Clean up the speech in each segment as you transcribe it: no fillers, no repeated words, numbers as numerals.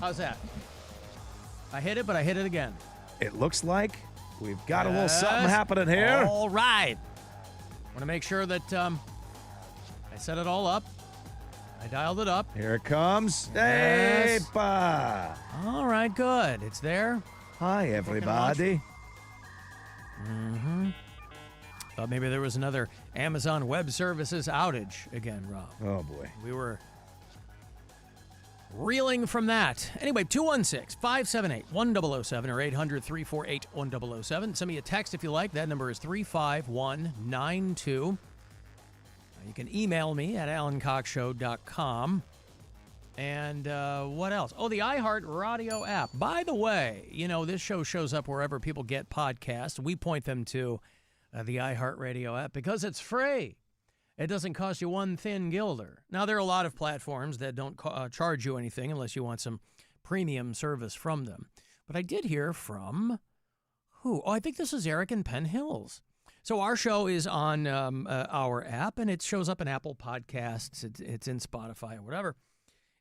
How's that? I hit it, but I hit it again. It looks like we've got a little something happening here. All right. Want to make sure that I set it all up. I dialed it up. Here it comes. Yes. Hey-pa. All right, good. It's there. Hi, everybody. Thought maybe there was another Amazon Web Services outage again, Rob. Oh, boy. We were reeling from that. Anyway, 216-578-1007 or 800-348-1007. Send me a text if you like. That number is 35192. You can email me at alancoxshow.com. And what else? Oh, the iHeartRadio app. By the way, you know, this show shows up wherever people get podcasts. We point them to the iHeartRadio app because it's free. It doesn't cost you one thin guilder. Now, there are a lot of platforms that don't charge you anything unless you want some premium service from them. But I did hear from who? Oh, I think this is Eric in Penn Hills. So our show is on our app, and it shows up in Apple Podcasts. It's in Spotify or whatever.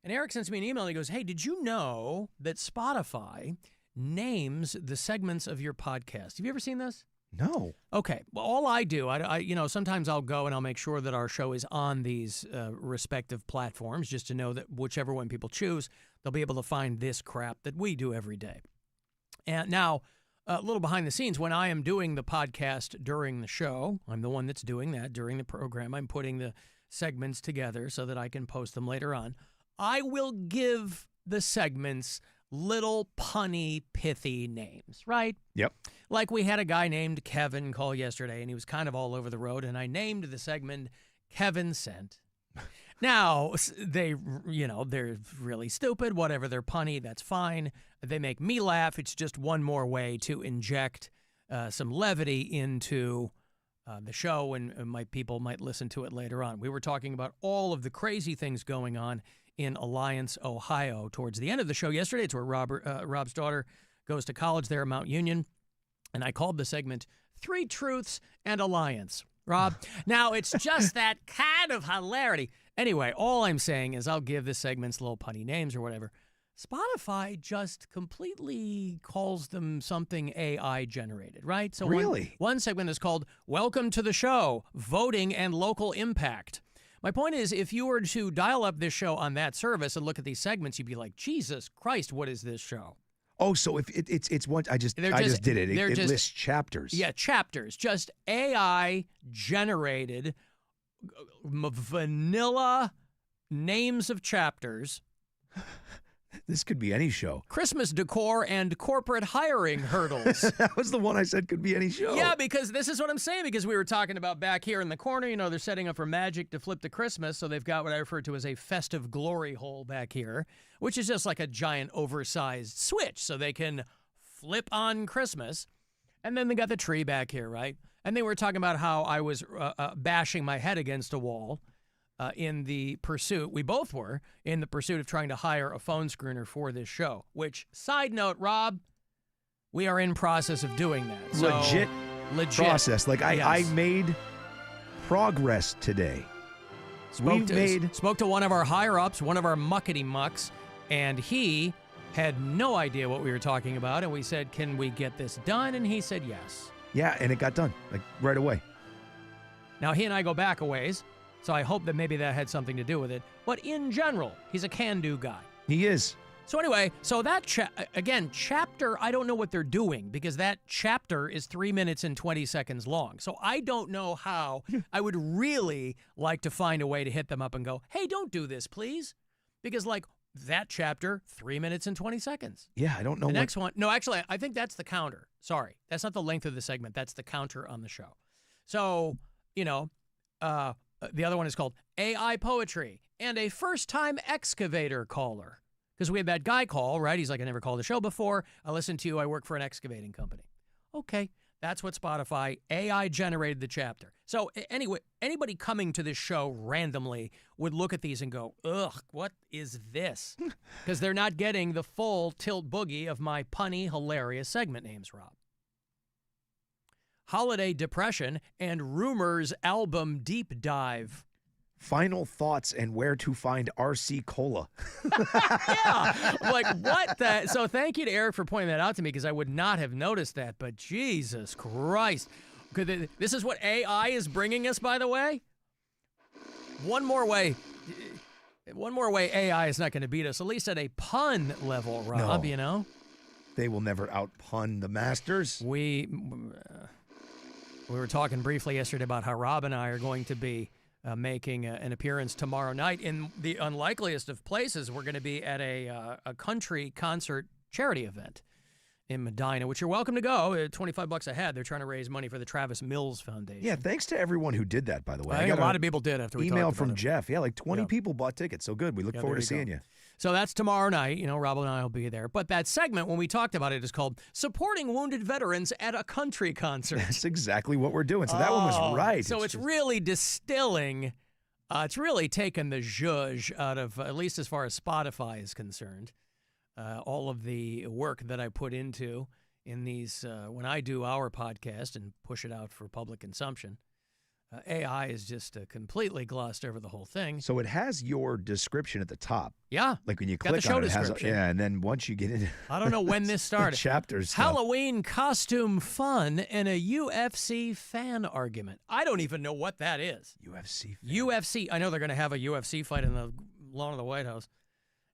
And Eric sends me an email, and he goes, hey, did you know that Spotify names the segments of your podcast? Have you ever seen this? No. Okay. Well, all I do, sometimes I'll go and I'll make sure that our show is on these respective platforms just to know that whichever one people choose, they'll be able to find this crap that we do every day. And now, a little behind the scenes, when I am doing the podcast during the show, I'm the one that's doing that during the program. I'm putting the segments together so that I can post them later on. I will give the segments little punny, pithy names, right? Yep. Like we had a guy named Kevin call yesterday, and he was kind of all over the road, and I named the segment Kevin Sent. Now, they're really stupid, whatever, they're punny, that's fine. They make me laugh. It's just one more way to inject some levity into the show, and people might listen to it later on. We were talking about all of the crazy things going on in Alliance, Ohio, towards the end of the show yesterday. It's where Rob's daughter goes to college there at Mount Union. And I called the segment Three Truths and Alliance. Rob, now it's just that kind of hilarity. Anyway, all I'm saying is I'll give the segments little punny names or whatever. Spotify just completely calls them something AI generated, right? So really? One segment is called Welcome to the Show, Voting and Local Impact. My point is, if you were to dial up this show on that service and look at these segments, you'd be like, Jesus Christ, what is this show? Oh, so if it's one, I just did it. It lists chapters. Yeah, chapters. Just AI generated vanilla names of chapters. This could be any show. Christmas decor and corporate hiring hurdles. That was the one I said could be any show. Yeah, because this is what I'm saying, because we were talking about back here in the corner, they're setting up for magic to flip to Christmas, so they've got what I refer to as a festive glory hole back here, which is just like a giant oversized switch, so they can flip on Christmas. And then they got the tree back here, right? And they were talking about how I was bashing my head against a wall. In the pursuit, we both were, in the pursuit of trying to hire a phone screener for this show, which, side note, Rob, we are in process of doing that. So, legit process. Like, yes. I made progress today. Spoke to one of our higher-ups, one of our muckety-mucks, and he had no idea what we were talking about, and we said, can we get this done? And he said yes. Yeah, and it got done, like, right away. Now, he and I go back a ways. So I hope that maybe that had something to do with it. But in general, he's a can-do guy. He is. So anyway, that chapter, I don't know what they're doing because that chapter is 3 minutes and 20 seconds long. So I don't know how. I would really like to find a way to hit them up and go, hey, don't do this, please. Because that chapter, 3 minutes and 20 seconds. Yeah, I don't know. The next one. No, actually, I think that's the counter. Sorry. That's not the length of the segment. That's the counter on the show. So, the other one is called AI Poetry and a first-time excavator caller. Because we had that guy call, right? He's like, I never called the show before. I listened to you. I work for an excavating company. Okay, that's what Spotify AI generated the chapter. So anyway, anybody coming to this show randomly would look at these and go, ugh, what is this? Because they're not getting the full tilt boogie of my punny, hilarious segment names, Rob. Holiday Depression and Rumors album deep dive. Final thoughts and where to find RC Cola. Yeah. Like, what the? So thank you to Eric for pointing that out to me, because I would not have noticed that. But Jesus Christ. This is what AI is bringing us, by the way. One more way AI is not going to beat us, at least at a pun level, Rob, you know? They will never out-pun the masters. We were talking briefly yesterday about how Rob and I are going to be making an appearance tomorrow night. In the unlikeliest of places, we're going to be at a country concert charity event in Medina, which you're welcome to go. $25 a head. They're trying to raise money for the Travis Mills Foundation. Yeah, thanks to everyone who did that, by the way. I got a lot of people did after we talked email about from it. Jeff. Yeah, like 20 people bought tickets. So good. We look forward to seeing you. So that's tomorrow night. You know, Rob and I will be there. But that segment, when we talked about it, is called Supporting Wounded Veterans at a Country Concert. That's exactly what we're doing. So that one was right. So it's really distilling. It's really taken the zhuzh out of, at least as far as Spotify is concerned, all of the work that I put into in these, when I do our podcast and push it out for public consumption. AI is just completely glossed over the whole thing. So it has your description at the top. Yeah. Like when you Got the click show on it, description. and then once you get into I don't know when this started. Chapters. Halloween costume fun and a UFC fan argument. I don't even know what that is. UFC fan. UFC. I know they're going to have a UFC fight in the lawn of the White House.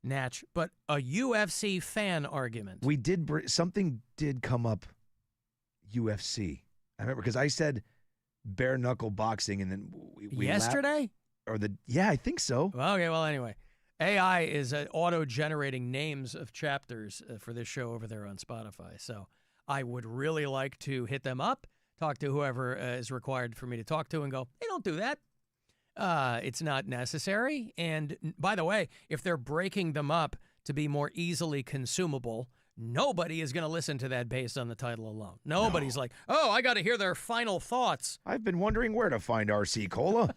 Natch. But a UFC fan argument. We did, something did come up UFC. I remember because I said bare knuckle boxing, and then we yesterday? Yeah, I think so. Okay, well, anyway. AI is auto-generating names of chapters for this show over there on Spotify. So I would really like to hit them up, talk to whoever is required for me to talk to, and go, hey, don't do that. It's not necessary. And by the way, if they're breaking them up to be more easily consumable, nobody is going to listen to that based on the title alone. Nobody's like, oh, I got to hear their final thoughts. I've been wondering where to find RC Cola.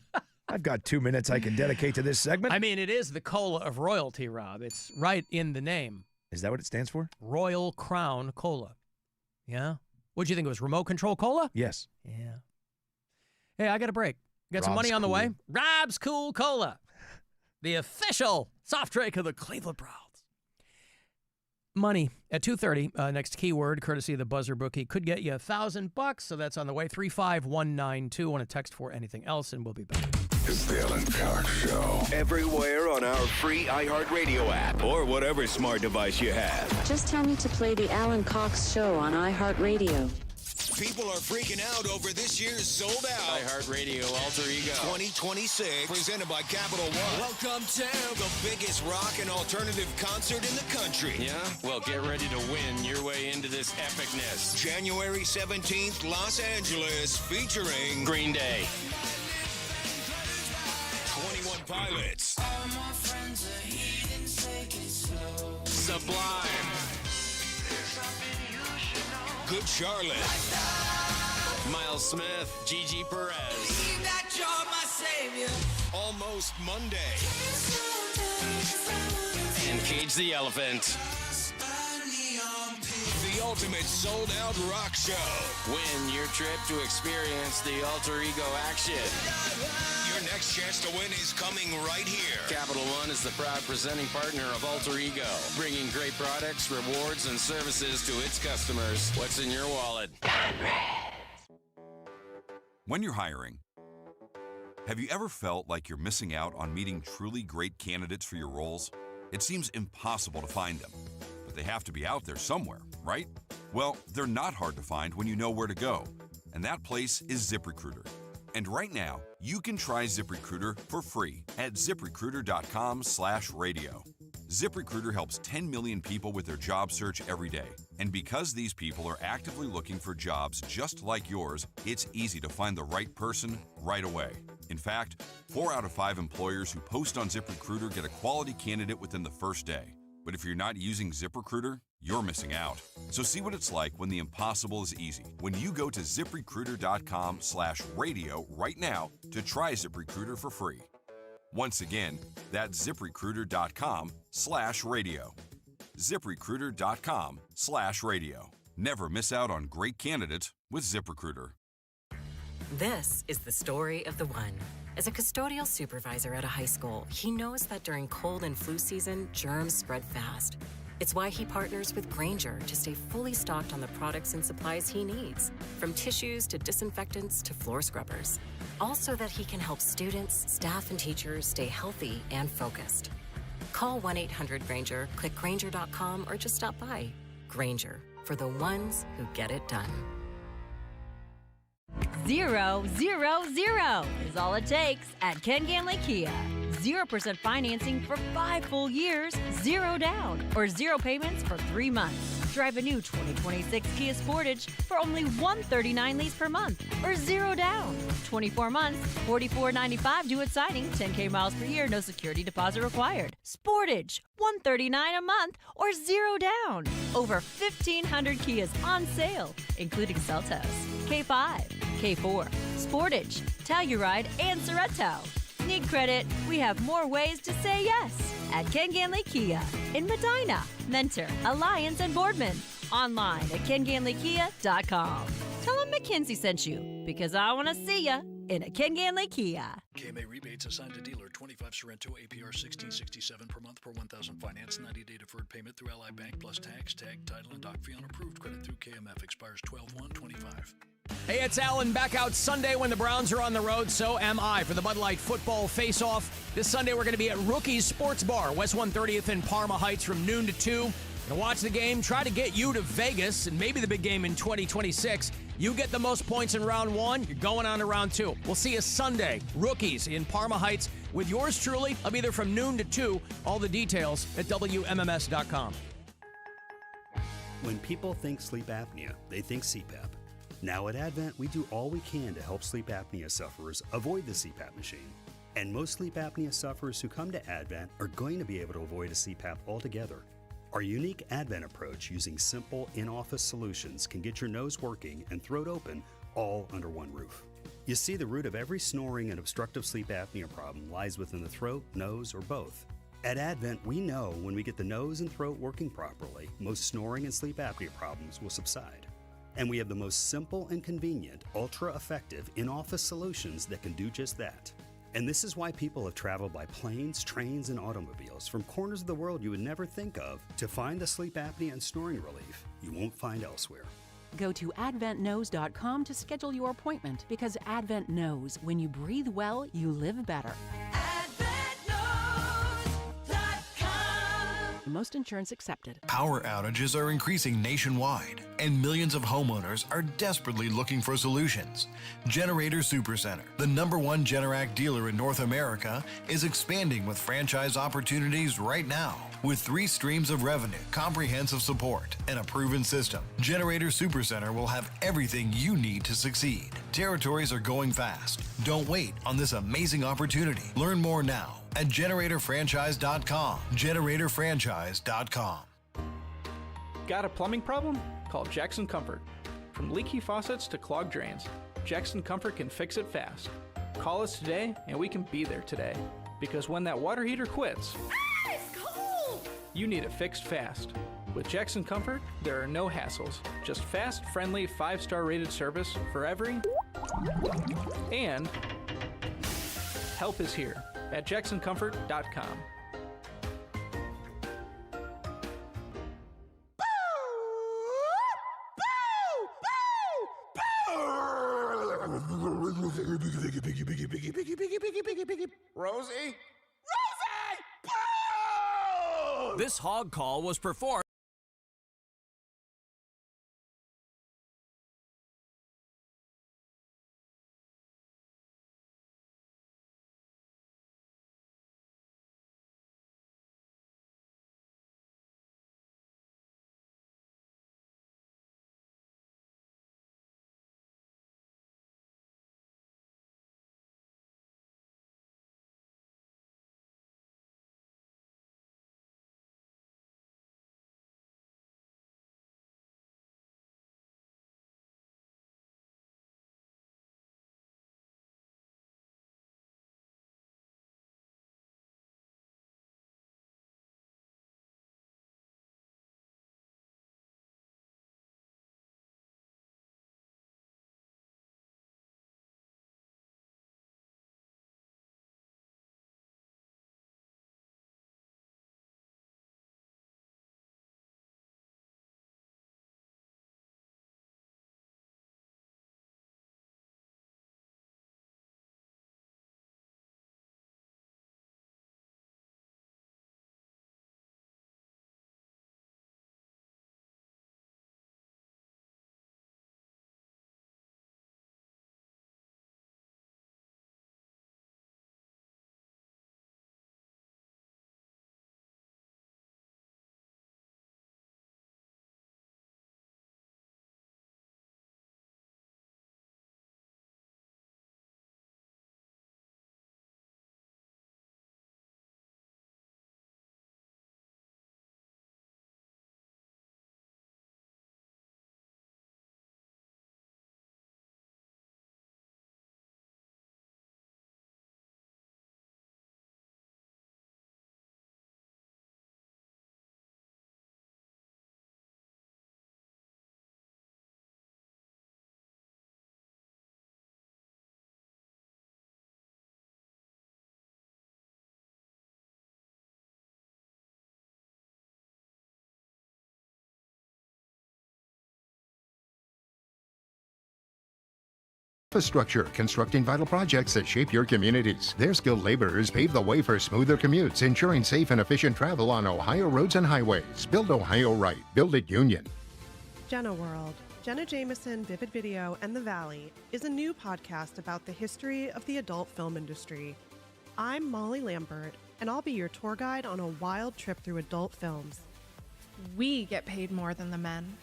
I've got 2 minutes I can dedicate to this segment. I mean, it is the cola of royalty, Rob. It's right in the name. Is that what it stands for? Royal Crown Cola. Yeah? What'd you think it was? Remote Control Cola? Yes. Yeah. Hey, I got a break. Got some Rob's money on the cool. way. Rob's Cool Cola. The official soft drink of the Cleveland Browns. Money at 2:30. Next keyword, courtesy of the Buzzer Bookie, could get you $1,000. So that's on the way. 35192. Want to text for anything else, and we'll be back. It's the Alan Cox Show. Everywhere on our free iHeartRadio app or whatever smart device you have. Just tell me to play the Alan Cox Show on iHeartRadio. People are freaking out over this year's sold out iHeartRadio Alter Ego 2026, presented by Capital One. Welcome to the biggest rock and alternative concert in the country. Yeah? Well, get ready to win your way into this epicness. January 17th, Los Angeles, featuring Green Day, 21 Pilots, All my friends are heathens, take it slow. Sublime, Good Charlotte, Miles Smith, Gigi Perez, Believe that you're my savior. Almost Monday, and Cage the Elephant. the ultimate sold-out rock show. Win your trip to experience the Alter Ego action. Your next chance to win is coming right here. Capital One is the proud presenting partner of Alter Ego, bringing great products, rewards, and services to its customers. What's in your wallet? When you're hiring, have you ever felt like you're missing out on meeting truly great candidates for your roles? It seems impossible to find them, but they have to be out there somewhere, right? Well, they're not hard to find when you know where to go, and that place is ZipRecruiter. And right now, you can try ZipRecruiter for free at ZipRecruiter.com/radio. ZipRecruiter helps 10 million people with their job search every day. And because these people are actively looking for jobs just like yours, it's easy to find the right person right away. In fact, 4 out of 5 employers who post on ZipRecruiter get a quality candidate within the first day. But if you're not using ZipRecruiter, you're missing out. So see what it's like when the impossible is easy. When you go to ZipRecruiter.com/radio right now to try ZipRecruiter for free. Once again, that's ZipRecruiter.com/radio. ZipRecruiter.com/radio. Never miss out on great candidates with ZipRecruiter. This is the story of the one. As a custodial supervisor at a high school, he knows that during cold and flu season, germs spread fast. It's why he partners with Grainger to stay fully stocked on the products and supplies he needs, from tissues to disinfectants to floor scrubbers. All so that he can help students, staff, and teachers stay healthy and focused. Call 1-800-GRAINGER, click Grainger.com, or just stop by. Grainger, for the ones who get it done. 0, 0, 0 is all it takes at Ken Ganley Kia. 0% financing for 5 full years, 0 down, or 0 payments for 3 months. Drive a new 2026 Kia Sportage for only $139 lease per month, or 0 down. 24 months, $44.95 due at signing, 10K miles per year, no security deposit required. Sportage, $139 a month, or 0 down. Over 1,500 Kias on sale, including Seltos, K5, K4, Sportage, Telluride, and Sorento. Need credit? We have more ways to say yes at Ken Ganley Kia in Medina, Mentor, Alliance, and Boardman. Online at KenGanleyKia.com. Tell them McKinsey sent you, because I want to see ya in a Ken Ganley Kia. KMA rebates assigned to dealer 25 Sorrento APR 1667 per month per 1,000 finance 90-day deferred payment through Ally Bank plus tax, tag, title, and doc fee on approved credit through KMF expires 12/1/25. Hey, it's Alan back out Sunday when the Browns are on the road. So am I for the Bud Light football face-off. This Sunday we're going to be at Rookie's Sports Bar, West 130th in Parma Heights from noon to 2. Gonna watch the game, try to get you to Vegas, and maybe the big game in 2026. You get the most points in round 1, you're going on to round 2. We'll see you Sunday, Rookies in Parma Heights with yours truly. I'll be there from noon to 2. All the details at WMMS.com. When people think sleep apnea, they think CPAP. Now at Advent, we do all we can to help sleep apnea sufferers avoid the CPAP machine. And most sleep apnea sufferers who come to Advent are going to be able to avoid a CPAP altogether. Our unique Advent approach using simple in-office solutions can get your nose working and throat open all under one roof. You see, the root of every snoring and obstructive sleep apnea problem lies within the throat, nose, or both. At Advent, we know when we get the nose and throat working properly, most snoring and sleep apnea problems will subside. And we have the most simple and convenient, ultra-effective in-office solutions that can do just that. And this is why people have traveled by planes, trains, and automobiles from corners of the world you would never think of to find the sleep apnea and snoring relief you won't find elsewhere. Go to adventknows.com to schedule your appointment, because Advent knows when you breathe well, you live better. Most insurance accepted. Power outages are increasing nationwide, and millions of homeowners are desperately looking for solutions. Generator Supercenter, the #1 Generac dealer in North America, is expanding with franchise opportunities right now. With 3 streams of revenue, comprehensive support, and a proven system, Generator Supercenter will have everything you need to succeed. Territories are going fast. Don't wait on this amazing opportunity. Learn more now at GeneratorFranchise.com. GeneratorFranchise.com. Got a plumbing problem? Call Jackson Comfort. From leaky faucets to clogged drains, Jackson Comfort can fix it fast. Call us today and we can be there today. Because when that water heater quits, It's cold! you need it fixed fast. With Jackson Comfort, there are no hassles. Just fast, friendly, 5-star rated service for every... And help is here at JacksonComfort.com. Rosie? This hog call was performed Infrastructure, constructing vital projects that shape your communities. Their skilled laborers pave the way for smoother commutes, ensuring safe and efficient travel on Ohio roads and highways. Build Ohio right. Build it Union. Jenna World. Jenna Jameson, Vivid Video, and The Valley is a new podcast about the history of the adult film industry. I'm Molly Lambert, and I'll be your tour guide on a wild trip through adult films. We get paid more than the men.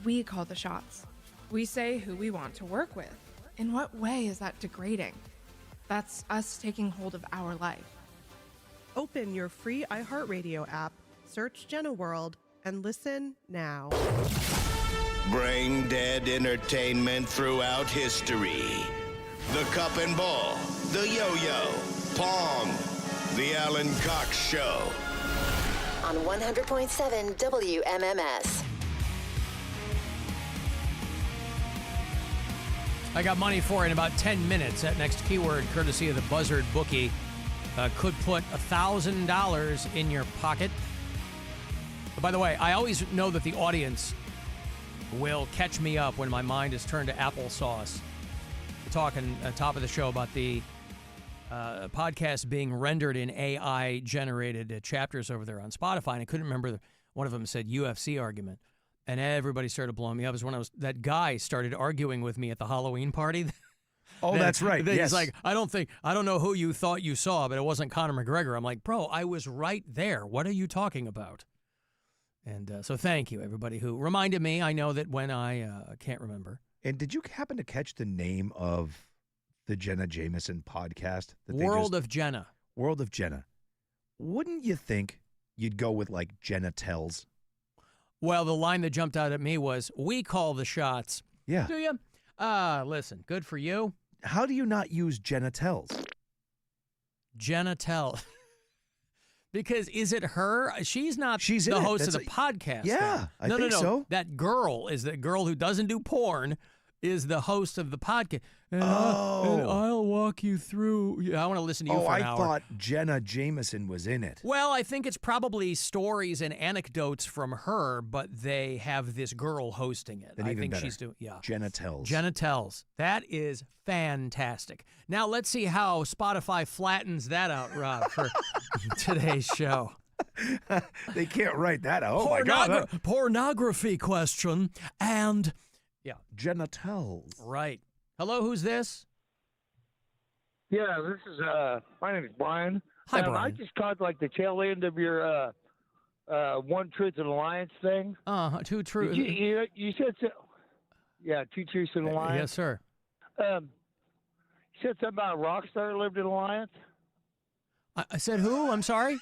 We call the shots. We say who we want to work with. In what way is that degrading? That's us taking hold of our life. Open your free iHeartRadio app, search Jenna World, and listen now. Brain dead entertainment throughout history. The Cup and Ball, the Yo-Yo, Pong, the Alan Cox Show. On 100.7 WMMS. I got money for in about 10 minutes. That next keyword, courtesy of the Buzzard Bookie, could put $1,000 in your pocket. But by the way, I always know that the audience will catch me up when my mind is turned to applesauce. We're talking top of the show about the podcast being rendered in AI-generated chapters over there on Spotify, and I couldn't remember. One of them said UFC argument. And everybody started blowing me up. It was when that guy started arguing with me at the Halloween party. Oh, that's right. Yes. He's like, I don't know who you thought you saw, but it wasn't Conor McGregor. I'm like, bro, I was right there. What are you talking about? And so thank you, everybody who reminded me. I know that when I can't remember. And did you happen to catch the name of the Jenna Jameson podcast? World of Jenna. World of Jenna. Wouldn't you think you'd go with like Jenna Tells? Well, the line that jumped out at me was, we call the shots. Yeah. Do you? Listen, good for you. How do you not use Jenna Tells? Jenna Tells. Because is it her? She's not She's the in host it. of the podcast. Yeah, I no, think no. so. That girl is the girl who doesn't do porn is the host of the podcast. And I'll walk you through. Yeah, I want to listen to you for an hour. I thought Jenna Jameson was in it. Well, I think it's probably stories and anecdotes from her, but they have this girl hosting it. Then I even think better. she's doing, yeah. Jenna Tells. Jenna Tells. That is fantastic. Now, let's see how Spotify flattens that out, Rob, for today's show. They can't write that out. Oh, my God. Pornography question and, yeah. Jenna Tells. Right. Hello, who's this? Yeah, this is, my name is Brian. Hi, Brian. I just caught, like, the tail end of your One Truth and Alliance thing. Two Truths. You said, yeah, Two Truths and Alliance. Yes, sir. You said something about a rock star lived in Alliance? I said who? I'm sorry?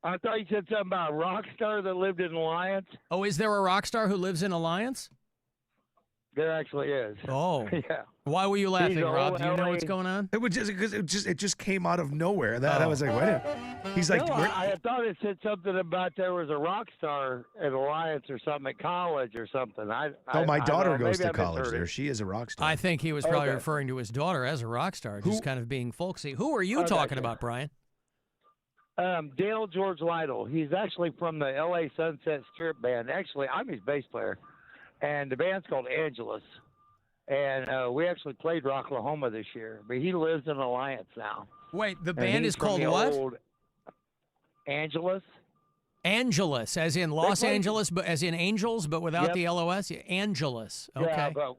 I thought you said something about a rock star that lived in Alliance. Oh, is there a rock star who lives in Alliance? There actually is. Oh. Yeah. Why were you laughing, He's an Rob? old Do you know LA what's going on? It was just because it just came out of nowhere. That I was like, wait. He's like, no, I thought it said something about there was a rock star at Alliance or something at college or something. my daughter goes to maybe I college misheard there. it. She is a rock star. I think he was probably Okay. referring to his daughter as a rock star, just kind of being folksy. Who are you Okay. talking about, Brian? Dale George Lytle. He's actually from the L.A. Sunset Strip band. Actually, I'm his bass player, and the band's called Angelus. And we actually played Rocklahoma this year, but he lives in Alliance now. Wait, the And band he's is from called the what? old Angelus. Angelus, as in Los played- Angeles, but as in Angels, but without Yep. the LOS. Yeah, Angelus. Okay. Yeah,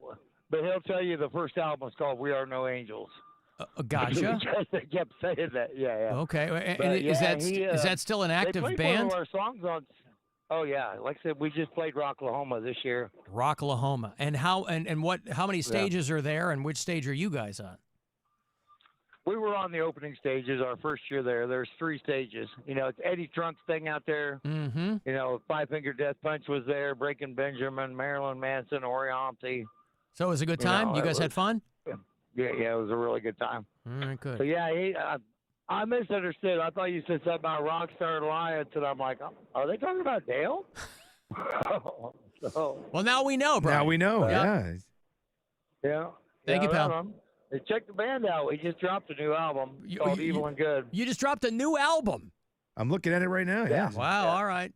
but he'll tell you the first album is called "We Are No Angels." Gotcha. They kept saying that. Yeah. Okay. But, And is yeah, is that still an active they played band? One of our songs on. Oh yeah, like I said, we just played Rocklahoma this year. Rocklahoma. And how many stages are there, and which stage are you guys on? We were on the opening stages our first year there. There's 3 stages. You know, it's Eddie Trunk's thing out there. Mm-hmm. You know, Five Finger Death Punch was there, Breaking Benjamin, Marilyn Manson, Orianthi. So it was a good time? You guys had fun? Yeah, it was a really good time. All right, good. So yeah, I misunderstood. I thought you said something about Rockstar Alliance, and I'm like, are they talking about Dale? Well, now we know, Brian. Now we know. Yeah. Yeah. Thank you, pal. Check the band out. We just dropped a new album called Evil and Good. You just dropped a new album. I'm looking at it right now. Yeah. Wow. All right.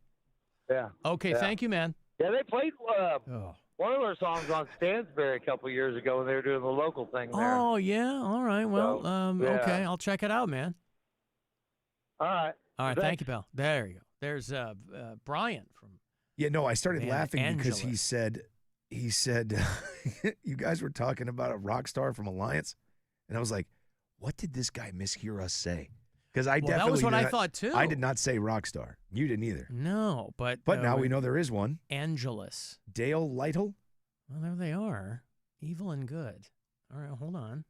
Yeah. Okay. Yeah. Thank you, man. Yeah, they played. one of our songs on Stansbury a couple years ago when they were doing the local thing there. Oh, yeah. All right. Well, yeah. okay. I'll check it out, man. All right. All right. Thanks. Thank you, pal. There you go. There's Brian from. Yeah, no, I started Band laughing because Angelus. he said, you guys were talking about a rock star from Alliance, and I was like, what did this guy mishear us say? Because I definitely that was what did I not- thought, too. I did not say rock star. You didn't either. No, but now we know there is one. Angelus. Dale Lytle. Well, there they are. Evil and good. All right, hold on.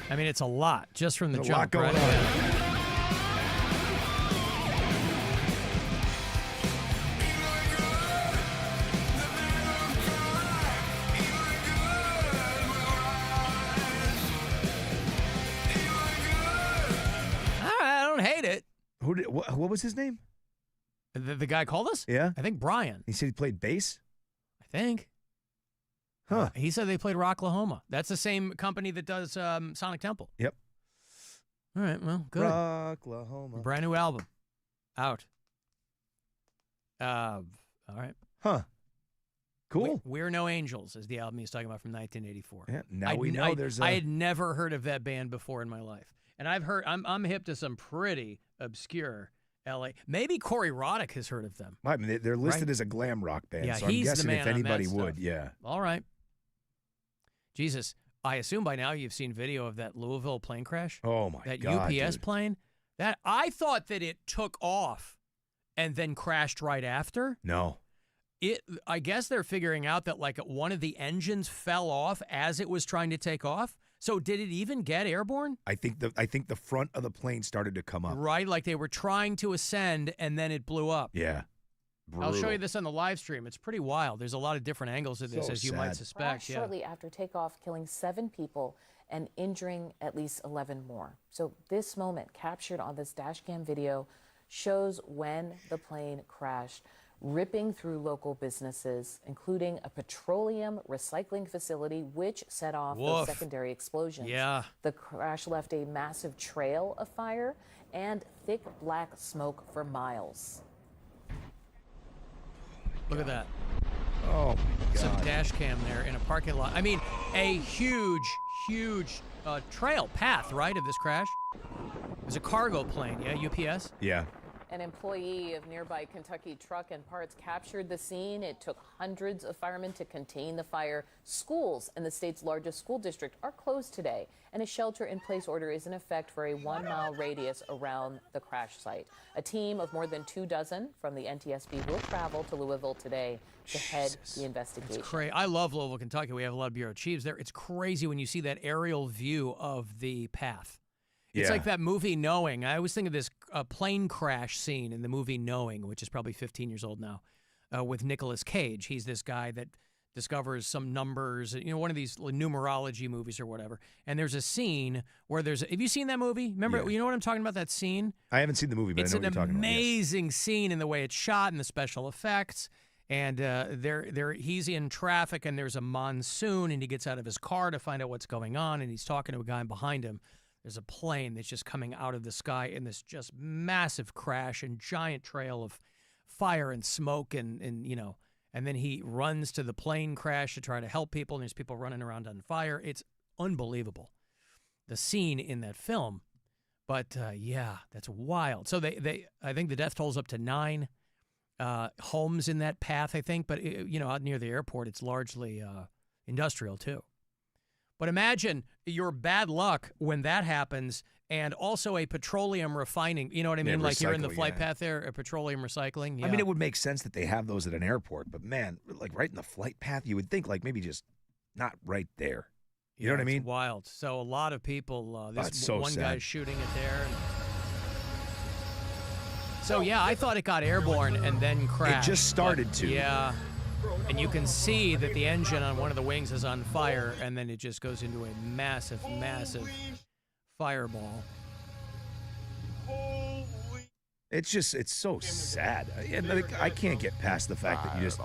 I mean, it's a lot just from the There's a lot jump. going right? on. I don't hate it. Who did? What was his name? The guy called us? Yeah, I think Brian. He said he played bass. I think. Huh. He said they played Rocklahoma. That's the same company that does Sonic Temple. Yep. All right, well, good. Rocklahoma. Brand new album. Out. All right. Huh. Cool. We're No Angels is the album he's talking about from 1984. Yeah, now we know there's a... I had never heard of that band before in my life. And I'm hip to some pretty obscure LA. Maybe Corey Roddick has heard of them. I mean, they're listed Right? as a glam rock band, Yeah, so I'm he's the guessing man if on that anybody stuff. would, yeah. All right. Jesus, I assume by now you've seen video of that Louisville plane crash. Oh my that God, UPS dude. plane. That I thought that it took off and then crashed right after. No. I guess they're figuring out that like one of the engines fell off as it was trying to take off. So did it even get airborne? I think the front of the plane started to come up. Right, like they were trying to ascend and then it blew up. Yeah. I'll show Brutal. you this on the live stream. It's pretty wild. There's a lot of different angles of this, So as you might sad. suspect. Crashed Yeah. shortly after takeoff, killing 7 people and injuring at least 11 more. So this moment, captured on this dash cam video, shows when the plane crashed, ripping through local businesses, including a petroleum recycling facility, which set off those Woof. secondary explosions. Yeah. The crash left a massive trail of fire and thick black smoke for miles. Look at that. Oh, my Some God. dash cam there in a parking lot. I mean, a huge trail path, right, of this crash. It was a cargo plane, yeah, UPS? Yeah. An employee of nearby Kentucky Truck and Parts captured the scene. It took hundreds of firemen to contain the fire. Schools in the state's largest school district are closed today, and a shelter-in-place order is in effect for a 1-mile radius around the crash site. A team of more than 24 from the NTSB will travel to Louisville today to head the investigation. It's crazy. I love Louisville, Kentucky. We have a lot of bureau chiefs there. It's crazy when you see that aerial view of the path. It's Yeah. like that movie Knowing. I always think of this plane crash scene in the movie Knowing, which is probably 15 years old now, with Nicolas Cage. He's this guy that discovers some numbers, one of these numerology movies or whatever. And there's a scene where have you seen that movie? Remember, you know what I'm talking about, that scene? I haven't seen the movie, but It's I know an what you're talking about. yes. amazing scene in the way it's shot and the special effects. And he's in traffic, and there's a monsoon, and he gets out of his car to find out what's going on, and he's talking to a guy behind him. There's a plane that's just coming out of the sky in this just massive crash and giant trail of fire and smoke, and then he runs to the plane crash to try to help people, and there's people running around on fire. It's unbelievable, the scene in that film. But yeah, that's wild. So I think the death toll's up to 9 homes in that path, I think. But out near the airport, it's largely industrial too. But imagine your bad luck when that happens, and also a petroleum refining. You know what I mean? Yeah, like you're in the recycling, flight yeah. path there, a petroleum recycling. Yeah. I mean, it would make sense that they have those at an airport, but man, like right in the flight path, you would think like maybe just not right there. You know what I mean? It's wild. So a lot of people. This That's so one sad. guy's shooting it there. So yeah, I thought it got airborne and then crashed. just started but, to. Yeah. And you can see that the engine on one of the wings is on fire, and then it just goes into a massive, massive fireball. It's so sad. I can't get past the fact that you just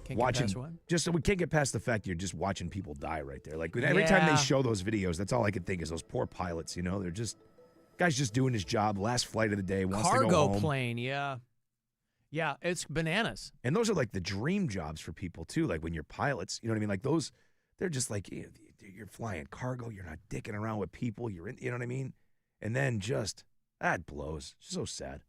Can't watching. Get past what? Just we can't get past the fact you're just watching people die right there. Like every time they show those videos, that's all I can think is those poor pilots. They're just guy's just doing his job. Last flight of the day, wants to go Cargo home. plane, yeah, it's bananas. And those are like the dream jobs for people too. Like when you're pilots, you know what I mean? Like those, they're just like you're flying cargo. You're not dicking around with people. You're in. You know what I mean? And then that blows. It's so sad.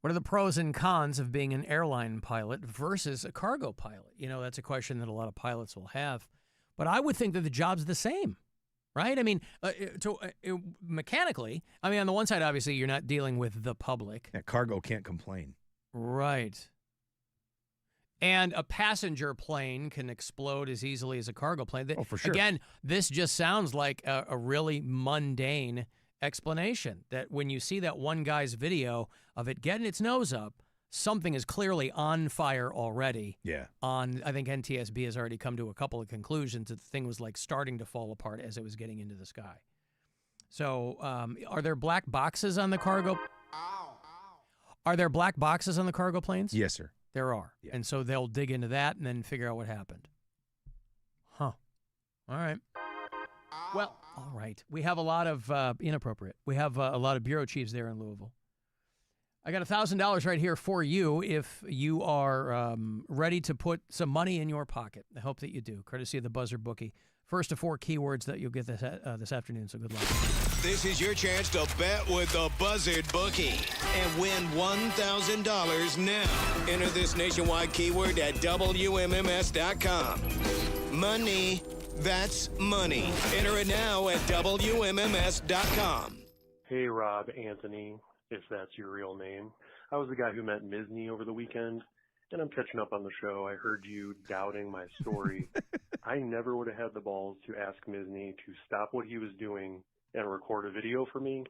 What are the pros and cons of being an airline pilot versus a cargo pilot? That's a question that a lot of pilots will have. But I would think that the job's the same, right? I mean, mechanically, on the one side, obviously, you're not dealing with the public. Yeah, cargo can't complain. Right. And a passenger plane can explode as easily as a cargo plane. Oh, for sure. Again, this just sounds like a really mundane explanation, that when you see that one guy's video of it getting its nose up, something is clearly on fire already. Yeah. I think NTSB has already come to a couple of conclusions that the thing was like starting to fall apart as it was getting into the sky. So are there black boxes on the cargo? Are there black boxes on the cargo planes? Yes, sir. There are. Yeah. And so they'll dig into that and then figure out what happened. Huh. All right. Well, all right. We have a lot of inappropriate. We have a lot of bureau chiefs there in Louisville. I got $1,000 right here for you if you are ready to put some money in your pocket. I hope that you do, courtesy of the Buzzer Bookie. First of 4 keywords that you'll get this afternoon, so good luck. This is your chance to bet with the Buzzard Bookie and win $1,000 now. Enter this nationwide keyword at WMMS.com. Money. That's money. Enter it now at WMMS.com. Hey, Rob, Anthony, if that's your real name. I was the guy who met Misney over the weekend, and I'm catching up on the show. I heard you doubting my story. I never would have had the balls to ask Misney to stop what he was doing and record a video for me.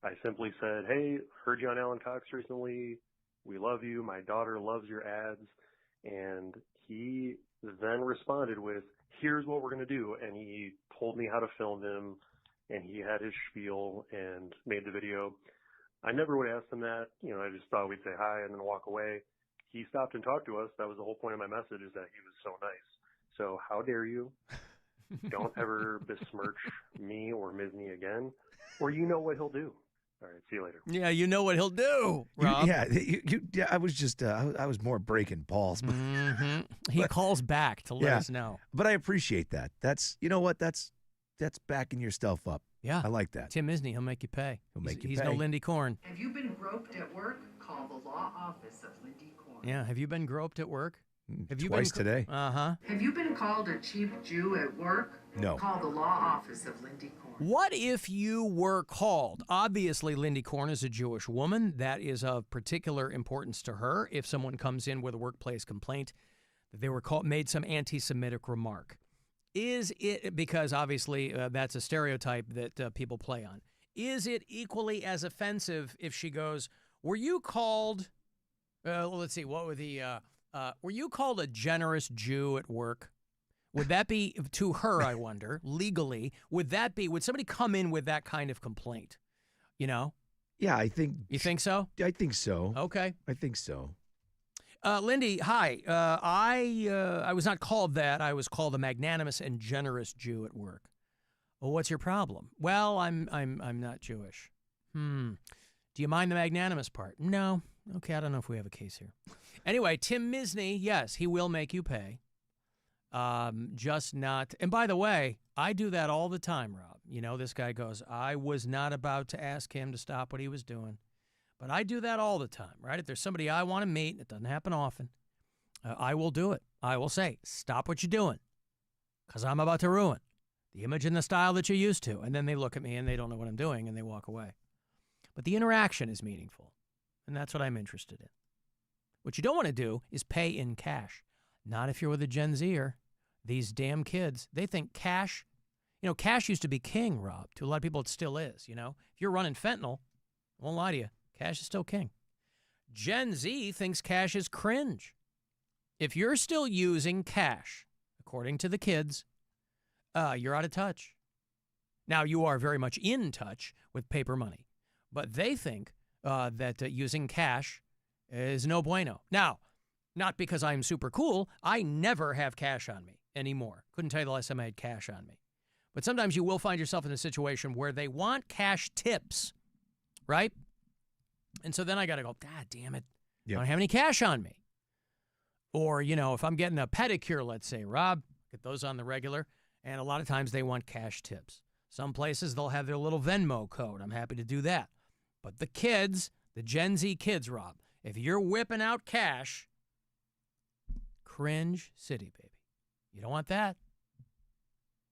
I simply said, hey, heard you on Alan Cox recently. We love you. My daughter loves your ads. And he then responded with, here's what we're going to do. And he told me how to film him, and he had his spiel and made the video. I never would have asked him that. I just thought we'd say hi and then walk away. He stopped and talked to us. That was the whole point of my message, is that he was so nice. So how dare you? Don't ever besmirch me or Misney again, or you know what he'll do. All right, see you later. Yeah, you know what he'll do, Rob. Yeah, I was just, I was more breaking balls. But, He calls back to let us know. But I appreciate that. That's, you know what? That's backing yourself up. Yeah. I like that. Tim Misney, he'll make you pay. He's no Lindy Korn. Have you been groped at work? Call the law office of Lindy Korn. Yeah, have you been groped at work? Have you Twice been today. Uh-huh. Have you been called a cheap Jew at work? No. Call the law office of Lindy Korn. What if you were called? Obviously, Lindy Korn is a Jewish woman. That is of particular importance to her. If someone comes in with a workplace complaint that they were made some anti-Semitic remark. Is it, because obviously that's a stereotype that people play on, is it equally as offensive if she goes, were you called, let's see, what were were you called a generous Jew at work? Would that be, to her, I wonder, legally, would somebody come in with that kind of complaint? Yeah, I think. You think so? I think so. Okay. I think so. Lindy, hi. I was not called that. I was called a magnanimous and generous Jew at work. Well, what's your problem? Well, I'm not Jewish. Do you mind the magnanimous part? No. Okay, I don't know if we have a case here. Anyway, Tim Misney, yes, he will make you pay. Just not. And by the way, I do that all the time, Rob. This guy goes, I was not about to ask him to stop what he was doing. But I do that all the time, right? If there's somebody I want to meet, and it doesn't happen often, I will do it. I will say, stop what you're doing, because I'm about to ruin the image and the style that you're used to. And then they look at me and they don't know what I'm doing and they walk away. But the interaction is meaningful, and that's what I'm interested in. What you don't want to do is pay in cash. Not if you're with a Gen Zer. These damn kids, they think cash, cash used to be king, Rob. To a lot of people, it still is, If you're running fentanyl, I won't lie to you, cash is still king. Gen Z thinks cash is cringe. If you're still using cash, according to the kids, you're out of touch. Now, you are very much in touch with paper money, but they think that using cash is no bueno. Now, not because I'm super cool. I never have cash on me anymore. Couldn't tell you the last time I had cash on me. But sometimes you will find yourself in a situation where they want cash tips, right? And so then I got to go, God damn it. I don't have any cash on me. Or, if I'm getting a pedicure, let's say, Rob, get those on the regular. And a lot of times they want cash tips. Some places they'll have their little Venmo code. I'm happy to do that. But the kids, the Gen Z kids, Rob, if you're whipping out cash, cringe city, baby. You don't want that.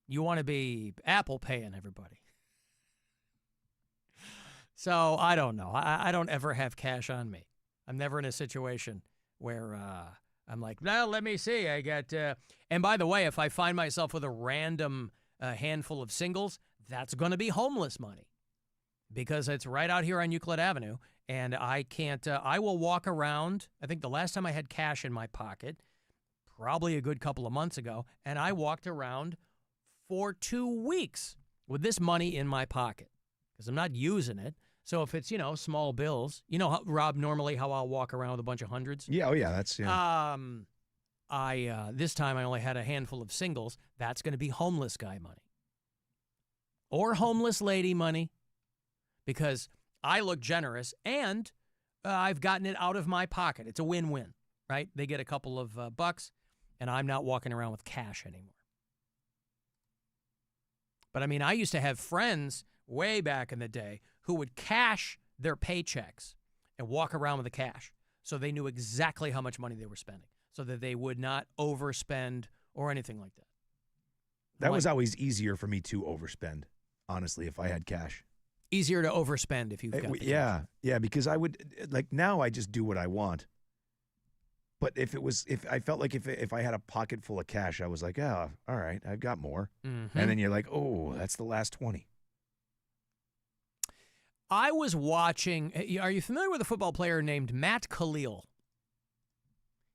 You want to be Apple paying everybody. So I don't know. I don't ever have cash on me. I'm never in a situation where I'm like, well, let me see. I got, and by the way, if I find myself with a random handful of singles, that's going to be homeless money because it's right out here on Euclid Avenue. And I can't, I will walk around. I think the last time I had cash in my pocket, probably a good couple of months ago, and I walked around for 2 weeks with this money in my pocket because I'm not using it. So if it's, small bills, how, Rob, normally how I'll walk around with a bunch of hundreds? Yeah, oh yeah, that's, yeah. This time I only had a handful of singles. That's going to be homeless guy money. Or homeless lady money because I look generous and I've gotten it out of my pocket. It's a win-win, right? They get a couple of bucks and I'm not walking around with cash anymore. But I mean, I used to have friends way back in the day who would cash their paychecks and walk around with the cash so they knew exactly how much money they were spending so that they would not overspend or anything like that. That was always easier for me to overspend, honestly, if I had cash. Easier to overspend if you've got the cash. Yeah, because I would, now I just do what I want. But if I felt like if I had a pocket full of cash, I was like, oh, all right, I've got more. Mm-hmm. And then you're like, oh, that's the last 20. I was watching. Are you familiar with a football player named Matt Khalil?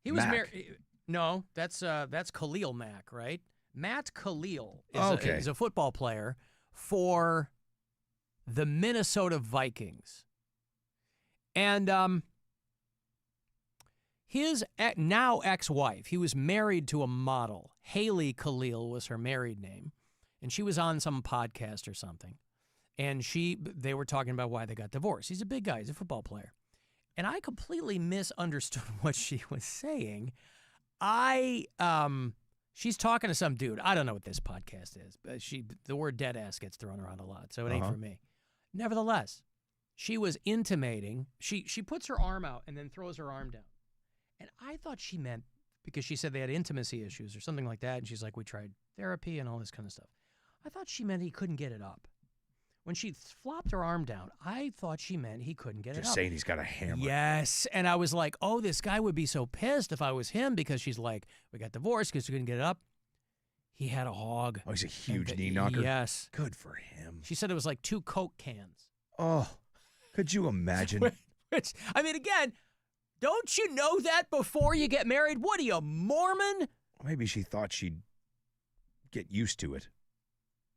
He was married. No, that's Khalil Mack, right? Matt Khalil is a football player for the Minnesota Vikings, and his now ex-wife. He was married to a model. Haley Khalil was her married name, and she was on some podcast or something. And they were talking about why they got divorced. He's a big guy. He's a football player. And I completely misunderstood what she was saying. She's talking to some dude. I don't know what this podcast is, but the word dead ass gets thrown around a lot, so it ain't for me. Nevertheless, she was intimating. She puts her arm out and then throws her arm down. And I thought she meant, because she said they had intimacy issues or something like that, and she's like, we tried therapy and all this kind of stuff. I thought she meant he couldn't get it up. When she flopped her arm down, I thought she meant he couldn't get it up. Just saying he's got a hammer. Yes. And I was like, oh, this guy would be so pissed if I was him because she's like, we got divorced because we couldn't get it up. He had a hog. Oh, he's a huge knee knocker. Yes. Good for him. She said it was like 2 Coke cans. Oh, could you imagine? Which, I mean, again, don't you know that before you get married? What are you, Mormon? Maybe she thought she'd get used to it.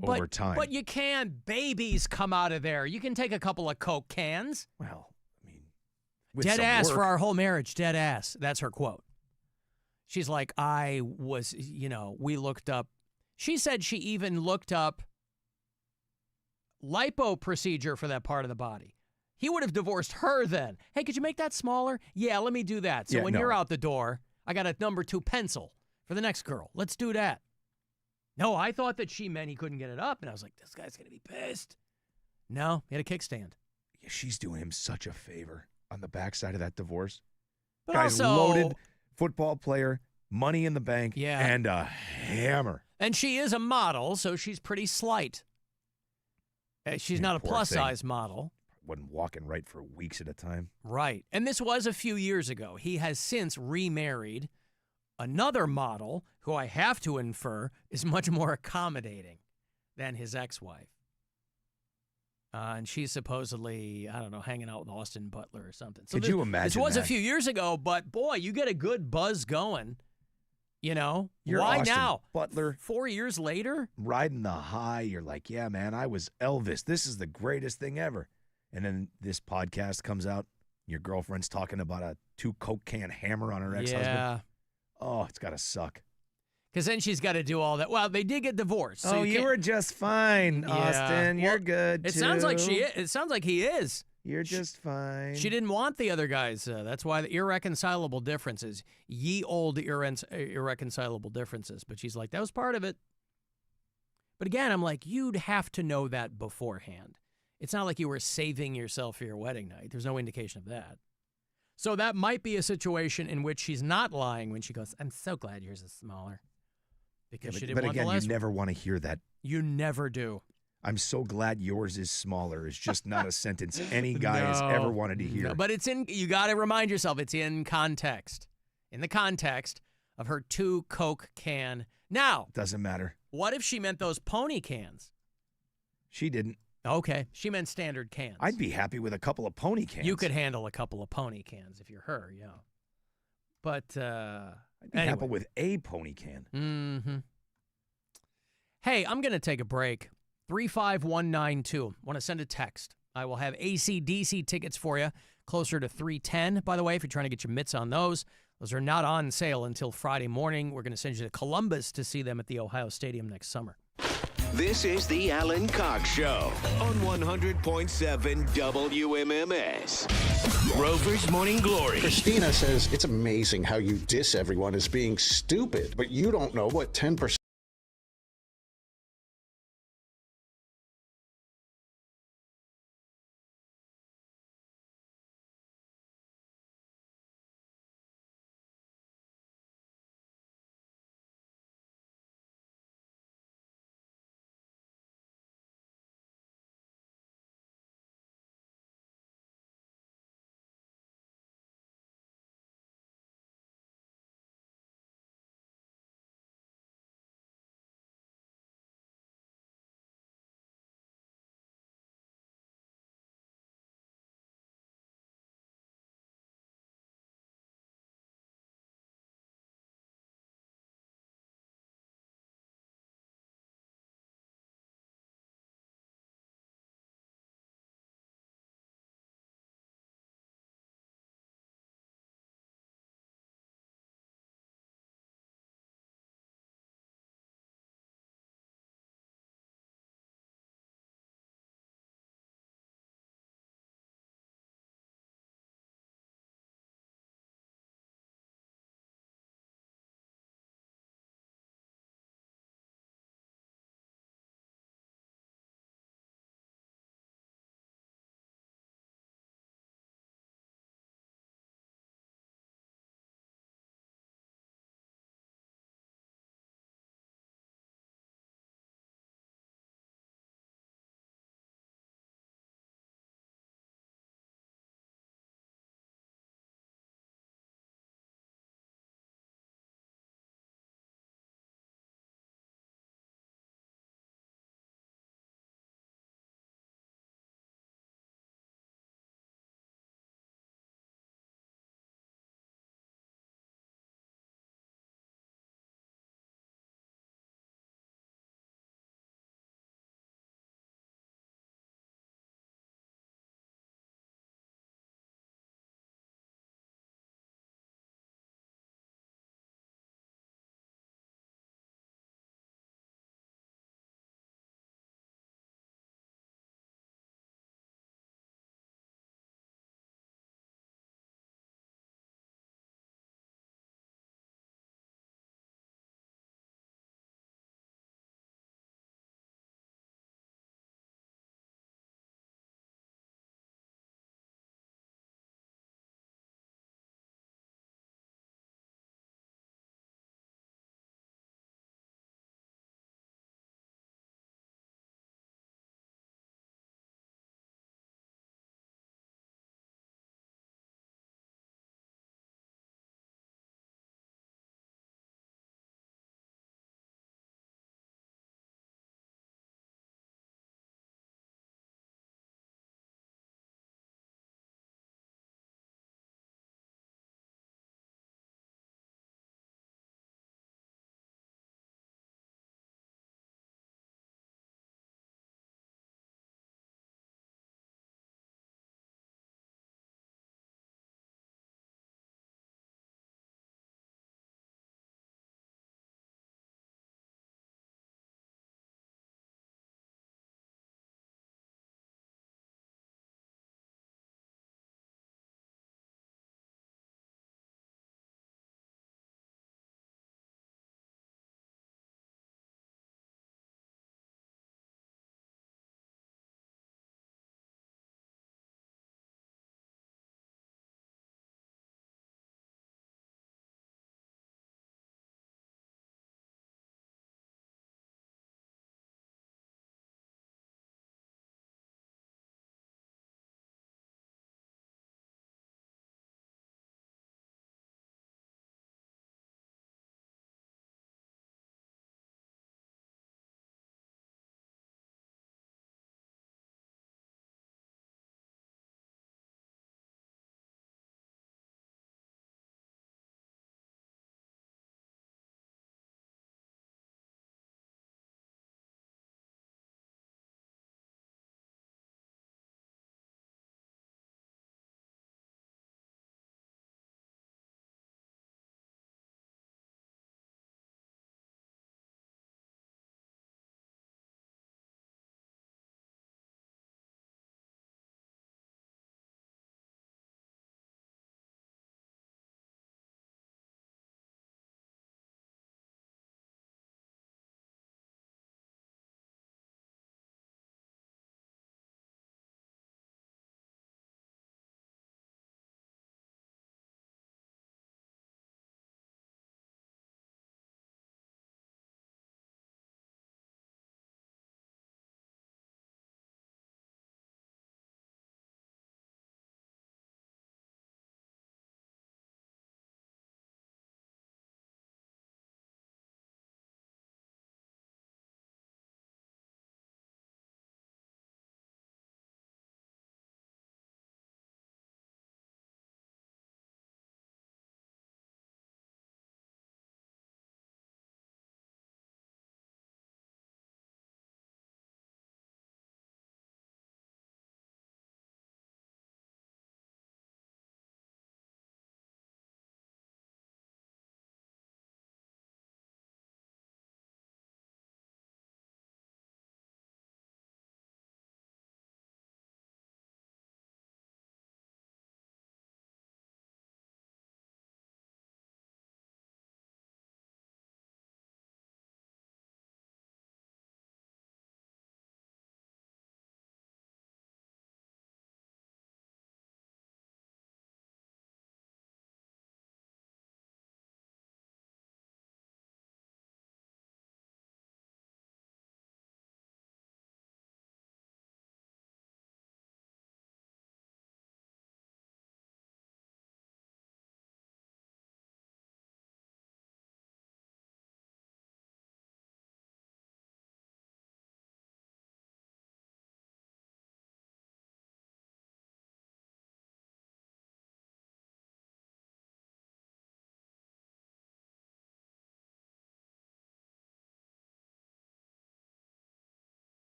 Over time. But you can. Babies come out of there. You can take a couple of Coke cans. Well, I mean, dead ass for our whole marriage. Dead ass. That's her quote. She's like, we looked up. She said she even looked up lipo procedure for that part of the body. He would have divorced her then. Hey, could you make that smaller? Yeah, let me do that. So when you're out the door, I got a number 2 pencil for the next girl. Let's do that. No, I thought that she meant he couldn't get it up, and I was like, this guy's going to be pissed. No, he had a kickstand. Yeah, she's doing him such a favor on the backside of that divorce. But guy's also, loaded, football player, money in the bank, and a hammer. And she is a model, so she's pretty slight. She's not a plus-size model. Wasn't walking right for weeks at a time. Right. And this was a few years ago. He has since remarried another model who I have to infer is much more accommodating than his ex-wife. And she's supposedly, I don't know, hanging out with Austin Butler or something. So Could you imagine This was that? a few years ago, but boy, you get a good buzz going You know? You're Why Austin now? Butler. 4 years later? Riding the high. You're like, yeah, man, I was Elvis. This is the greatest thing ever. And then this podcast comes out. Your girlfriend's talking about a 2 Coke can hammer on her ex-husband. Yeah. Oh, it's got to suck. Because then she's got to do all that. Well, they did get divorced. So you were just fine, Yeah. Austin. You're Well, good, It too. sounds like it sounds like he is. You're just fine. She didn't want the other guys. That's why the irreconcilable differences. Ye old irreconcilable differences. But she's like, that was part of it. But again, I'm like, you'd have to know that beforehand. It's not like you were saving yourself for your wedding night. There's no indication of that. So that might be a situation in which she's not lying when she goes, I'm so glad yours is smaller. Because she didn't but want again, the last you never want to hear that. You never do. I'm so glad yours is smaller is just not a sentence any guy has ever wanted to hear. No, but you got to remind yourself, it's in context. In the context of her 2 Coke can. Now. Doesn't matter. What if she meant those pony cans? She didn't. Okay. She meant standard cans. I'd be happy with a couple of pony cans. You could handle a couple of pony cans if you're her, yeah. But, I'd be happy with a pony can. Mm-hmm. Hey, I'm going to take a break. 35192. Want to send a text. I will have AC/DC tickets for you closer to 310. By the way, if you're trying to get your mitts on those are not on sale until Friday morning. We're going to send you to Columbus to see them at the Ohio Stadium next summer. This is the Alan Cox Show on 100.7 WMMS. Rover's Morning Glory. Christina says, it's amazing how you diss everyone as being stupid, but you don't know what 10%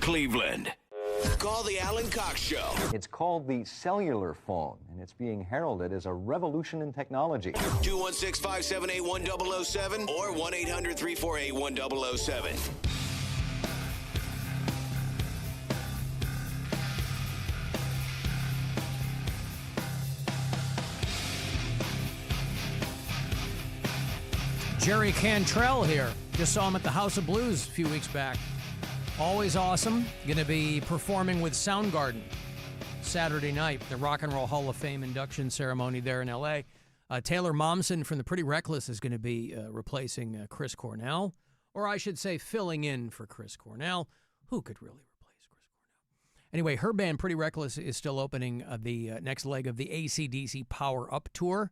Cleveland. Call the Alan Cox Show. It's called the cellular phone, and it's being heralded as a revolution in technology. 216-578-1007 or 1-800-348-1007. Jerry Cantrell here. Just saw him at the House of Blues a few weeks back. Always awesome. Going to be performing with Soundgarden Saturday night, the Rock and Roll Hall of Fame induction ceremony there in L.A. Taylor Momsen from the Pretty Reckless is going to be replacing Chris Cornell, or I should say filling in for Chris Cornell. Who could really replace Chris Cornell? Anyway, her band Pretty Reckless is still opening the next leg of the AC/DC Power Up Tour.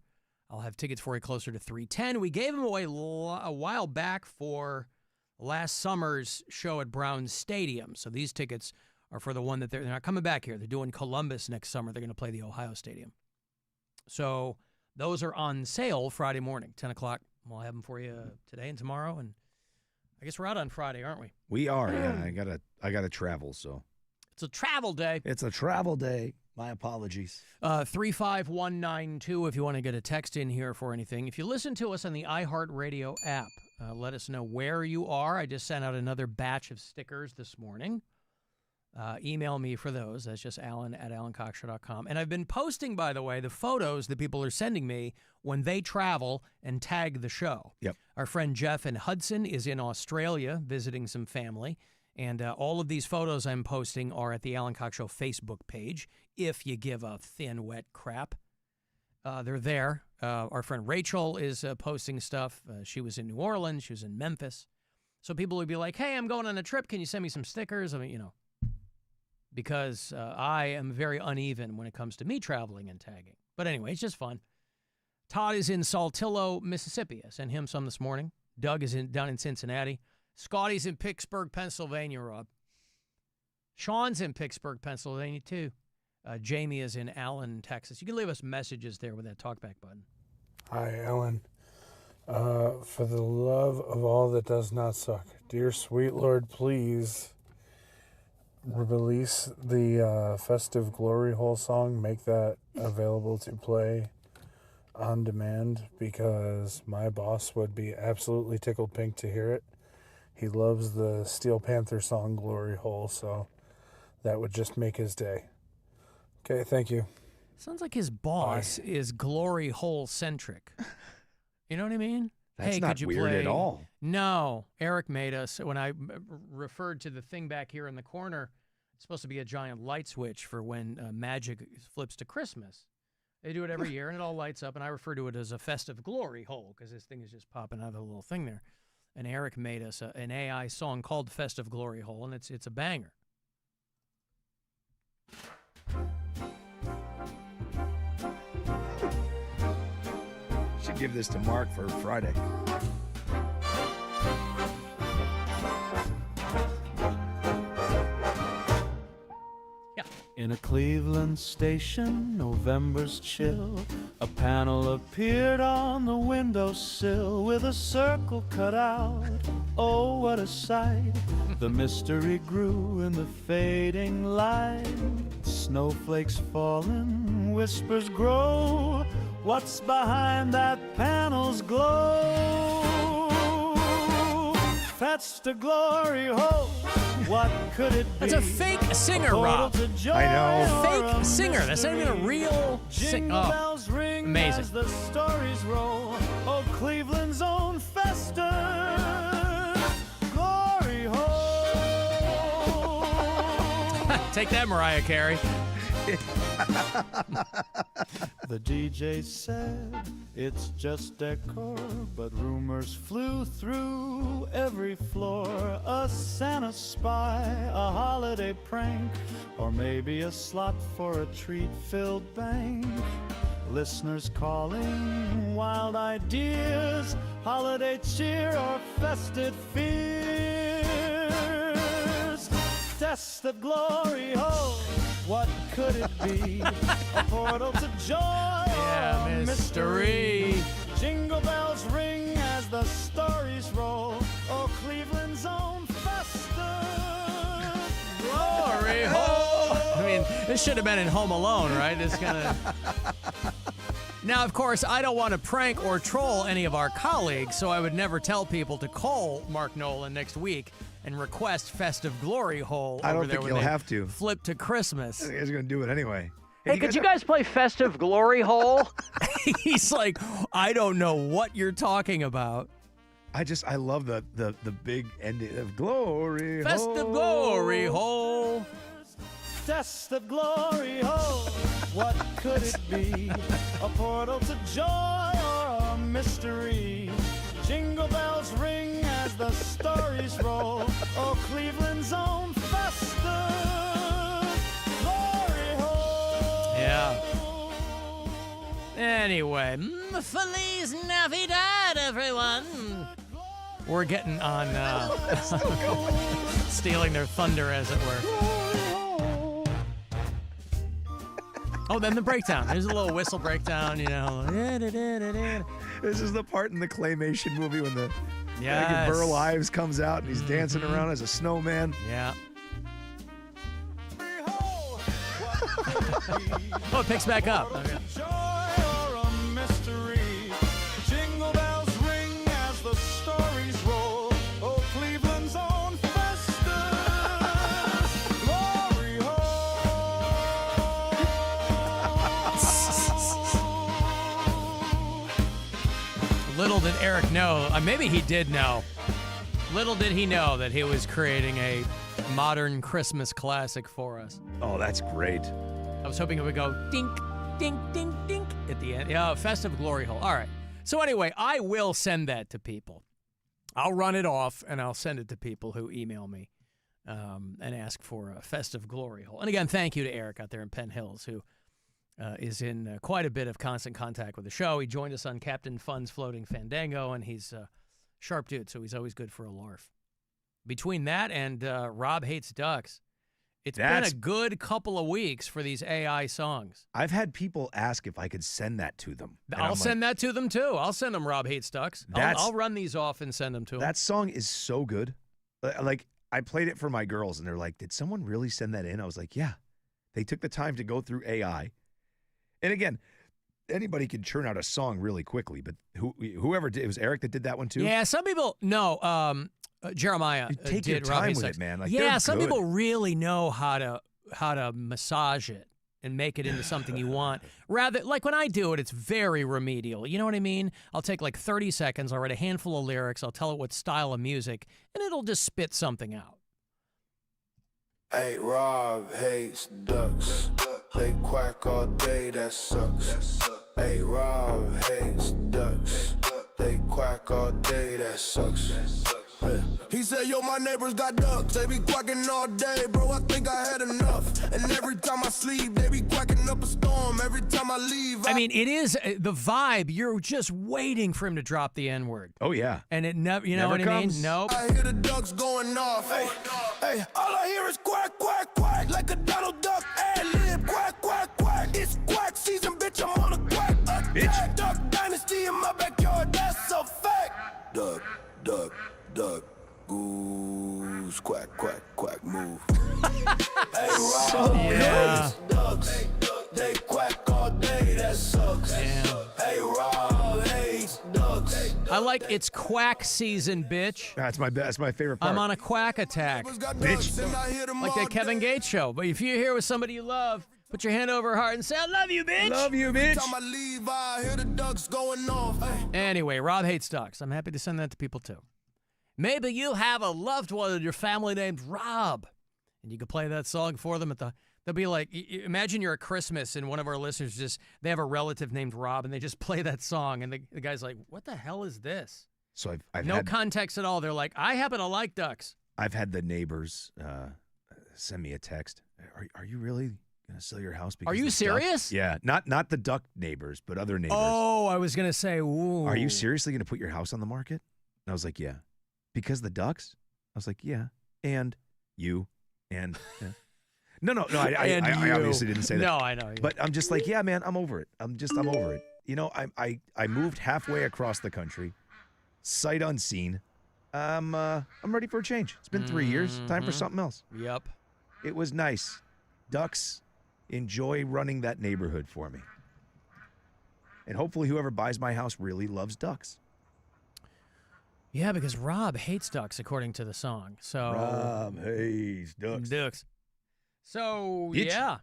I'll have tickets for you closer to 310. We gave them away a while back for last summer's show at Brown Stadium. So these tickets are for the one that they're not coming back here. They're doing Columbus next summer. They're going to play the Ohio Stadium. So those are on sale Friday morning, 10 o'clock. We'll have them for you today and tomorrow. And I guess we're out on Friday, aren't we? We are, yeah. I gotta travel, so. It's a travel day. It's a travel day. My apologies. 35192 if you want to get a text in here for anything. If you listen to us on the iHeartRadio app, let us know where you are. I just sent out another batch of stickers this morning. Email me for those. That's just alan@alancockshow.com. And I've been posting, by the way, the photos that people are sending me when they travel and tag the show. Yep. Our friend Jeff in Hudson is in Australia visiting some family. And all of these photos I'm posting are at the Alan Cox Show Facebook page. If you give a thin, wet crap, they're there. Our friend Rachel is posting stuff. She was in New Orleans. She was in Memphis. So people would be like, hey, I'm going on a trip. Can you send me some stickers? I mean, because I am very uneven when it comes to me traveling and tagging. But anyway, it's just fun. Todd is in Saltillo, Mississippi. I sent him some this morning. Doug is down in Cincinnati. Scotty's in Pittsburgh, Pennsylvania, Rob. Sean's in Pittsburgh, Pennsylvania, too. Jamie is in Allen, Texas. You can leave us messages there with that talkback button. Hi, Ellen. For the love of all that does not suck, dear sweet Lord, please release the Festive Glory Hole song. Make that available to play on demand, because my boss would be absolutely tickled pink to hear it. He loves the Steel Panther song Glory Hole, so that would just make his day. Okay, thank you. Sounds like his boss is Glory Hole centric. You know what I mean? That's hey, not could you weird play? at all. No, Eric made us, when I referred to the thing back here in the corner, it's supposed to be a giant light switch for when magic flips to Christmas. They do it every year, and it all lights up, and I refer to it as a Festive Glory Hole, because this thing is just popping out of the little thing there. And Eric made us an AI song called Festive Glory Hole, and it's a banger. Should give this to Mark for Friday. In a Cleveland station, November's chill, a panel appeared on the windowsill with a circle cut out. Oh, what a sight! The mystery grew in the fading light. Snowflakes falling, whispers grow. What's behind that panel's glow? That's the glory hole. What could it be? That's a fake singer, Rob. I know. Fake singer. That's not even a real singer. Oh, amazing. As the stories roll. Oh, Cleveland's own Festive Glory Hole. Take that, Mariah Carey. The DJ said it's just decor, but rumors flew through every floor. A Santa spy, a holiday prank, or maybe a slot for a treat-filled bank. Listeners calling, wild ideas, holiday cheer or festive fears. Test of glory hole. What could it be? A portal to joy Yeah, or mystery. Jingle bells ring as the stories roll. Oh, Cleveland's own Festive This should have been in Home Alone, right? This kind of. Now, of course, I don't want to prank or troll any of our colleagues, so I would never tell people to call Mark Nolan next week and request Festive Glory Hole. I don't over there think when you'll they have to. Flip to Christmas. I think he's going to do it anyway. Hey, could you guys play Festive Glory Hole? He's like, I don't know what you're talking about. I love the big ending of Glory Festive Hole. Glory Hole. Festive glory, oh, what could it be? A portal to joy or a mystery? Jingle bells ring as the stories roll. Oh, Cleveland's own festive glory hole. Yeah. Anyway, Feliz Navidad, everyone. We're getting on stealing their thunder, as it were. Oh, then the breakdown. There's a little whistle breakdown, you know. This is the part in the claymation movie when the Yes. Burl Ives comes out and he's dancing around as a snowman. Yeah. Oh, it picks back up. Okay. Joy or a mystery? Jingle bells ring as the stories roll. Oh, Cleveland's own festive glory Little did Eric know, maybe he did know. Little did he know that he was creating a modern Christmas classic for us. Oh, that's great. I was hoping it would go dink, dink, dink, dink at the end. Yeah, Festive Glory Hole. All right. So anyway, I will send that to people. I'll run it off, and I'll send it to people who email me and ask for a Festive Glory Hole. And again, thank you to Eric out there in Penn Hills, who is in quite a bit of constant contact with the show. He joined us on Captain Fun's Floating Fandango, and he's a sharp dude, so he's always good for a larf. Between that and Rob Hates Ducks, it's been a good couple of weeks for these AI songs. I've had people ask if I could send that to them. I'll send that to them, too. I'll send them Rob Hates Ducks. I'll run these off and send them to them. That song is so good. Like, I played it for my girls, and they're like, did someone really send that in? I was like, yeah. They took the time to go through AI. And again, anybody can churn out a song really quickly, but whoever did, it was Eric that did that one, too? Yeah, some people, no, Jeremiah take did your Rob time Hates with Ducks. it, man. Like, yeah, they're some good. people really know how to massage it and make it into something you want. Rather, like when I do it, it's very remedial. You know what I mean? I'll take like 30 seconds, I'll write a handful of lyrics, I'll tell it what style of music, and it'll just spit something out. Hey, Rob hates ducks. They quack all day, that sucks. Hey, Rob hates ducks. They quack all day, that sucks. He said, yo, my neighbors got ducks. They be quacking all day, bro. I think I had enough. And every time I sleep, they be quacking up a storm. Every time I leave, I mean, it is the vibe. You're just waiting for him to drop the N-word. Oh, yeah. And it never, you know what I mean? Nope. I hear the ducks going off. Hey, hey, all I hear is quack, quack, quack. Like a Donald Duck ad-lib. Quack, quack, quack. It's quack season, bitch. I'm on a quack attack. Duck dynasty in my backyard. That's a fact. Duck, duck, duck. Goose, quack, quack, quack, move. Hey, Rob, yeah. Ducks, they quack all day, that sucks. Yeah. Hey, Rob hates ducks. I like it's quack season, bitch. That's my favorite part. I'm on a quack attack. Bitch. Like that Kevin Gates show. But if you're here with somebody you love, put your hand over her heart and say, I love you, bitch. Love you, bitch. Every time I leave, I hear the ducks going off. Hey. Anyway, Rob Hates Ducks. I'm happy to send that to people, too. Maybe you have a loved one in your family named Rob, and you could play that song for them they'll be like, imagine you're at Christmas and one of our listeners they have a relative named Rob, and they just play that song, and the guy's like, what the hell is this? So I've no had, context at all. They're like, I happen to like ducks. I've had the neighbors send me a text. Are you really gonna sell your house? Because Are you the serious? Duck, yeah, not the duck neighbors, but other neighbors. Oh, I was gonna say, ooh. Are you seriously gonna put your house on the market? And I was like, yeah. Because the ducks? I was like, yeah. And you. And yeah. No. I obviously didn't say that. No, I know. But I'm just like, yeah, man, I'm over it. I'm over it. You know, I moved halfway across the country, sight unseen. I'm ready for a change. It's been 3 years. Time for something else. Yep. It was nice. Ducks, enjoy running that neighborhood for me. And hopefully whoever buys my house really loves ducks. Yeah, because Rob hates ducks, according to the song. So Rob hates ducks. Ducks. So, Bitch. yeah.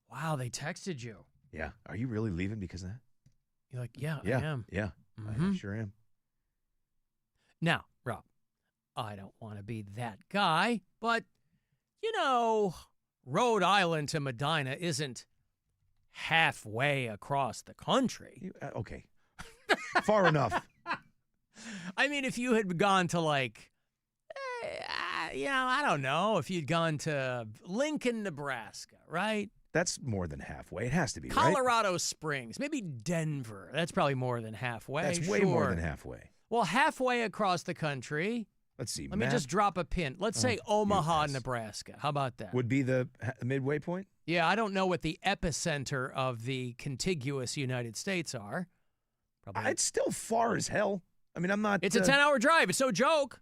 Wow, they texted you. Yeah. Are you really leaving because of that? You're like, yeah, Yeah. I am. Yeah. Mhm. I sure am. Now, Rob, I don't want to be that guy, but, Rhode Island to Medina isn't halfway across the country. Okay. Far enough. I mean, if you had gone to I don't know, if you'd gone to Lincoln, Nebraska, right? That's more than halfway. It has to be, right? Colorado Springs, maybe Denver. That's probably more than halfway. That's way more than halfway. Well, halfway across the country. Let's see. Let me just drop a pin. Let's say Omaha, Nebraska. How about that? Would be the midway point? Yeah, I don't know what the epicenter of the contiguous United States are. Probably. It's still far as hell. I mean, I'm not... It's a 10-hour drive. It's no joke.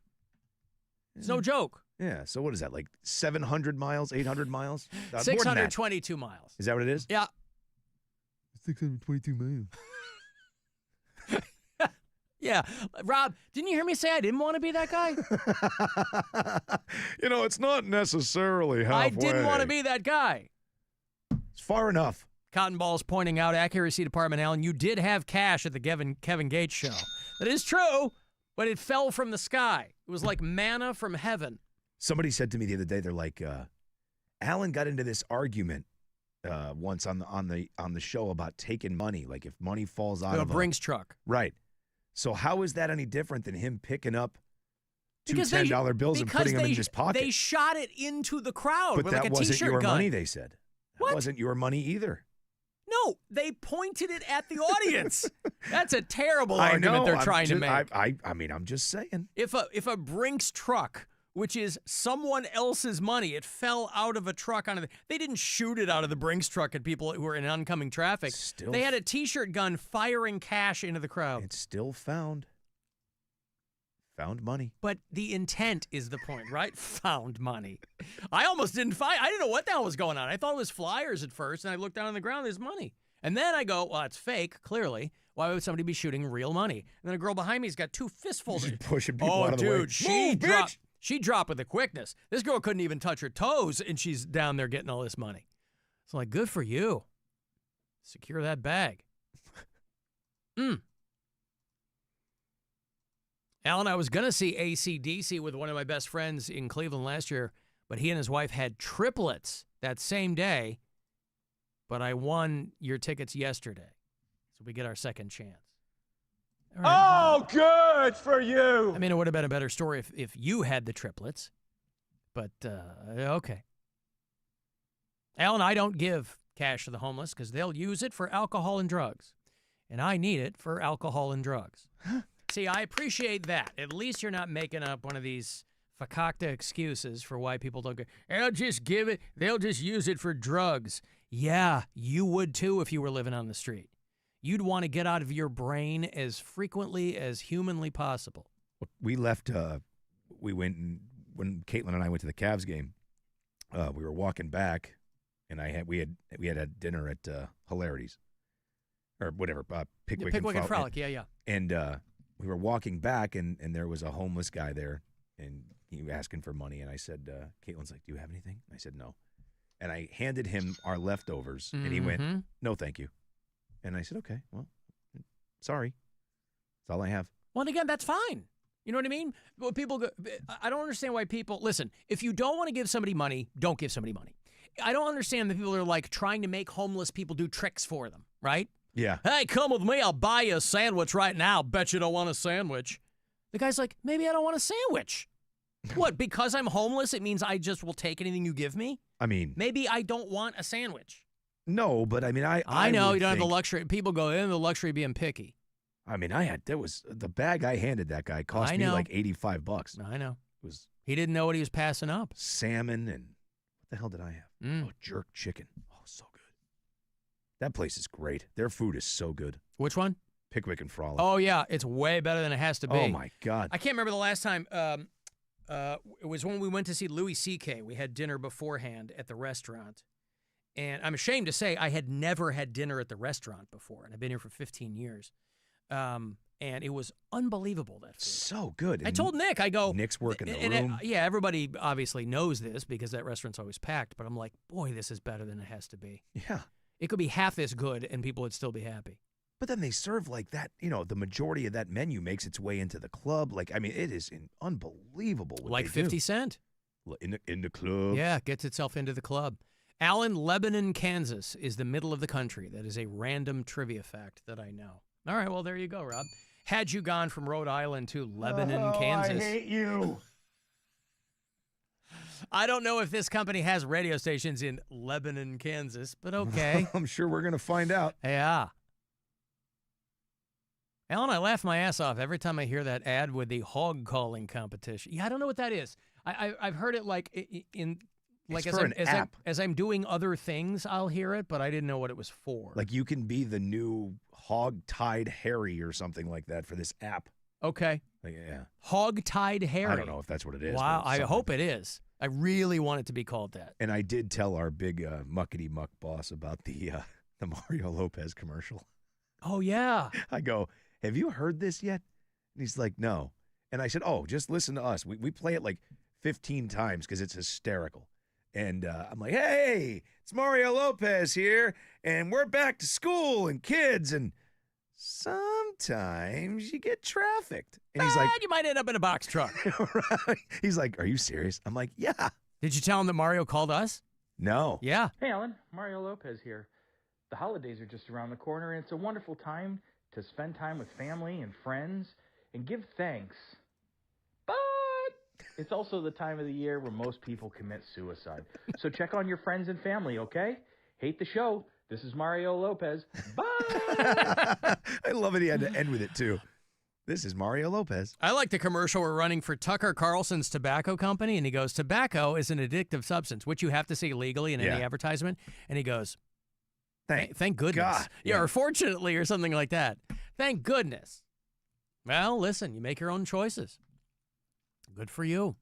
It's no joke. Yeah, so what is that, like 700 miles, 800 miles? More than that. 622 miles. Is that what it is? Yeah. 622 miles. Yeah. Rob, didn't you hear me say I didn't want to be that guy? It's not necessarily halfway. I didn't want to be that guy. It's far enough. Cotton Ball's pointing out, accuracy department, Alan, you did have cash at the Kevin Gates show. That is true, but it fell from the sky. It was like manna from heaven. Somebody said to me the other day, they're like, Alan got into this argument once on the show about taking money, like if money falls out of a Brinks truck. Right. So how is that any different than him picking up two Because $10 bills and putting them in his pocket? They shot it into the crowd But with that like a wasn't t-shirt your gun. money, they said. What? That wasn't your money either. No, they pointed it at the audience. That's a terrible argument they're trying to make. I mean, I'm just saying. If a Brinks truck, which is someone else's money, it fell out of a truck onto they didn't shoot it out of the Brinks truck at people who were in oncoming traffic. They had a t-shirt gun firing cash into the crowd. It's still found money. But the intent is the point, right? Found money. I almost didn't find. I didn't know what the hell was going on. I thought it was flyers at first, and I looked down on the ground. There's money, and then I go, "Well, it's fake. Clearly, why would somebody be shooting real money?" And then a girl behind me's got two fistfuls. She's pushing people out of the way. Oh, dude, she dropped with the quickness. This girl couldn't even touch her toes, and she's down there getting all this money. So, like, good for you. Secure that bag. Alan, I was going to see AC/DC with one of my best friends in Cleveland last year, but he and his wife had triplets that same day, but I won your tickets yesterday. So we get our second chance. Right. Oh, good for you. I mean, it would have been a better story if you had the triplets, but okay. Alan, I don't give cash to the homeless because they'll use it for alcohol and drugs, and I need it for alcohol and drugs. See, I appreciate that. At least you're not making up one of these fakakta excuses for why people don't go, they'll just give it, they'll just use it for drugs. Yeah, you would too if you were living on the street. You'd want to get out of your brain as frequently as humanly possible. We left, we went, when Caitlin and I went to the Cavs game, we were walking back, and we had dinner at Hilarities, or whatever, Pickwick and Frolic, yeah. And we were walking back, and there was a homeless guy there, and he was asking for money. And I said, Caitlin's like, do you have anything? And I said, no. And I handed him our leftovers, and he went, no, thank you. And I said, okay, well, sorry. That's all I have. Well, and again, that's fine. You know what I mean? When people go, I don't understand why people, listen, if you don't want to give somebody money, don't give somebody money. I don't understand the people that are like trying to make homeless people do tricks for them, right? Yeah. Hey, come with me. I'll buy you a sandwich right now. Bet you don't want a sandwich. The guy's like, maybe I don't want a sandwich. What, because I'm homeless, it means I just will take anything you give me? I mean. Maybe I don't want a sandwich. No, but I mean, I know you don't have the luxury. People go, the luxury of being picky. I mean, there was the bag I handed that guy cost me like $85. I know. It was. He didn't know what he was passing up. Salmon and what the hell did I have? Oh, jerk chicken. Oh, so good. That place is great. Their food is so good. Which one? Pickwick and Frolic. Oh, yeah. It's way better than it has to be. Oh, my God. I can't remember the last time. It was when we went to see Louis C.K. We had dinner beforehand at the restaurant. And I'm ashamed to say I had never had dinner at the restaurant before, and I've been here for 15 years. And it was unbelievable, that food. So good. I told Nick, I go... Nick's working the and room. yeah, everybody obviously knows this because that restaurant's always packed, but I'm like, boy, this is better than it has to be. Yeah. It could be half this good, and people would still be happy. But then they serve like that, the majority of that menu makes its way into the club. Like, I mean, it is unbelievable what Like they 50 do. Cent. In the club. Yeah, gets itself into the club. Allen, Lebanon, Kansas is the middle of the country. That is a random trivia fact that I know. All right, well, there you go, Rob. Had you gone from Rhode Island to Lebanon, Kansas. I hate you. I don't know if this company has radio stations in Lebanon, Kansas, but okay. I'm sure we're going to find out. Yeah. Alan, I laugh my ass off every time I hear that ad with the hog calling competition. Yeah, I don't know what that is. I've heard it like in like It's for an app. as I'm doing other things, I'll hear it, but I didn't know what it was for. Like you can be the new Hog-Tied Harry or something like that for this app. Okay. Like, yeah. Hog-Tied Harry. I don't know if that's what it is. Wow, but I something. hope it is. I really want it to be called that. And I did tell our big muckety-muck boss about the Mario Lopez commercial. Oh, yeah. I go, have you heard this yet? And he's like, no. And I said, oh, just listen to us. We play it like 15 times because it's hysterical. And I'm like, hey, it's Mario Lopez here, and we're back to school and kids, and sometimes you get trafficked. And he's like, you might end up in a box truck. right? He's like, are you serious? I'm like, yeah. Did you tell him that Mario called us? No. Yeah. Hey, Alan. Mario Lopez here. The holidays are just around the corner, and it's a wonderful time to spend time with family and friends and give thanks. But it's also the time of the year where most people commit suicide. So check on your friends and family, okay? Hate the show. This is Mario Lopez. Bye. I love it. He had to end with it, too. This is Mario Lopez. I like the commercial we're running for Tucker Carlson's tobacco company, and he goes, tobacco is an addictive substance, which you have to see legally in any advertisement. And he goes, thank goodness. God. Yeah, or fortunately, or something like that. Thank goodness. Well, listen, you make your own choices. Good for you.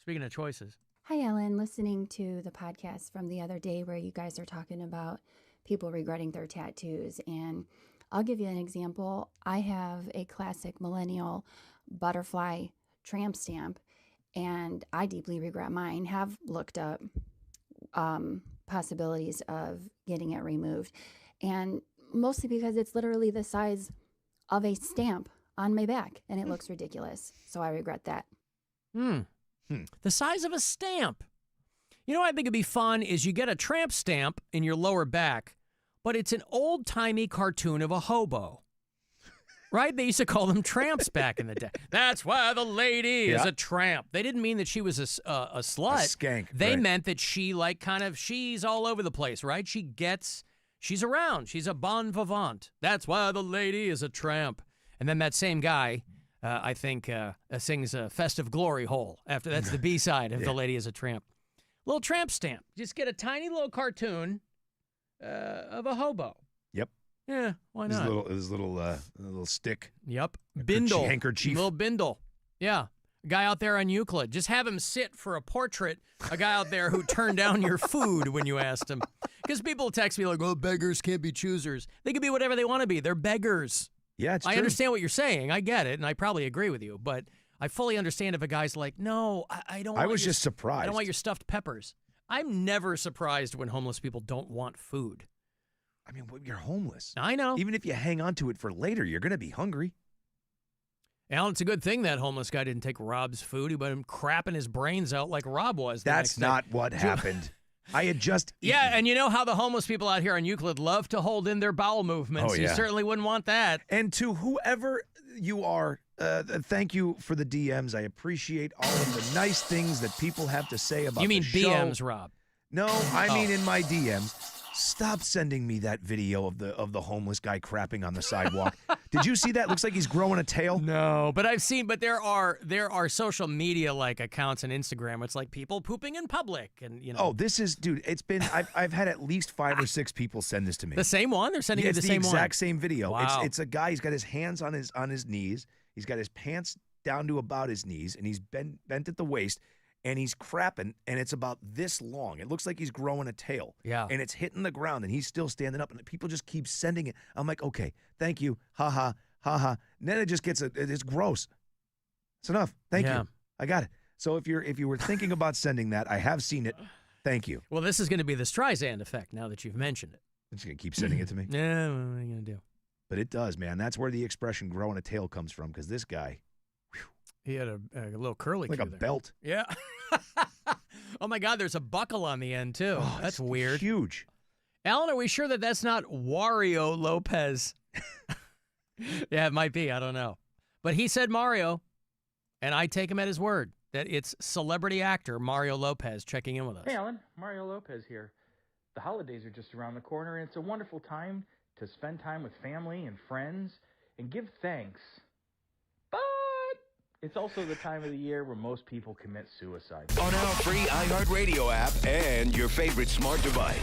Speaking of choices. Hi, Ellen. Listening to the podcast from the other day where you guys are talking about people regretting their tattoos. And I'll give you an example. I have a classic millennial butterfly tramp stamp, and I deeply regret mine. Have looked up possibilities of getting it removed. And mostly because it's literally the size of a stamp on my back, and it looks ridiculous. So I regret that. The size of a stamp. You know what I think would be fun is you get a tramp stamp in your lower back, but it's an old-timey cartoon of a hobo. Right? They used to call them tramps back in the day. That's why the lady is a tramp. They didn't mean that she was a slut. A skank. They right. meant that she she's all over the place, right? She's around. She's a bon vivant. That's why the lady is a tramp. And then that same guy, I think, sings Festive Glory Hole. After that's the B-side of The Lady is a Tramp. Little tramp stamp. Just get a tiny little cartoon of a hobo. Yep. Yeah, why not? His little stick. Yep. Bindle. Handkerchief. Little bindle. Yeah. A guy out there on Euclid. Just have him sit for a portrait. A guy out there who turned down your food when you asked him. Because people text me like, oh, beggars can't be choosers. They can be whatever they want to be. They're beggars. Yeah, it's true. I understand what you're saying. I get it, and I probably agree with you. But I fully understand if a guy's like, no, I don't want I was just surprised. I don't want your stuffed peppers. I'm never surprised when homeless people don't want food. I mean, you're homeless. I know. Even if you hang on to it for later, you're going to be hungry. Alan, it's a good thing that homeless guy didn't take Rob's food. He would have been crapping his brains out like Rob was. That's not what happened. I had just eaten. Yeah, and you know how the homeless people out here on Euclid love to hold in their bowel movements. Oh, yeah. You certainly wouldn't want that. And to whoever you are, thank you for the DMs. I appreciate all of the nice things that people have to say about You mean the show. BMs, Rob? No, I mean in my DMs. Stop sending me that video of the homeless guy crapping on the sidewalk. Did you see that? Looks like he's growing a tail. No, but I've seen. But there are social media like accounts on Instagram. It's like people pooping in public, and you know. Oh, this is, dude. It's been. I've had at least 5 or 6 people send this to me. The same one? They're sending you the same one. It's the exact same video. Wow. It's a guy. He's got his hands on his knees. He's got his pants down to about his knees, and he's bent at the waist. and he's crapping, and it's about this long. It looks like he's growing a tail. Yeah. And it's hitting the ground, and he's still standing up, and people just keep sending it. I'm like, okay, thank you. Ha ha, ha ha. And then it just gets, it's gross. It's enough. Thank Yeah. you. I got it. So if you were thinking about sending that, I have seen it. Thank you. Well, this is going to be the Streisand effect now that you've mentioned it. It's going to keep sending it to me. Yeah, what are you going to do? But it does, man. That's where the expression growing a tail comes from, because this guy. He had a little curly like a there. belt. Yeah. Oh, my God, there's a buckle on the end, too. Oh, that's weird. Huge. Alan, are we sure that that's not Wario Lopez? Yeah, it might be. I don't know. But he said Mario, and I take him at his word that it's celebrity actor Mario Lopez checking in with us. Hey, Alan. Mario Lopez here. The holidays are just around the corner, and it's a wonderful time to spend time with family and friends and give thanks. But it's also the time of the year where most people commit suicide. On our free iHeartRadio app and your favorite smart device.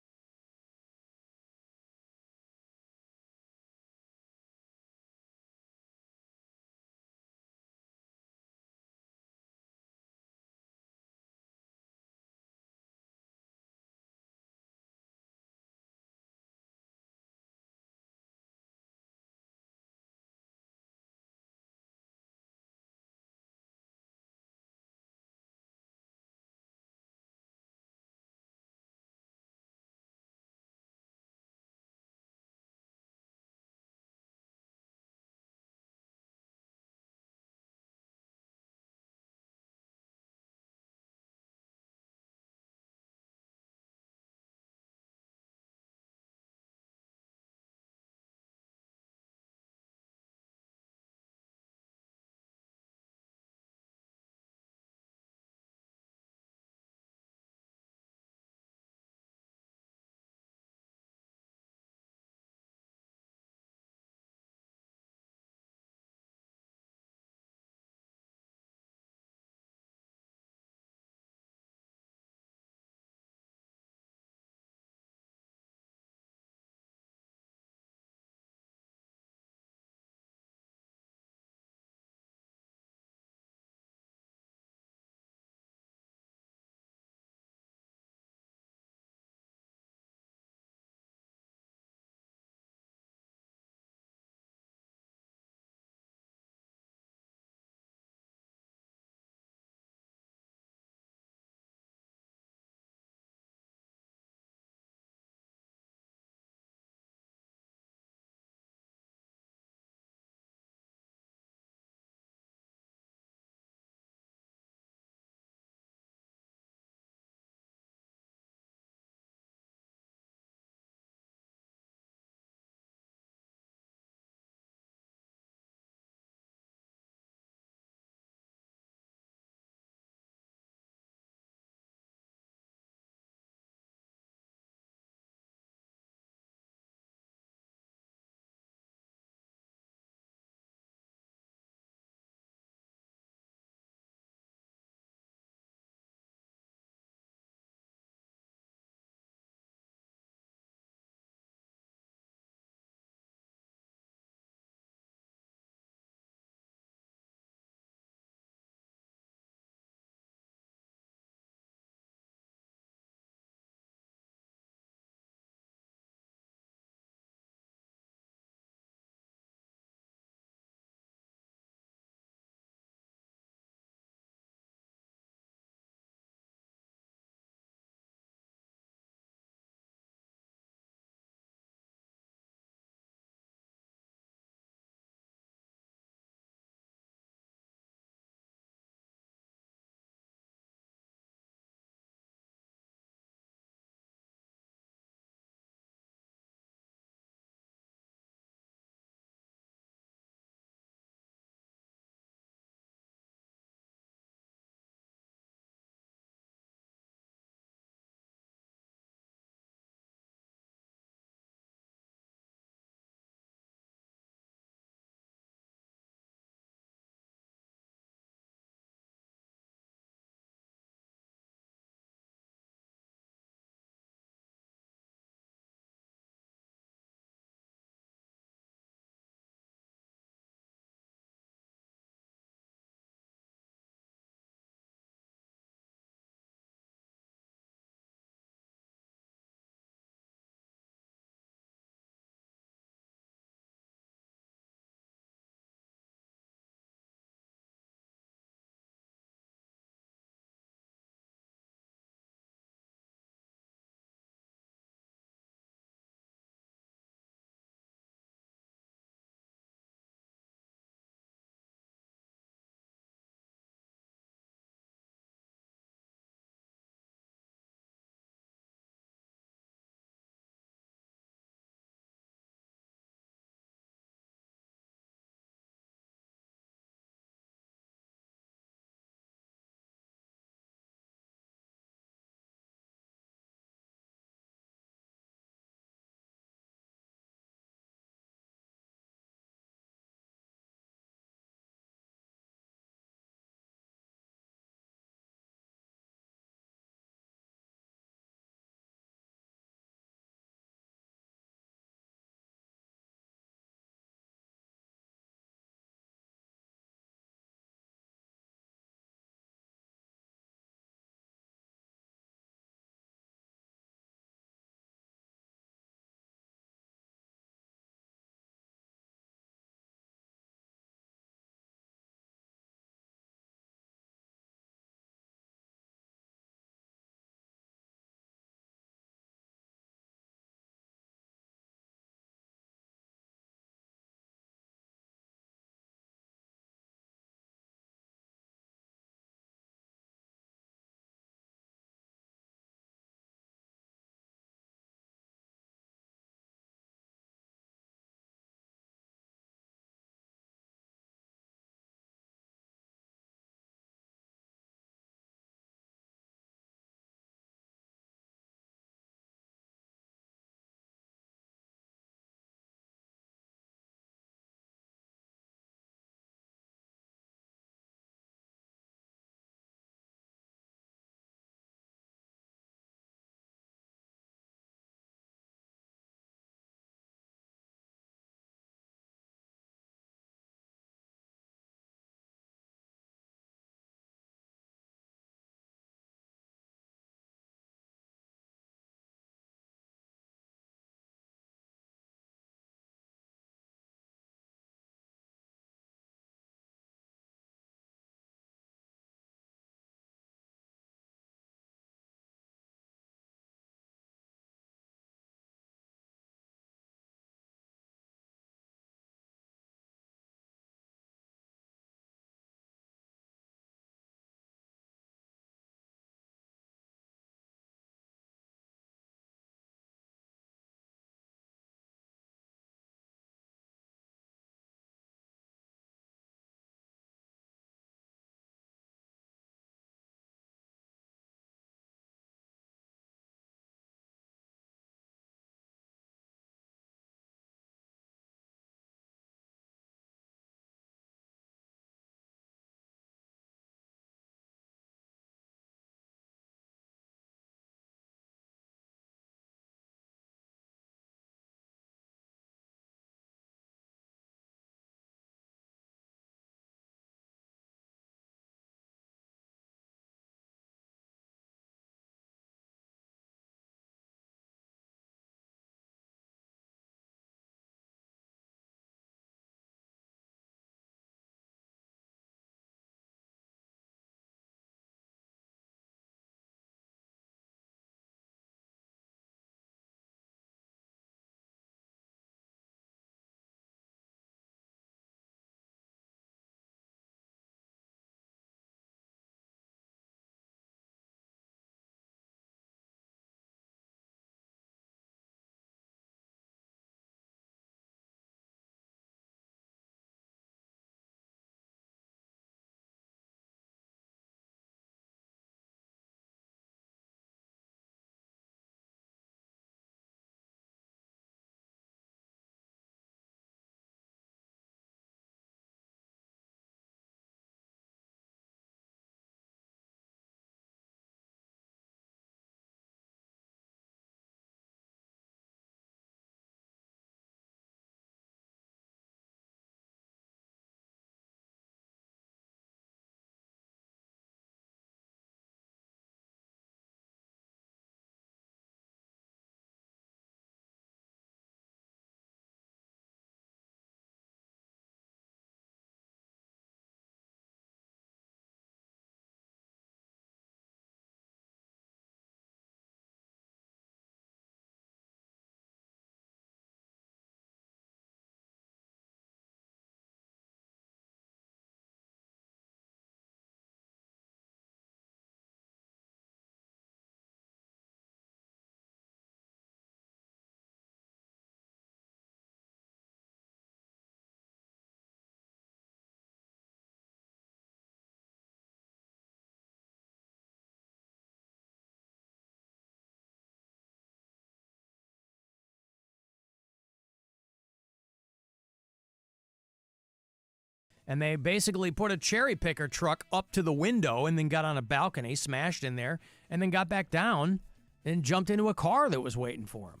And they basically put a cherry picker truck up to the window and then got on a balcony, smashed in there, and then got back down and jumped into a car that was waiting for him.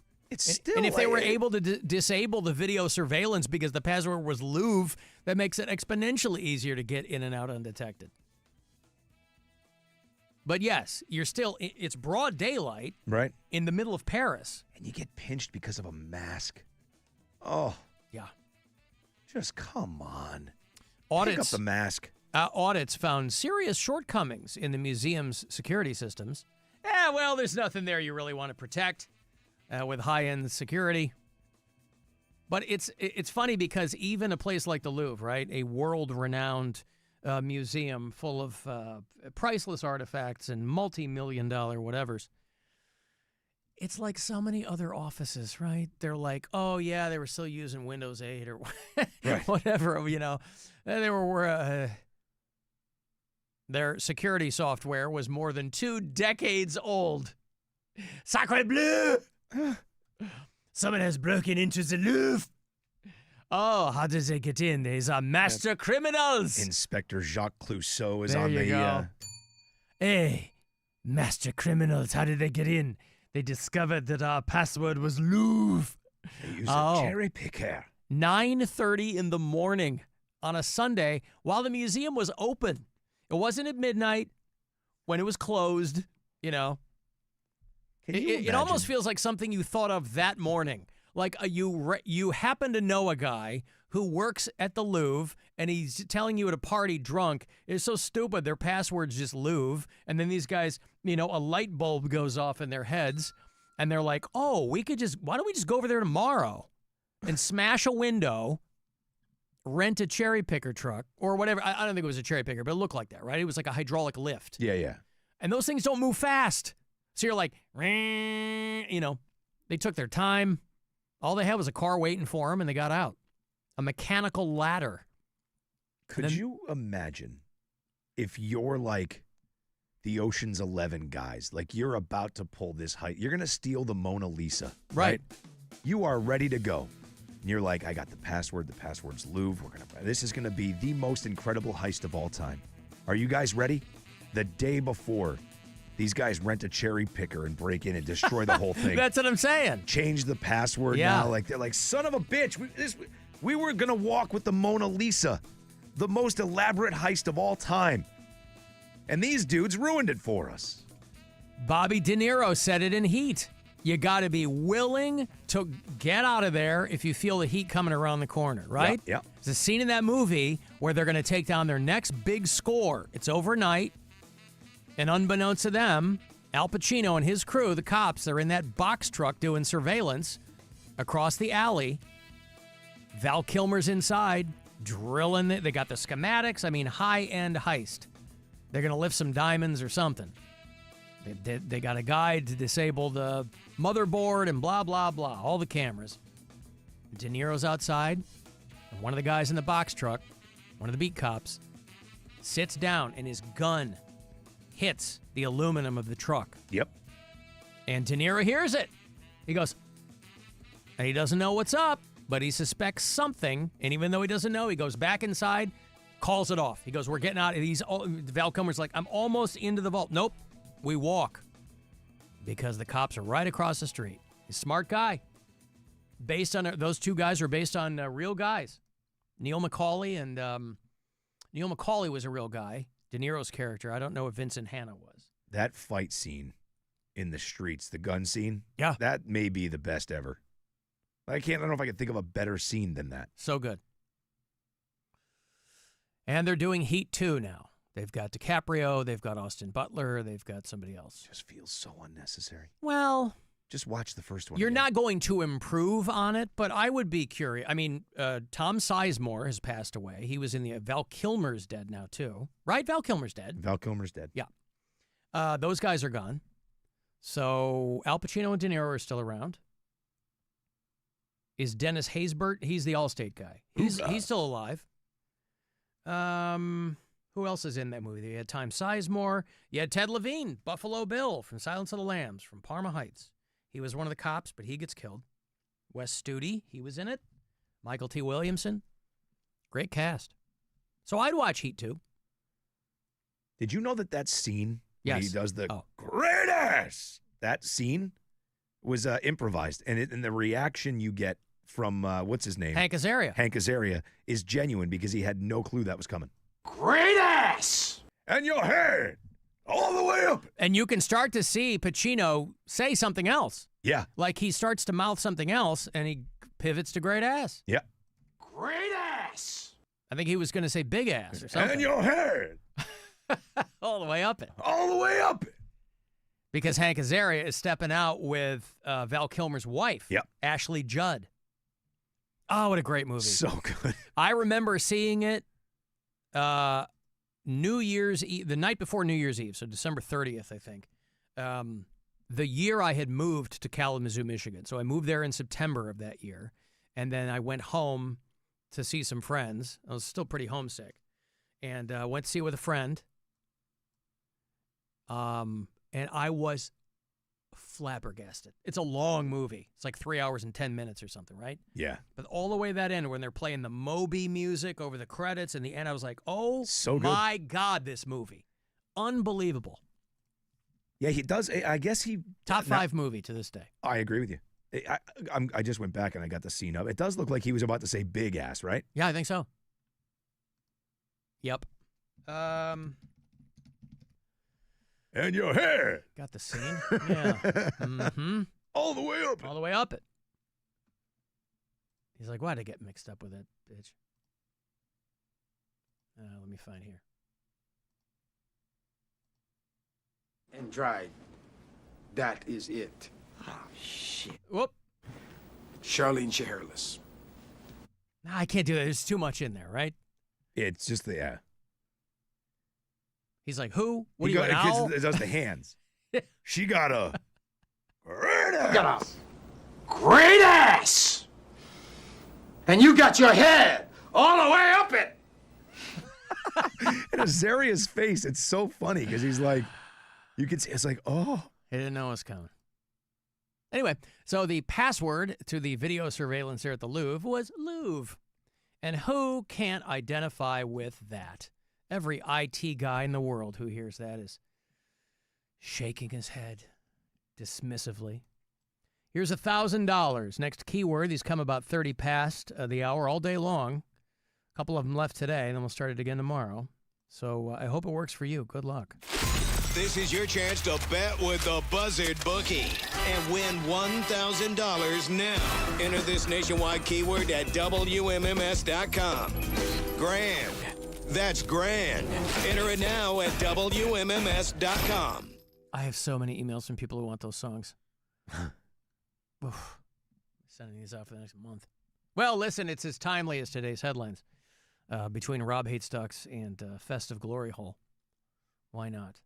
And if they were able to disable the video surveillance because the password was Louvre, that makes it exponentially easier to get in and out undetected. But yes, it's broad daylight. Right. In the middle of Paris. And you get pinched because of a mask. Oh. Yeah. Just come on. Audits, Pick up the mask. Audits found serious shortcomings in the museum's security systems. Well, there's nothing there you really want to protect with high-end security. But it's funny because even a place like the Louvre, right, a world-renowned museum full of priceless artifacts and multi-million-dollar whatevers, it's like so many other offices, right? They're like, oh, yeah, they were still using Windows 8 or whatever, you know. They were their security software was more than 2 decades old. Sacre bleu! Someone has broken into the Louvre. Oh, how did they get in? These are master criminals. Inspector Jacques Clouseau is there on you the... go. Hey, master criminals, how did they get in? They discovered that our password was Louvre. They use a cherry picker. 9:30 in the morning on a Sunday while the museum was open. It wasn't at midnight when it was closed, you know. It almost feels like something you thought of that morning. Like you happen to know a guy who works at the Louvre and he's telling you at a party drunk. It's so stupid. Their password's just Louvre. And then these guys, you know, a light bulb goes off in their heads and they're like, oh, why don't we just go over there tomorrow and smash a window, rent a cherry picker truck or whatever. I don't think it was a cherry picker, but it looked like that, right? It was like a hydraulic lift. Yeah. And those things don't move fast. So you're like, you know, they took their time. All they had was a car waiting for them, and they got out. A mechanical ladder. Could you imagine if you're like the Ocean's 11 guys, like you're about to pull this height, you're going to steal the Mona Lisa, right? You are ready to go. And you're like, I got the password's Louvre. This is going to be the most incredible heist of all time. Are you guys ready? The day before, these guys rent a cherry picker and break in and destroy the whole thing. That's what I'm saying. Change the password now. Like they're like, son of a bitch. We were going to walk with the Mona Lisa, the most elaborate heist of all time. And these dudes ruined it for us. Bobby De Niro said it in Heat. You got to be willing to get out of there if you feel the heat coming around the corner, right? Yeah. There's a scene in that movie where they're going to take down their next big score. It's overnight. And unbeknownst to them, Al Pacino and his crew, the cops, they're in that box truck doing surveillance across the alley. Val Kilmer's inside, drilling. They got the schematics. I mean, high-end heist. They're going to lift some diamonds or something. They got a guide to disable the motherboard and blah, blah, blah. All the cameras. De Niro's outside. And one of the guys in the box truck, one of the beat cops, sits down and his gun hits the aluminum of the truck. Yep. And De Niro hears it. He goes, and he doesn't know what's up, but he suspects something. And even though he doesn't know, he goes back inside, calls it off. He goes, we're getting out. Val Kilmer's like, I'm almost into the vault. Nope. We walk. Because the cops are right across the street. He's a smart guy. Those two guys are based on real guys. Neil McCauley and Neil McCauley was a real guy. De Niro's character. I don't know if Vincent Hanna was. That fight scene in the streets, the gun scene, yeah, that may be the best ever. I don't know if I can think of a better scene than that. So good. And they're doing Heat 2 now. They've got DiCaprio, they've got Austin Butler, they've got somebody else. Just feels so unnecessary. Well, just watch the first one. You're not going to improve on it, but I would be curious. I mean, Tom Sizemore has passed away. He was in the Val Kilmer's dead now, too. Right? Val Kilmer's dead. Val Kilmer's dead. Yeah. Those guys are gone. So Al Pacino and De Niro are still around. Is Dennis Haysbert? He's the Allstate guy. He's still alive. Who else is in that movie? You had Tom Sizemore. You had Ted Levine, Buffalo Bill from Silence of the Lambs, from Parma Heights. He was one of the cops, but he gets killed. Wes Studi, he was in it. Michael T. Williamson. Great cast. So I'd watch Heat 2. Did you know that scene when he Yes. does the great ass, that scene was improvised, and the reaction you get from what's his name? Hank Azaria. Hank Azaria is genuine because he had no clue that was coming. Great ass! And your head all the way up. And you can start to see Pacino say something else. Yeah. Like he starts to mouth something else, and he pivots to great ass. Yeah. Great ass! I think he was going to say big ass or something. And your head all the way up it. all the way up. Because Hank Azaria is stepping out with Val Kilmer's wife, Yep. Ashley Judd. Oh, what a great movie. So good. I remember seeing it New Year's Eve, the night before New Year's Eve, so December 30th, I think. The year I had moved to Kalamazoo, Michigan. So I moved there in September of that year, and then I went home to see some friends. I was still pretty homesick, and went to see it with a friend. And I was flabbergasted. It's a long movie. It's like 3 hours and 10 minutes or something, right? Yeah. But all the way that end, when they're playing the Moby music over the credits, in the end, I was like, oh, So good. my God, this movie. Unbelievable. Yeah, he does. I guess he Top 5 movie to this day. I agree with you. I just went back and I got the scene up. It does look like he was about to say big ass, right? Yeah, I think so. Yep. And your hair. Got the scene? Yeah. Mm-hmm. All the way up. All the way up it. He's like, why'd I get mixed up with that bitch? Let me find here. And dried. That is it. Oh, shit. Whoop. Charlene Hairless. Nah, I can't do that. There's too much in there, right? It's just the, yeah. He's like, who? What He are you, an owl? It does the hands. She got a great ass. Got a great ass! And you got your head all the way up it! And Azaria's face, it's so funny because he's like, you can see, it's like, oh. He didn't know it was coming. Anyway, so the password to the video surveillance there at the Louvre was Louvre. And who can't identify with that? Every IT guy in the world who hears that is shaking his head dismissively. Here's $1,000. Next keyword. These come about 30 past the hour all day long. A couple of them left today, and then we'll start it again tomorrow. So I hope it works for you. Good luck. This is your chance to bet with the Buzzard Bookie and win $1,000 now. Enter this nationwide keyword at WMMS.com. Grand. That's grand. Enter it now at WMMS.com. I have so many emails from people who want those songs. Oof. Sending these out for the next month. Well, listen, it's as timely as today's headlines. Between Rob Hates Ducks and Festive Glory Hole. Why not?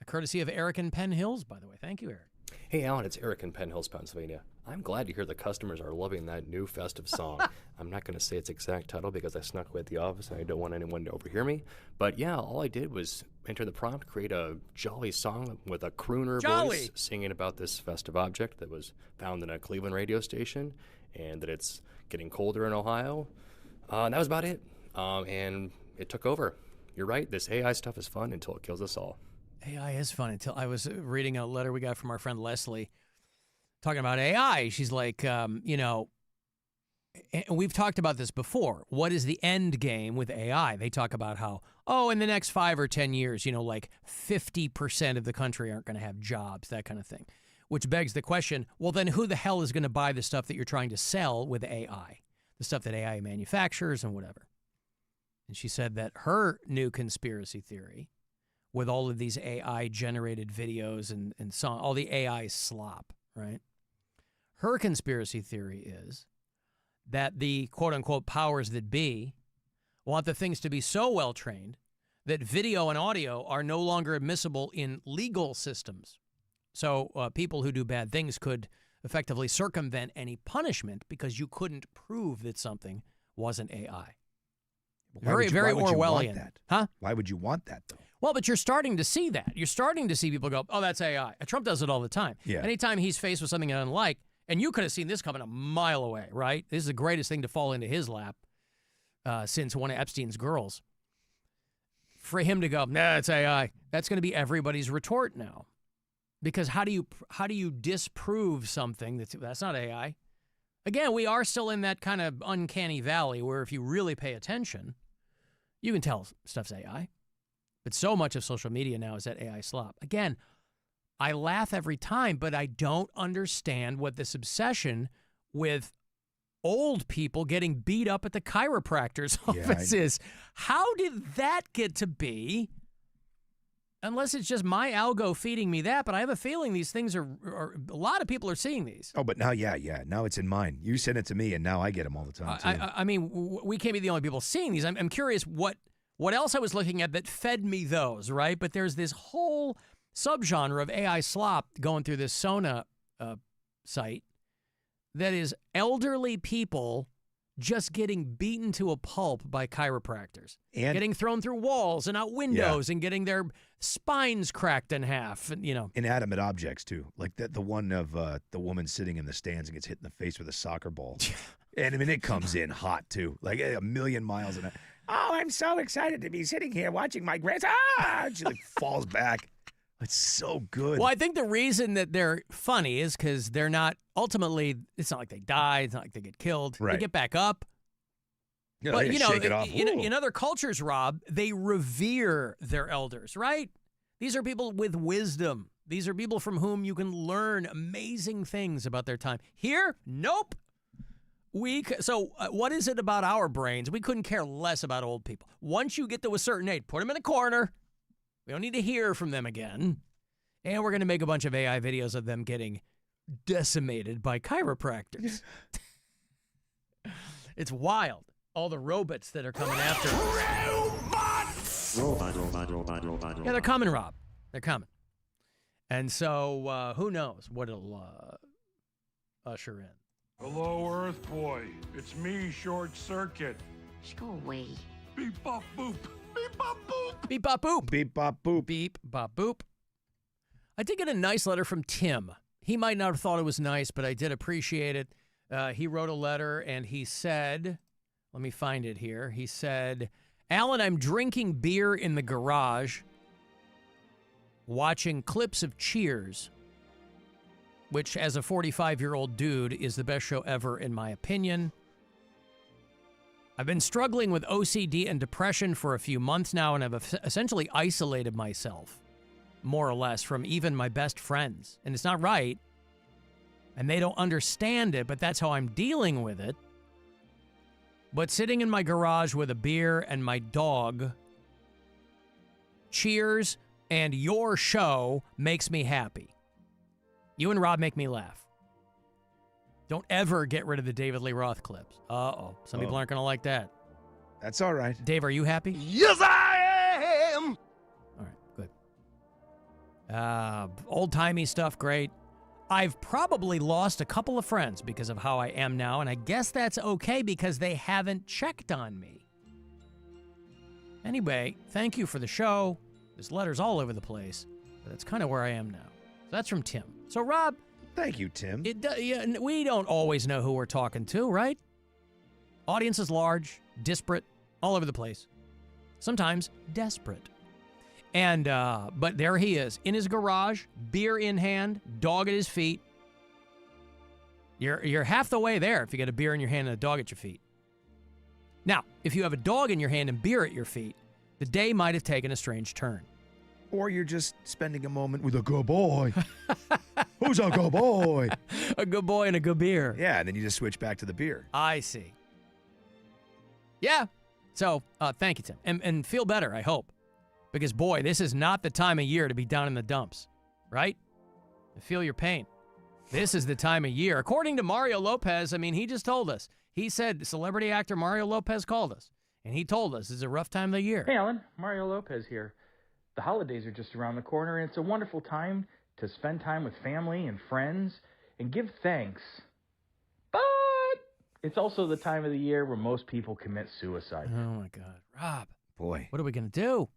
A courtesy of Eric in Penn Hills, by the way. Thank you, Eric. Hey, Alan, it's Eric in Penn Hills, Pennsylvania. I'm glad to hear the customers are loving that new festive song. I'm not going to say its exact title because I snuck away at the office and I don't want anyone to overhear me. But yeah, all I did was enter the prompt, create a jolly song with a crooner voice singing about this festive object that was found in a Cleveland radio station and that it's getting colder in Ohio. And that was about it. And it took over. You're right, this AI stuff is fun until it kills us all. AI is fun until I was reading a letter we got from our friend Leslie talking about AI. She's like, you know, and we've talked about this before. What is the end game with AI? They talk about how, in the next 5 or 10 years, you know, like 50% of the country aren't going to have jobs, that kind of thing. Which begs the question, well, then who the hell is going to buy the stuff that you're trying to sell with AI? The stuff that AI manufactures and whatever. And she said that her new conspiracy theory, with all of these AI-generated videos and song, all the AI slop, right? Her conspiracy theory is that the quote-unquote powers that be want the things to be so well-trained that video and audio are no longer admissible in legal systems. So people who do bad things could effectively circumvent any punishment because you couldn't prove that something wasn't AI. Very Orwellian. That? Huh? Why would you want that, though? Well, but you're starting to see that. You're starting to see people go, oh, that's AI. Trump does it all the time. Yeah. Anytime he's faced with something he doesn't like, and you could have seen this coming a mile away, right? This is the greatest thing to fall into his lap since one of Epstein's girls. for him to go, nah, it's AI. That's going to be everybody's retort now. Because how do you disprove something that's not AI? Again, we are still in that kind of uncanny valley where if you really pay attention, you can tell stuff's AI. But so much of social media now is that AI slop. Again, I laugh every time, but I don't understand what this obsession with old people getting beat up at the chiropractor's office is. How did that get to be? Unless it's just my algo feeding me that, but I have a feeling these things are a lot of people are seeing these. Oh, but now, yeah. Now it's in mine. You send it to me, and now I get them all the time, too. I mean, we can't be the only people seeing these. I'm curious what else I was looking at that fed me those, right? But there's this whole subgenre of AI slop going through this Sona site that is elderly people just getting beaten to a pulp by chiropractors, and getting thrown through walls and out windows, and getting their spines cracked in half, and inanimate objects too, like the one of the woman sitting in the stands and gets hit in the face with a soccer ball, and I mean it comes in hot too, like a million miles an hour. Oh, I'm so excited to be sitting here watching my grandson. She like falls back. It's so good. Well, I think the reason that they're funny is because they're not, ultimately, it's not like they die. It's not like they get killed. Right. They get back up. Yeah, but, they shake it off. In other cultures, Rob, they revere their elders, right? These are people with wisdom. These are people from whom you can learn amazing things about their time. Here, nope. So what is it about our brains? We couldn't care less about old people. Once you get to a certain age, put them in a corner. We don't need to hear from them again. And we're going to make a bunch of AI videos of them getting decimated by chiropractors. It's wild. All the robots that are coming after us. Robot. Yeah, they're coming, Rob. They're coming. And so who knows what it'll usher in. Hello, Earth Boy. It's me, Short Circuit. Just go away. Beep, bop, boop. Beep, bop, boop. Beep, bop, boop. Beep, bop, boop. Beep, bop, boop. I did get a nice letter from Tim. He might not have thought it was nice, but I did appreciate it. He wrote a letter, and he said, let me find it here. He said, Alan, I'm drinking beer in the garage, watching clips of Cheers, which, as a 45-year-old dude, is the best show ever, in my opinion. I've been struggling with OCD and depression for a few months now, and I've essentially isolated myself, more or less, from even my best friends. And it's not right, and they don't understand it, but that's how I'm dealing with it. But sitting in my garage with a beer and my dog, Cheers and your show makes me happy. You and Rob make me laugh. Don't ever get rid of the David Lee Roth clips. Uh-oh. Some people aren't going to like that. That's all right. Dave, are you happy? Yes, I am. All right, good. Old-timey stuff, great. I've probably lost a couple of friends because of how I am now, and I guess that's okay because they haven't checked on me. Anyway, thank you for the show. This letter's all over the place, but that's kind of where I am now. So that's from Tim. So, Rob. Thank you, Tim. We don't always know who we're talking to, right? Audience is large, disparate, all over the place. Sometimes desperate. And, but there he is, in his garage, beer in hand, dog at his feet. You're half the way there if you get a beer in your hand and a dog at your feet. Now, if you have a dog in your hand and beer at your feet, the day might have taken a strange turn. Or you're just spending a moment with a good boy. Who's a good boy? A good boy and a good beer. Yeah, and then you just switch back to the beer. I see. Yeah. So, thank you, Tim. And feel better, I hope. Because, boy, this is not the time of year to be down in the dumps, right? I feel your pain. This is the time of year. According to Mario Lopez, I mean, he just told us. He said celebrity actor Mario Lopez called us, and he told us it's a rough time of the year. Hey, Alan. Mario Lopez here. The holidays are just around the corner, and it's a wonderful time to spend time with family and friends and give thanks. But it's also the time of the year where most people commit suicide. Oh, my God. Rob. Boy. What are we going to do?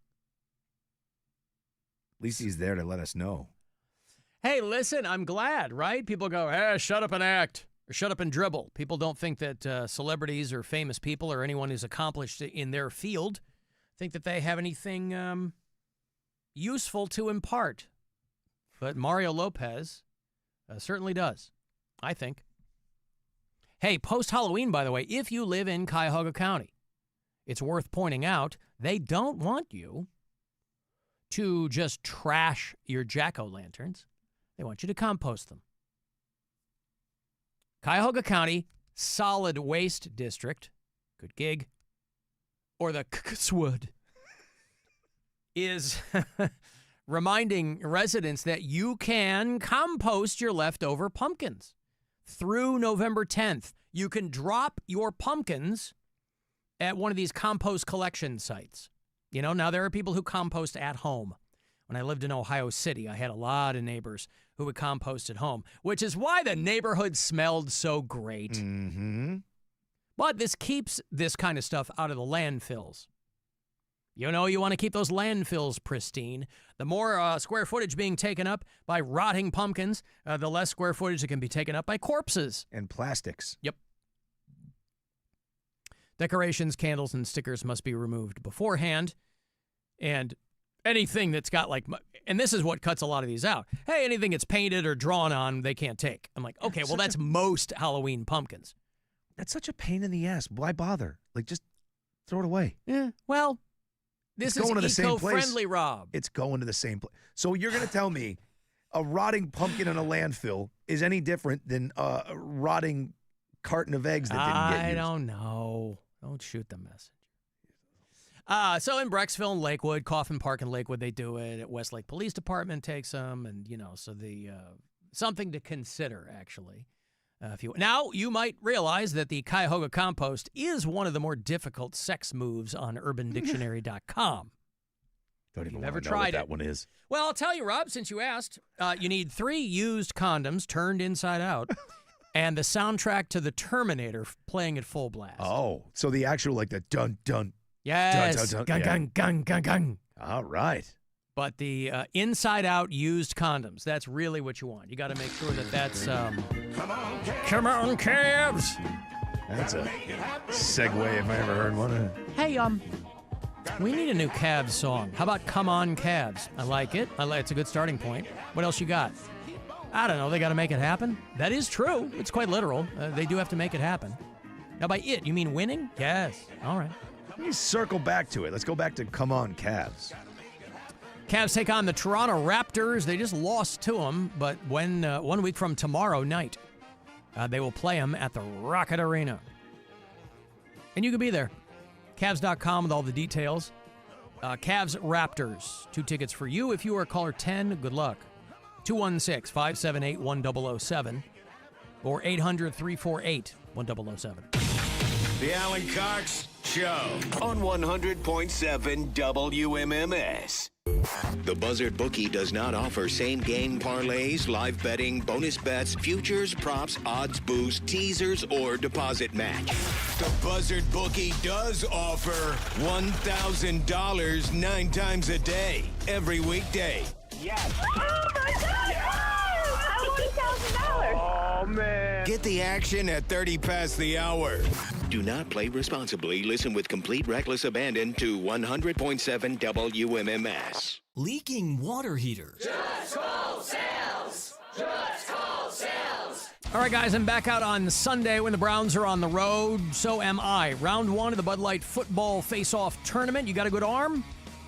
At least he's there to let us know. Hey, listen, I'm glad, right? People go, hey, shut up and act, or shut up and dribble. People don't think that celebrities or famous people or anyone who's accomplished in their field think that they have anything useful to impart. But Mario Lopez certainly does, I think. Hey, post-Halloween, by the way, if you live in Cuyahoga County, it's worth pointing out they don't want you to just trash your jack-o'-lanterns. They want you to compost them. Cuyahoga County Solid Waste District, good gig, or the CSWD, is reminding residents that you can compost your leftover pumpkins. Through November 10th, you can drop your pumpkins at one of these compost collection sites. You know, now there are people who compost at home. When I lived in Ohio City, I had a lot of neighbors who would compost at home, which is why the neighborhood smelled so great. Mm-hmm. But this keeps this kind of stuff out of the landfills. You know, you want to keep those landfills pristine. The more square footage being taken up by rotting pumpkins, the less square footage that can be taken up by corpses. And plastics. Yep. Decorations, candles, and stickers must be removed beforehand. And anything that's got and this is what cuts a lot of these out. Hey, anything that's painted or drawn on, they can't take. I'm like, okay, well, that's most Halloween pumpkins. That's such a pain in the ass. Why bother? Just throw it away. Yeah, well, this is eco-friendly, Rob. It's going to the same place. So you're going to tell me a rotting pumpkin in a landfill is any different than a rotting carton of eggs that didn't get used? I don't know. Don't shoot the message. So in Brecksville and Lakewood, Coffin Park and Lakewood, they do it. At Westlake Police Department takes them, and so the something to consider actually. Now you might realize that the Cuyahoga compost is one of the more difficult sex moves on UrbanDictionary.com. Don't even never want to know tried what it. that one is. Well, I'll tell you, Rob, since you asked, you need 3 used condoms turned inside out. And the soundtrack to the Terminator playing at full blast. Oh, so the actual the dun dun. Yes. Dun, dun, dun. Gun, Yeah. gun, gun, gun, gun. All right. But the inside out used condoms, that's really what you want. You got to make sure that that's Come on, Cavs. That's a segue if I ever heard one. Hey, we need a new Cavs song. How about Come On, Cavs? I like it. It's a good starting point. What else you got? I don't know. They got to make it happen. That is true. It's quite literal. They do have to make it happen. Now, by it, you mean winning? Yes. All right. Let me circle back to it. Let's go back to Come On, Cavs. Cavs take on the Toronto Raptors. They just lost to them, but when 1 week from tomorrow night, they will play them at the Rocket Arena. And you can be there. Cavs.com with all the details. Cavs Raptors. 2 tickets for you. If you are caller 10, good luck. 216-578-1007 or 800-348-1007. The Alan Cox Show on 100.7 WMMS. The Buzzard Bookie does not offer same-game parlays, live betting, bonus bets, futures, props, odds boost, teasers, or deposit match. The Buzzard Bookie does offer $1,000 9 times a day, every weekday. Yes. Oh, my God! Yes! I won $1,000. Oh, man. Get the action at 30 past the hour. Do not play responsibly. Listen with complete reckless abandon to 100.7 WMMS. Leaking water heater. Just call sales. Just call sales. All right, guys, I'm back out on Sunday when the Browns are on the road. So am I. Round 1 of the Bud Light Football Face-Off Tournament. You got a good arm?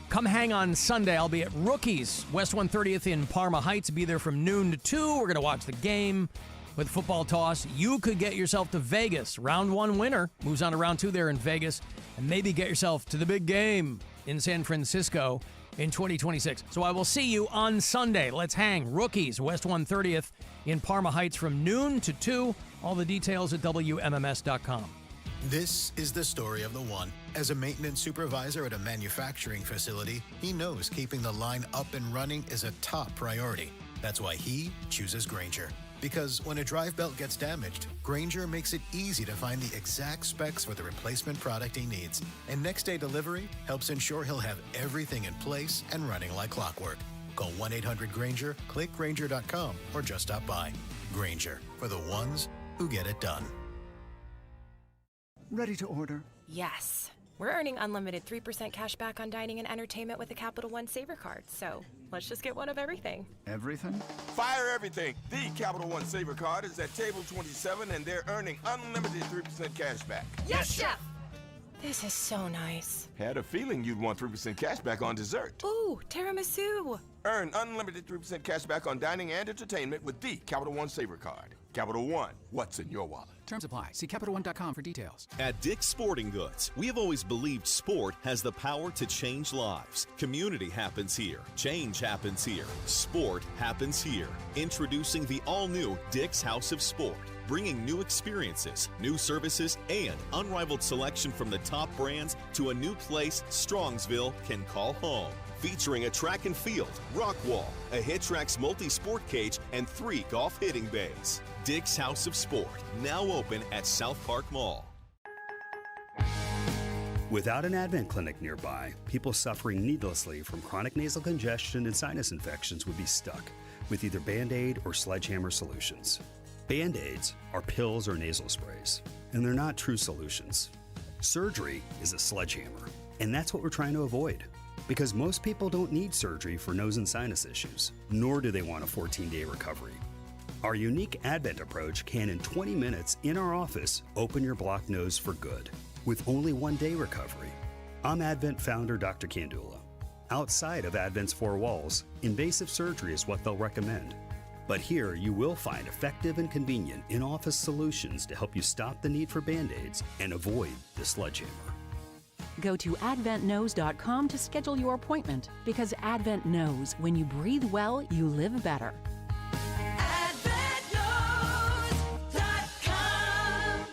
Come hang on Sunday. I'll be at Rookies, West 130th in Parma Heights. Be there from noon to 2. We're going to watch the game with football toss. You could get yourself to Vegas. Round 1 winner moves on to round 2 there in Vegas. And maybe get yourself to the big game in San Francisco in 2026. So I will see you on Sunday. Let's hang. Rookies, West 130th in Parma Heights from noon to 2. All the details at WMMS.com. This is the story of the one. As a maintenance supervisor at a manufacturing facility, he knows keeping the line up and running is a top priority. That's why he chooses Grainger. Because when a drive belt gets damaged, Grainger makes it easy to find the exact specs for the replacement product he needs. And next day delivery helps ensure he'll have everything in place and running like clockwork. Call 1-800-GRAINGER, click Grainger.com, or just stop by. Grainger, for the ones who get it done. Ready to order. Yes. We're earning unlimited 3% cash back on dining and entertainment with the Capital One Saver Card, so let's just get one of everything. Everything? Fire everything. The Capital One Saver Card is at table 27, and they're earning unlimited 3% cash back. Yes, Chef! This is so nice. Had a feeling you'd want 3% cash back on dessert. Ooh, tiramisu. Earn unlimited 3% cash back on dining and entertainment with the Capital One Saver Card. Capital One, what's in your wallet? Terms apply. See CapitalOne.com for details. At Dick's Sporting Goods, we have always believed sport has the power to change lives. Community happens here. Change happens here. Sport happens here. Introducing the all-new Dick's House of Sport. Bringing new experiences, new services, and unrivaled selection from the top brands to a new place Strongsville can call home. Featuring a track and field, rock wall, a HitTrax multi-sport cage, and 3 golf hitting bays. Dick's House of Sport, now open at South Park Mall. Without an Advent clinic nearby, people suffering needlessly from chronic nasal congestion and sinus infections would be stuck with either Band-Aid or Sledgehammer solutions. Band-Aids are pills or nasal sprays, and they're not true solutions. Surgery is a sledgehammer, and that's what we're trying to avoid. Because most people don't need surgery for nose and sinus issues, nor do they want a 14-day recovery. Our unique Advent approach can, in 20 minutes in our office, open your blocked nose for good, with only 1-day recovery. I'm Advent founder Dr. Kandula. Outside of Advent's 4 walls, invasive surgery is what they'll recommend. But here, you will find effective and convenient in-office solutions to help you stop the need for Band-Aids and avoid the sledgehammer. Go to adventknows.com to schedule your appointment, because Advent knows when you breathe well, you live better.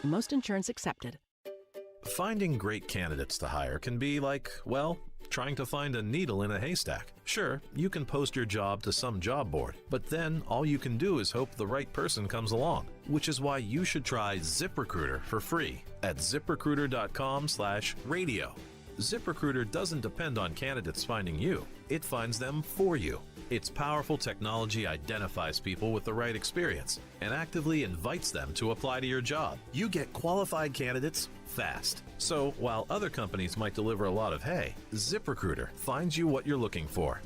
Most insurance accepted. Finding great candidates to hire can be like, well, trying to find a needle in a haystack. Sure, you can post your job to some job board, but then all you can do is hope the right person comes along, which is why you should try ZipRecruiter for free at ZipRecruiter.com/radio. ZipRecruiter doesn't depend on candidates finding you. It finds them for you. Its powerful technology identifies people with the right experience and actively invites them to apply to your job. You get qualified candidates fast. So while other companies might deliver a lot of hay, ZipRecruiter finds you what you're looking for.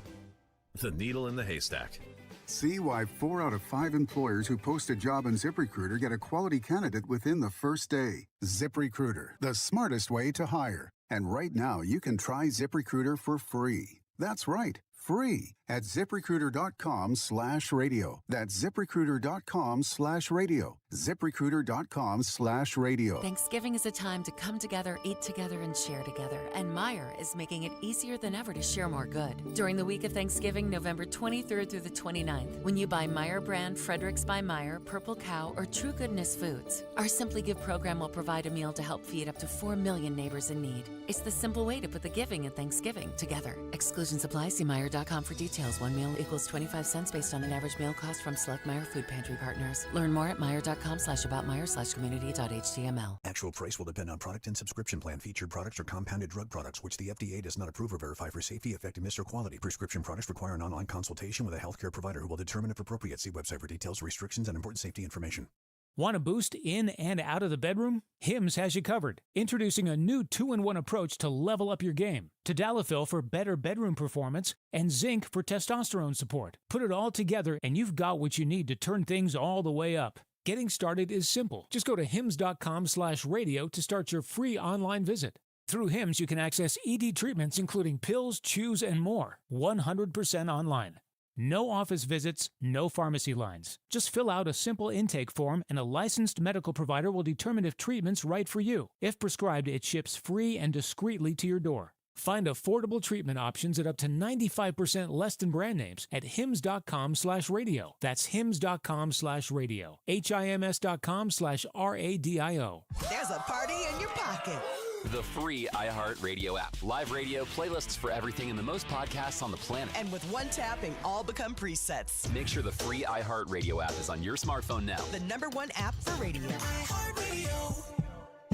The needle in the haystack. See why 4 out of 5 employers who post a job on ZipRecruiter get a quality candidate within the first day. ZipRecruiter, the smartest way to hire. And right now, you can try ZipRecruiter for free. That's right, free at ZipRecruiter.com/radio. That's ZipRecruiter.com/radio. ZipRecruiter.com/radio. Thanksgiving is a time to come together, eat together, and share together. And Meijer is making it easier than ever to share more good. During the week of Thanksgiving, November 23rd through the 29th, when you buy Meijer brand Fredericks by Meijer, Purple Cow, or True Goodness Foods, our Simply Give program will provide a meal to help feed up to 4 million neighbors in need. It's the simple way to put the giving and Thanksgiving together. Exclusions apply. See Meijer.com for details. 1 meal equals 25 cents based on an average meal cost from select Meijer food pantry partners. Learn more at Meijer.com/aboutmeijer/community.html. Actual price will depend on product and subscription plan. Featured products are compounded drug products, which the FDA does not approve or verify for safety, effectiveness, or quality. Prescription products require an online consultation with a healthcare provider who will determine if appropriate. See website for details, restrictions, and important safety information. Want a boost in and out of the bedroom? Hims has you covered. Introducing a new 2-in-1 approach to level up your game. Tadalafil for better bedroom performance and zinc for testosterone support. Put it all together and you've got what you need to turn things all the way up. Getting started is simple. Just go to hims.com/radio to start your free online visit. Through Hims, you can access ED treatments including pills, chews, and more. 100% online. No office visits, no pharmacy lines. Just fill out a simple intake form and a licensed medical provider will determine if treatment's right for you. If prescribed, it ships free and discreetly to your door. Find affordable treatment options at up to 95% less than brand names at hims.com/radio. That's hims.com/radio. HIMS.com/RADIO. There's a party in your pocket. The free iHeartRadio app. Live radio, playlists for everything, and the most podcasts on the planet. And with one tapping, all become presets. Make sure the free iHeartRadio app is on your smartphone now. The #1 app for radio. iHeartRadio.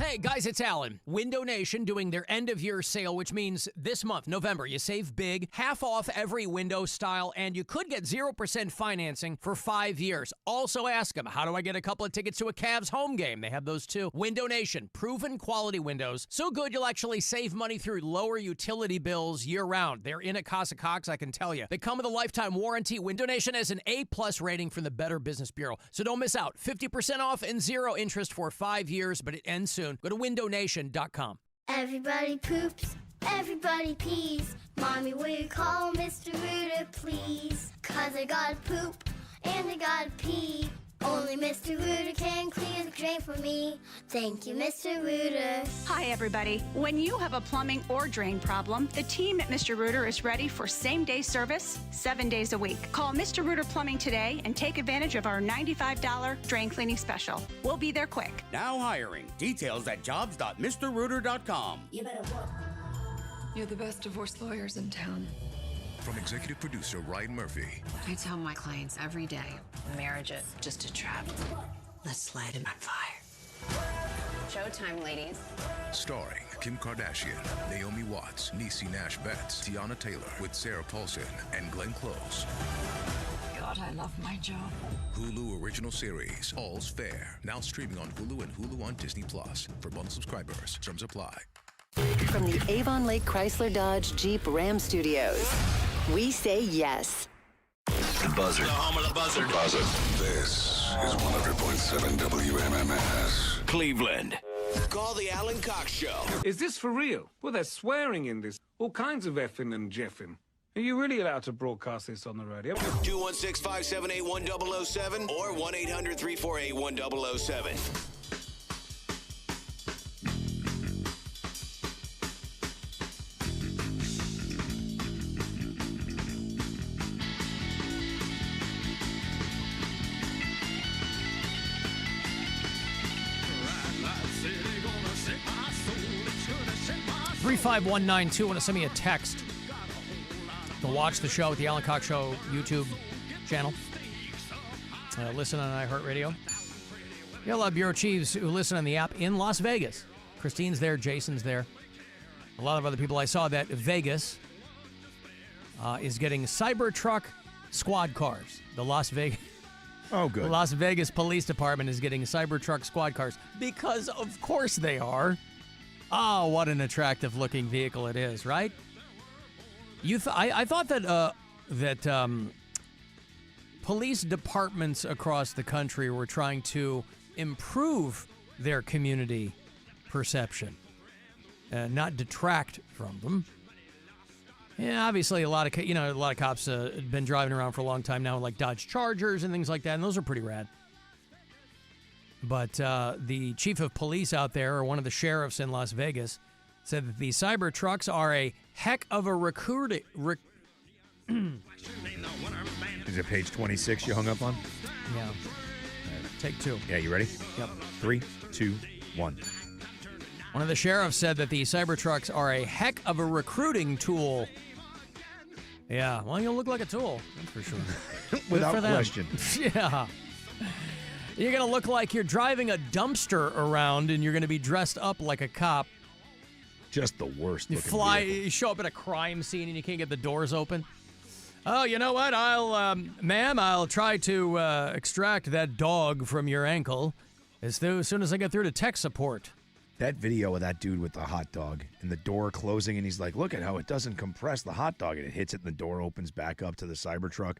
Hey guys, it's Alan. Window Nation doing their end of year sale, which means this month, November, you save big, half off every window style, and you could get 0% financing for 5 years. Also ask them, how do I get a couple of tickets to a Cavs home game? They have those too. Window Nation, proven quality windows. So good you'll actually save money through lower utility bills year round. They're in at Casa Cox, I can tell you. They come with a lifetime warranty. Window Nation has an A+ rating from the Better Business Bureau. So don't miss out. 50% off and 0 interest for 5 years, but it ends soon. Go to windownation.com. Everybody poops, everybody pees. Mommy, will you call Mr. Rooter, please? 'Cause I gotta poop and I gotta pee. Only Mr. Rooter can clear the drain for me. Thank you, Mr. Rooter. Hi, everybody. When you have a plumbing or drain problem, the team at Mr. Rooter is ready for same-day service 7 days a week. Call Mr. Rooter Plumbing today and take advantage of our $95 drain cleaning special. We'll be there quick. Now hiring. Details at jobs.mrrooter.com. You better work. You're the best divorce lawyers in town. From executive producer Ryan Murphy. I tell my clients every day, marriage is just a trap. Let's light it on fire. Showtime, ladies. Starring Kim Kardashian, Naomi Watts, Niecy Nash Betts, Tiana Taylor, with Sarah Paulson and Glenn Close. God, I love my job. Hulu original series, All's Fair. Now streaming on Hulu and Hulu on Disney+. For bundle subscribers, terms apply. From the Avon Lake Chrysler Dodge Jeep Ram Studios, we say yes. The Buzzard. The home of the Buzzard. The Buzzard. This is 100.7 WMMS. Cleveland. Call the Alan Cox Show. Is this for real? Well, they're swearing in this. All kinds of effing and jeffing. Are you really allowed to broadcast this on the radio? 216-578-1007 or 1-800-348-1007. $35192. 35192. Want to send me a text to watch the show at the Alan Cox Show YouTube channel. Listen on iHeartRadio. You got a lot of bureau chiefs who listen on the app in Las Vegas. Christine's there. Jason's there. A lot of other people. I saw that Vegas is getting Cybertruck squad cars. The Las Vegas. Oh, good. The Las Vegas Police Department is getting Cybertruck squad cars because, of course, they are. Oh, what an attractive-looking vehicle it is, right? I thought that police departments across the country were trying to improve their community perception, not detract from them. Yeah, obviously, a lot of cops have been driving around for a long time now, like Dodge Chargers and things like that, and those are pretty rad. But the chief of police out there, or one of the sheriffs in Las Vegas, said that the Cybertrucks are a heck of a recruiting. Is it page 26 you hung up on? Yeah. Take two. Yeah, you ready? Yep. 3, 2, 1. One of the sheriffs said that the Cybertrucks are a heck of a recruiting tool. Yeah, well, you'll look like a tool, that's for sure. Without question. Yeah. You're going to look like you're driving a dumpster around, and you're going to be dressed up like a cop. Just the worst You looking fly, vehicle. you show up at a crime scene, and you can't get the doors open. Oh, you know what? I'll try to extract that dog from your ankle as soon as I get through to tech support. That video of that dude with the hot dog and the door closing, and he's like, look at how it doesn't compress the hot dog, and it hits it, and the door opens back up to the Cybertruck,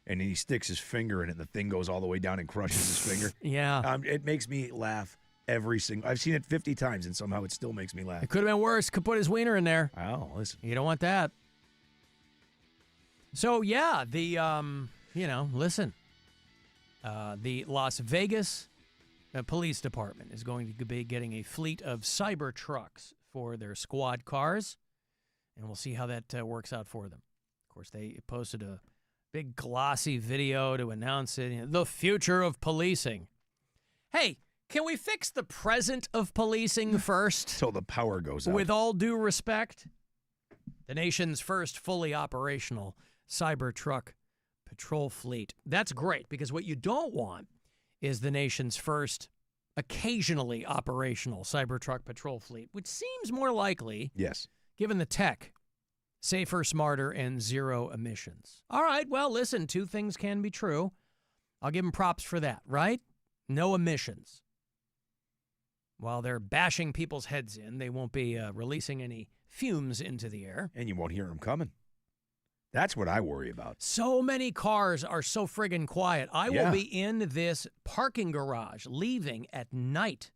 and he sticks his finger in it, and the thing goes all the way down and crushes his finger. Yeah. It makes me laugh every single... I've seen it 50 times, and somehow it still makes me laugh. It could have been worse. Could put his wiener in there. Oh, listen. You don't want that. So, yeah, listen. The Las Vegas Police Department is going to be getting a fleet of Cybertrucks for their squad cars, and we'll see how that works out for them. Of course, they posted a big glossy video to announce it. The future of policing. Hey, can we fix the present of policing first? Till the power goes out. With all due respect, the nation's first fully operational Cybertruck patrol fleet. That's great, because what you don't want is the nation's first occasionally operational Cybertruck patrol fleet, which seems more likely. Yes. Given the tech, safer, smarter, and zero emissions. All right, well, listen, two things can be true. I'll give them props for that, right? No emissions. While they're bashing people's heads in, they won't be releasing any fumes into the air. And you won't hear them coming. That's what I worry about. So many cars are so friggin' quiet. I will be in this parking garage leaving at night.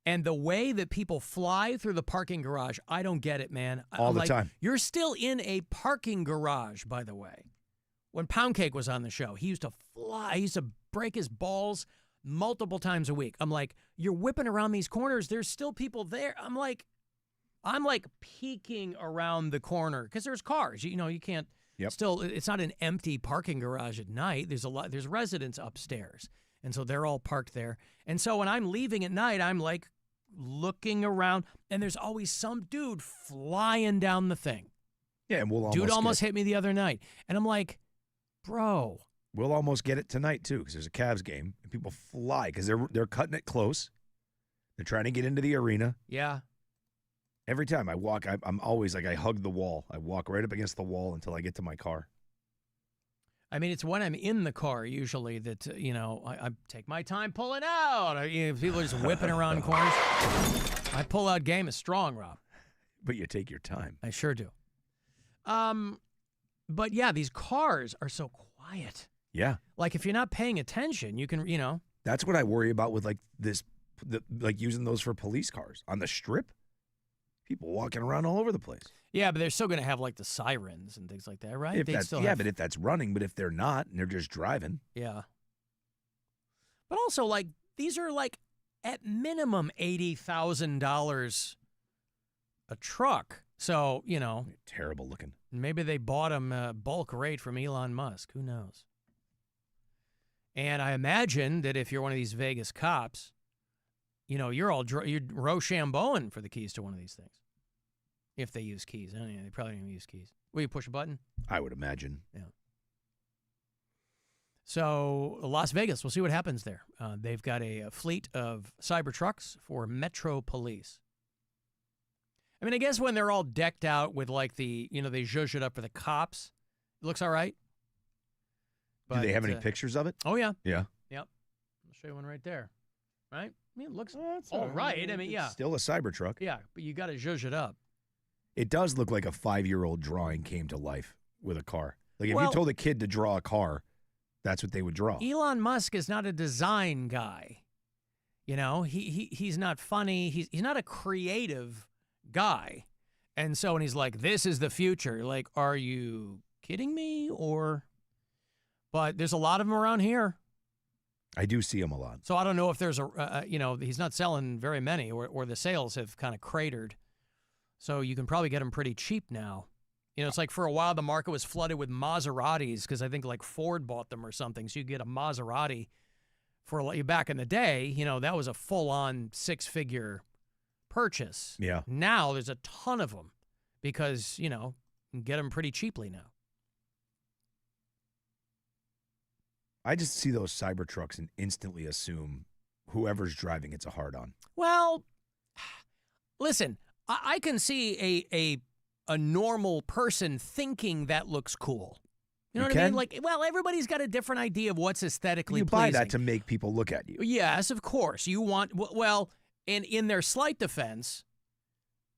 And the way that people fly through the parking garage, I don't get it, man. All the time. You're still in a parking garage, by the way. When Pound Cake was on the show, he used to fly. He used to break his balls multiple times a week. I'm like, you're whipping around these corners. There's still people there. I'm like peeking around the corner because there's cars. You know, you can't. Yep. Still, it's not an empty parking garage at night. There's residents upstairs, and so they're all parked there. And so when I'm leaving at night, I'm like looking around, and there's always some dude flying down the thing. Yeah, and we'll almost hit me the other night, and I'm like, bro. We'll almost get it tonight too, because there's a Cavs game, and people fly because they're cutting it close. They're trying to get into the arena. Yeah. Every time I walk, I'm always like I hug the wall. I walk right up against the wall until I get to my car. I mean, it's when I'm in the car usually that, I take my time pulling out. People are just whipping around corners. My pull-out game is strong, Rob. But you take your time. I sure do. But, yeah, these cars are so quiet. Yeah. Like, if you're not paying attention, you can, That's what I worry about with, like, using those for police cars. On the strip, people walking around all over the place. Yeah, but they're still going to have, like, the sirens and things like that, right? But if that's running, but if they're not and they're just driving. Yeah. But also, like, these are, like, at minimum $80,000 a truck. So, Terrible looking. Maybe they bought them bulk rate from Elon Musk. Who knows? And I imagine that if you're one of these Vegas cops, you're Rochambeauing for the keys to one of these things. If they use keys. They probably don't even use keys. Will you push a button? I would imagine. Yeah. So, Las Vegas, we'll see what happens there. They've got a fleet of Cybertrucks for Metro Police. I mean, I guess when they're all decked out with, like, they zhuzh it up for the cops, it looks all right. But, do they have any pictures of it? Oh, yeah. Yeah. Yep. I'll show you one right there. Right? I mean, it looks all right. I mean, yeah. Still a Cybertruck. Yeah, but you got to zhuzh it up. It does look like a 5-year-old drawing came to life with a car. Like, if you told a kid to draw a car, that's what they would draw. Elon Musk is not a design guy. He's not funny. He's not a creative guy. And so when he's like, this is the future, like, are you kidding me? But there's a lot of them around here. I do see them a lot. So I don't know if there's he's not selling very many or the sales have kind of cratered. So you can probably get them pretty cheap now. It's like for a while the market was flooded with Maseratis because I think like Ford bought them or something. So you get a Maserati for back in the day, that was a full-on 6-figure purchase. Yeah. Now there's a ton of them because, you can get them pretty cheaply now. I just see those Cybertrucks and instantly assume whoever's driving it's a hard-on. Well, listen, I can see a normal person thinking that looks cool. You know what I mean? Like, well, everybody's got a different idea of what's aesthetically pleasing. You buy that to make people look at you. Yes, of course. You want, well, and in their slight defense,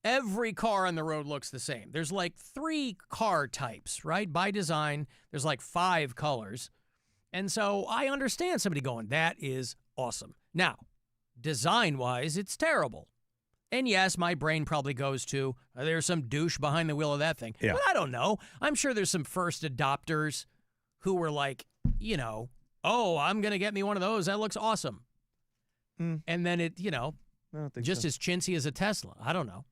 every car on the road looks the same. There's like 3 car types, right? By design, there's like 5 colors. And so I understand somebody going, that is awesome. Now, design-wise, it's terrible. And yes, my brain probably goes to, there's some douche behind the wheel of that thing. Yeah. But I don't know. I'm sure there's some first adopters who were like, oh, I'm going to get me one of those. That looks awesome. And then it, just as chintzy as a Tesla. I don't know.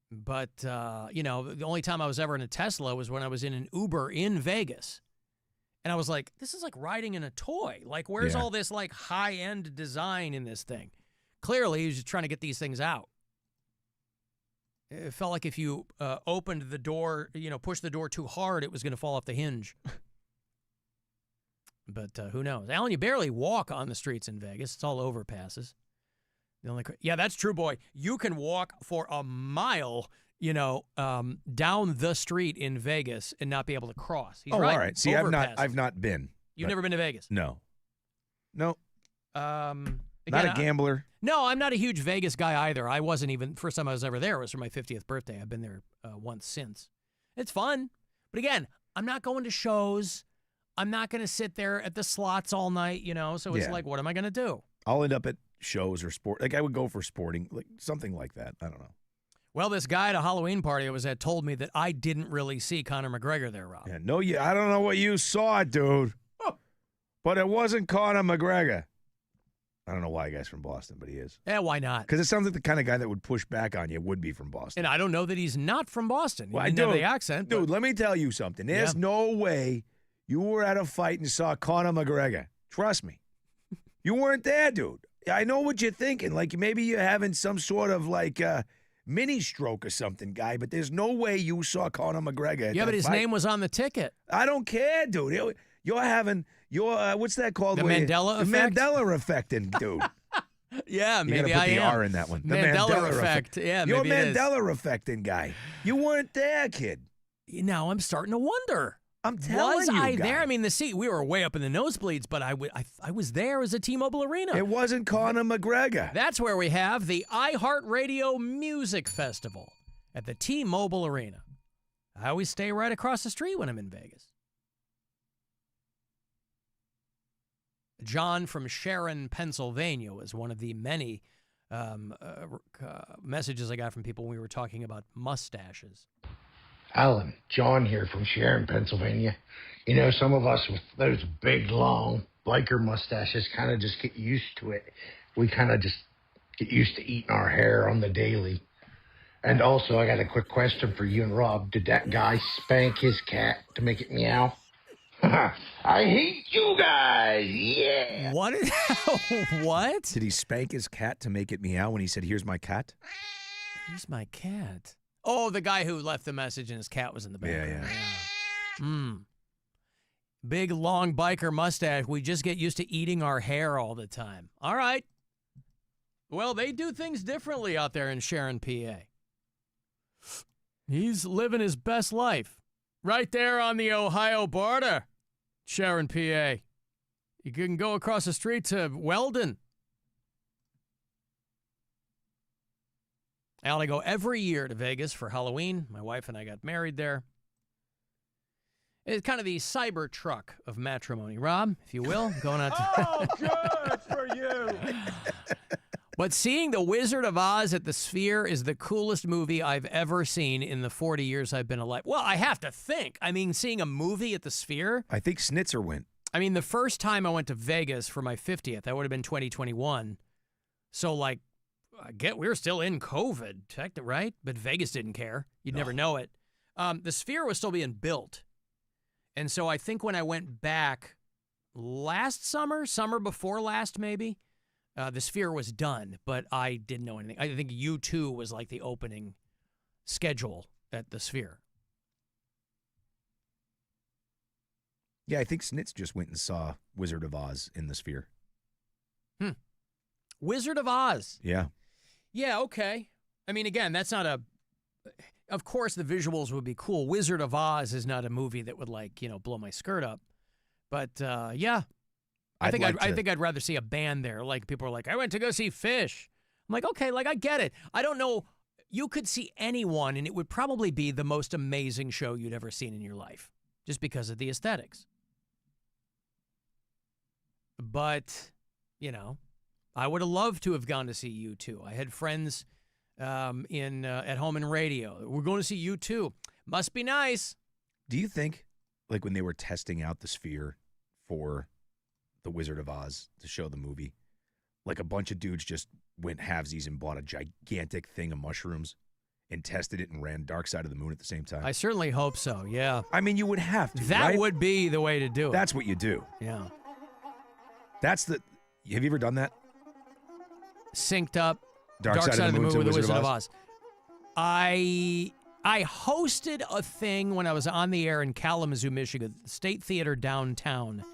But, the only time I was ever in a Tesla was when I was in an Uber in Vegas. And I was like, this is like riding in a toy. Like, where's all this like high-end design in this thing? Clearly, he was just trying to get these things out. It felt like if you opened the door, pushed the door too hard, it was going to fall off the hinge. But who knows? Alan, you barely walk on the streets in Vegas. It's all overpasses. Yeah, that's true, boy. You can walk for a mile, down the street in Vegas and not be able to cross. He's right. All right. See, I've not been. You've never been to Vegas? No. Again, not a gambler. No, I'm not a huge Vegas guy either. I wasn't even, first time I was ever there was for my 50th birthday. I've been there once since. It's fun. But again, I'm not going to shows. I'm not going to sit there at the slots all night, so it's like, what am I going to do? I'll end up at shows or sport. Like I would go for sporting, like something like that. I don't know. Well, this guy at a Halloween party I was at told me that I didn't really see Conor McGregor there, Rob. Yeah, I don't know what you saw, dude. But it wasn't Conor McGregor. I don't know why a guy's from Boston, but he is. Yeah, why not? Because it sounds like the kind of guy that would push back on you would be from Boston. And I don't know that he's not from Boston. He didn't have the accent. Dude, let me tell you something. There's no way you were at a fight and saw Conor McGregor. Trust me. You weren't there, dude. I know what you're thinking. Like maybe you're having some sort of like mini stroke or something, guy, but there's no way you saw Conor McGregor at Yeah, that but his fight. name was on the ticket. I don't care, dude. You're having what's that called? The Mandela effect? The Mandela effecting, dude. Yeah, You maybe gotta put I the am. R in that one. The Mandela effect. Yeah, You're maybe it is. Mandela effecting guy. You weren't there, kid. Now I'm starting to wonder. I'm telling was you, I guy. there? I mean, the seat, we were way up in the nosebleeds, but I was there as a T-Mobile Arena. It wasn't Conor McGregor. That's where we have the iHeartRadio Music Festival at the T-Mobile Arena. I always stay right across the street when I'm in Vegas. John from Sharon, Pennsylvania was one of the many messages I got from people when we were talking about mustaches. Alan, John here from Sharon, Pennsylvania. Some of us with those big, long biker mustaches kind of just get used to it. We kind of just get used to eating our hair on the daily. And also, I got a quick question for you and Rob. Did that guy spank his cat to make it meow? I hate you guys. Yeah. What? What? Did he spank his cat to make it meow when he said, "Here's my cat"? Here's my cat. Oh, the guy who left the message and his cat was in the background. Yeah. Big, long biker mustache. We just get used to eating our hair all the time. All right. Well, they do things differently out there in Sharon, PA. He's living his best life right there on the Ohio border, Sharon, PA. You can go across the street to Weldon. Al, I go every year to Vegas for Halloween. My wife and I got married there. It's kind of the cyber truck of matrimony, Rob, if you will. Going out to Oh, good for you. But seeing The Wizard of Oz at the Sphere is the coolest movie I've ever seen in the 40 years I've been alive. Well, I have to think. I mean, seeing a movie at the Sphere. I think Schnitzer went. I mean, the first time I went to Vegas for my 50th, that would have been 2021. So, like, we were still in COVID, right? But Vegas didn't care. You'd never know it. The Sphere was still being built. And so I think when I went back last summer before last maybe, the Sphere was done, but I didn't know anything. I think U2 was like the opening schedule at the Sphere. Yeah, I think Snitz just went and saw Wizard of Oz in the Sphere. Wizard of Oz. Yeah. Yeah, okay. I mean, again, that's not of course the visuals would be cool. Wizard of Oz is not a movie that would blow my skirt up. But yeah. I think I'd rather see a band there. Like people are like, I went to go see Fish. I'm like, okay, I get it. I don't know. You could see anyone and it would probably be the most amazing show you'd ever seen in your life just because of the aesthetics. But, I would have loved to have gone to see U2. I had friends at home in radio. We're going to see U2. Must be nice. Do you think, like when they were testing out the Sphere for The Wizard of Oz to show the movie, like a bunch of dudes just went halvesies and bought a gigantic thing of mushrooms and tested it and ran Dark Side of the Moon at the same time? I certainly hope so, yeah. I mean, you would have to, That right? would be the way to do it. That's what you do. Yeah. Have you ever done that? Synced up Dark Side of the Moon with the Wizard of Oz. I hosted a thing when I was on the air in Kalamazoo, Michigan, State Theater downtown.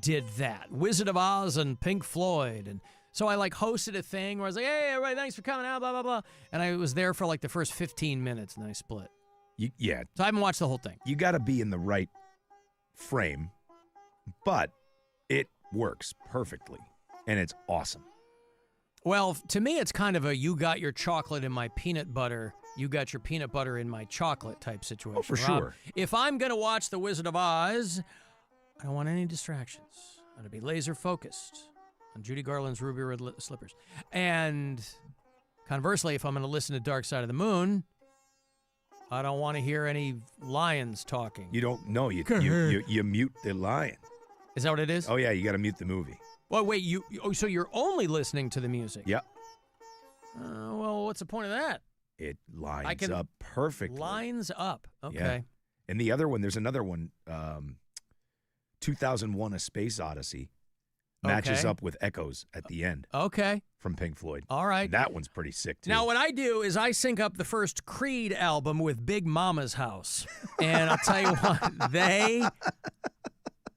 did that. Wizard of Oz and Pink Floyd. And so I hosted a thing where I was like, hey, everybody, thanks for coming out, blah, blah, blah. And I was there for the first 15 minutes and I split. Yeah. So I haven't watched the whole thing. You got to be in the right frame, but it works perfectly and it's awesome. Well, to me, it's kind of a you got your chocolate in my peanut butter, you got your peanut butter in my chocolate type situation. Oh, for Rob, sure. If I'm going to watch The Wizard of Oz, I don't want any distractions. I'm going to be laser focused on Judy Garland's Ruby Red Slippers. And conversely, if I'm going to listen to Dark Side of the Moon, I don't want to hear any lions talking. You don't know. You mute the lion. Is that what it is? Oh, yeah. You got to mute the movie. Well, wait. So you're only listening to the music? Yeah. Well, what's the point of that? It lines up perfectly. Lines up. Okay. Yeah. And the other one, there's another one, 2001: A Space Odyssey, matches up with Echoes at the end. Okay. From Pink Floyd. All right. That one's pretty sick, too. Now, what I do is I sync up the first Creed album with Big Mama's House. And I'll tell you what,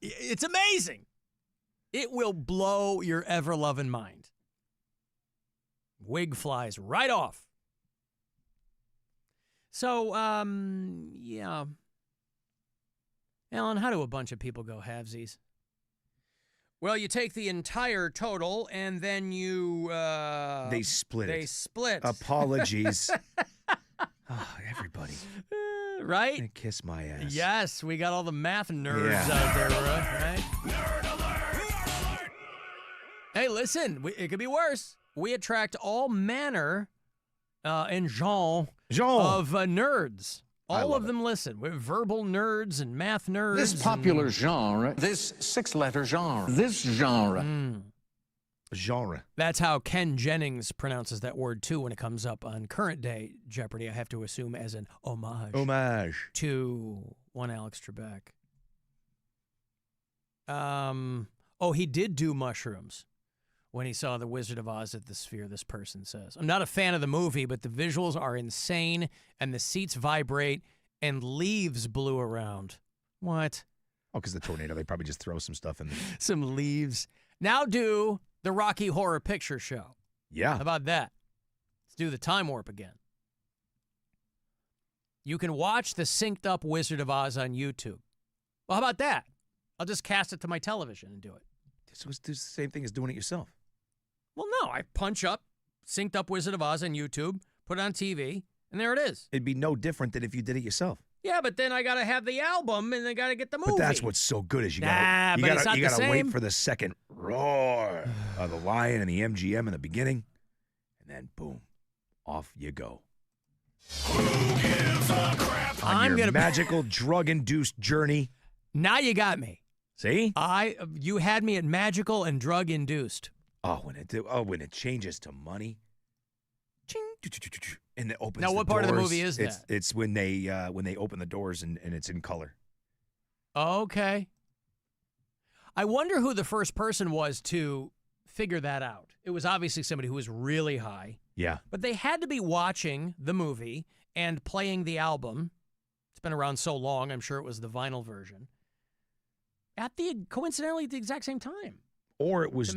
it's amazing. It will blow your ever-loving mind. Wig flies right off. So, yeah. Alan, how do a bunch of people go halvesies? Well, you take the entire total, and then you... they split it. They split. Apologies. Everybody. Right? Kiss my ass. Yes, we got all the math nerds out there, right? Nerd alert! Hey, listen, it could be worse. We attract all manner and genre of nerds. All of them listen. We're verbal nerds and math nerds. This popular genre, this six-letter genre, this genre. Genre. That's how Ken Jennings pronounces that word, too, when it comes up on current day Jeopardy. I have to assume as an homage. Homage. To one Alex Trebek. He did do mushrooms when he saw The Wizard of Oz at the Sphere, this person says. I'm not a fan of the movie, but the visuals are insane, and the seats vibrate, and leaves blew around. What? Oh, because the tornado. They probably just throw some stuff in there. Some leaves. Now do the Rocky Horror Picture Show. Yeah. How about that? Let's do the time warp again. You can watch the synced up Wizard of Oz on YouTube. Well, how about that? I'll just cast it to my television and do it. So it's the same thing as doing it yourself. Well, no. I punch up, synced up Wizard of Oz on YouTube, put it on TV, and there it is. It'd be no different than if you did it yourself. Yeah, but then I got to have the album, and I got to get the movie. But that's what's so good is you got to wait for the second roar of the lion and the MGM in the beginning, and then boom, off you go. Who gives a crap? On your magical drug-induced journey. Now you got me. See? You had me at magical and drug-induced. When it changes to money. And it opens. Now, what part of the movie is that? It's when they open the doors and it's in color. Okay. I wonder who the first person was to figure that out. It was obviously somebody who was really high. Yeah. But they had to be watching the movie and playing the album. It's been around so long, I'm sure it was the vinyl version. Coincidentally, at the exact same time. Or it was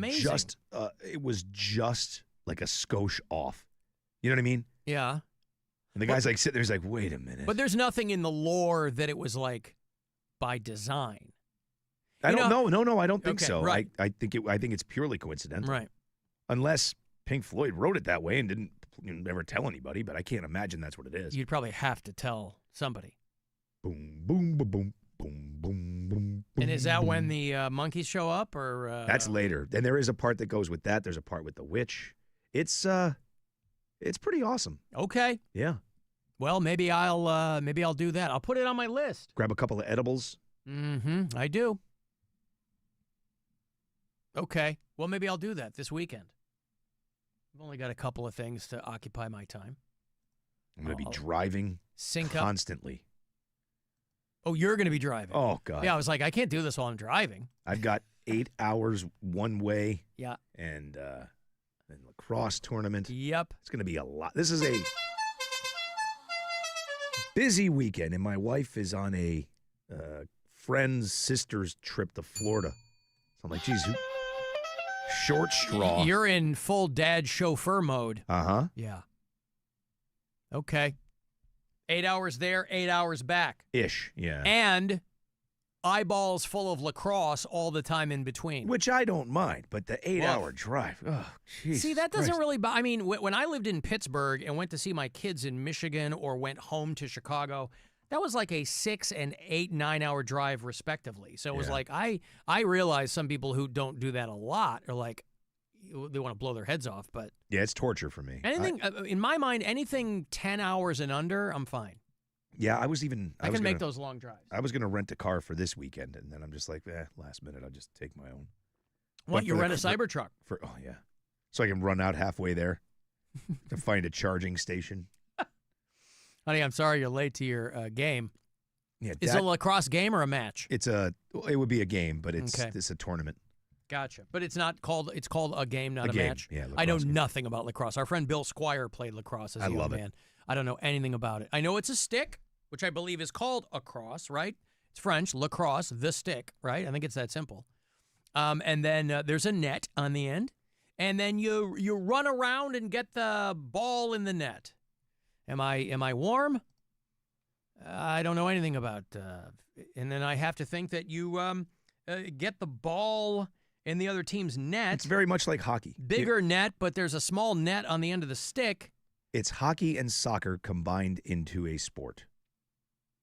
just like a skosh off. You know what I mean? Yeah. And the guy's sitting there, he's like, wait a minute. But there's nothing in the lore that it was by design. I don't know. No, I don't think so. Right. I think it's purely coincidental. Right. Unless Pink Floyd wrote it that way and didn't never tell anybody, but I can't imagine that's what it is. You'd probably have to tell somebody. Boom, boom, boom, boom, boom, boom, boom. And is that when the monkeys show up, or that's later? And there is a part that goes with that. There's a part with the witch. It's pretty awesome. Okay. Yeah. Well, maybe I'll do that. I'll put it on my list. Grab a couple of edibles. Mm-hmm. I do. Okay. Well, maybe I'll do that this weekend. I've only got a couple of things to occupy my time. I'm going to be driving constantly. Oh, you're going to be driving? Oh, God. Yeah, I was like, I can't do this while I'm driving. I've got 8 hours one way. Yeah. And lacrosse tournament. Yep. It's going to be a lot. This is a busy weekend, and my wife is on a friend's sister's trip to Florida I'm like, geez, short straw. You're in full dad chauffeur mode. Uh-huh. Yeah. Okay. 8 hours there, 8 hours back. Ish, yeah. And eyeballs full of lacrosse all the time in between. Which I don't mind, but the 8-hour drive, oh, jeez. See, that doesn't really I mean, when I lived in Pittsburgh and went to see my kids in Michigan or went home to Chicago, that was like a 6 and 8, 9 hour drive respectively. So it was like, I realize some people who don't do that a lot are like, they want to blow their heads off, but yeah, it's torture for me. Anything, in my mind, anything 10 hours and under, I'm fine. Yeah, I can make those long drives. I was going to rent a car for this weekend, and then I'm just like, last minute, I'll just take my own. Why don't you rent a Cybertruck? Oh, yeah. So I can run out halfway there to find a charging station. Honey, I'm sorry you're late to your game. Yeah, Is it a lacrosse game or a match? It would be a game, but it's a tournament. Gotcha. But it's called a game, not a game. match? Yeah, I know nothing about lacrosse. Our friend Bill Squire played lacrosse as a young man. I don't know anything about it. I know it's a stick, which I believe is called a crosse, right? It's French, lacrosse, the stick, right? I think it's that simple. And then there's a net on the end. And then you run around and get the ball in the net. Am I warm? I don't know anything about. And then I have to think that you get the ball in the other team's net. It's very much like hockey. Bigger net, but there's a small net on the end of the stick. It's hockey and soccer combined into a sport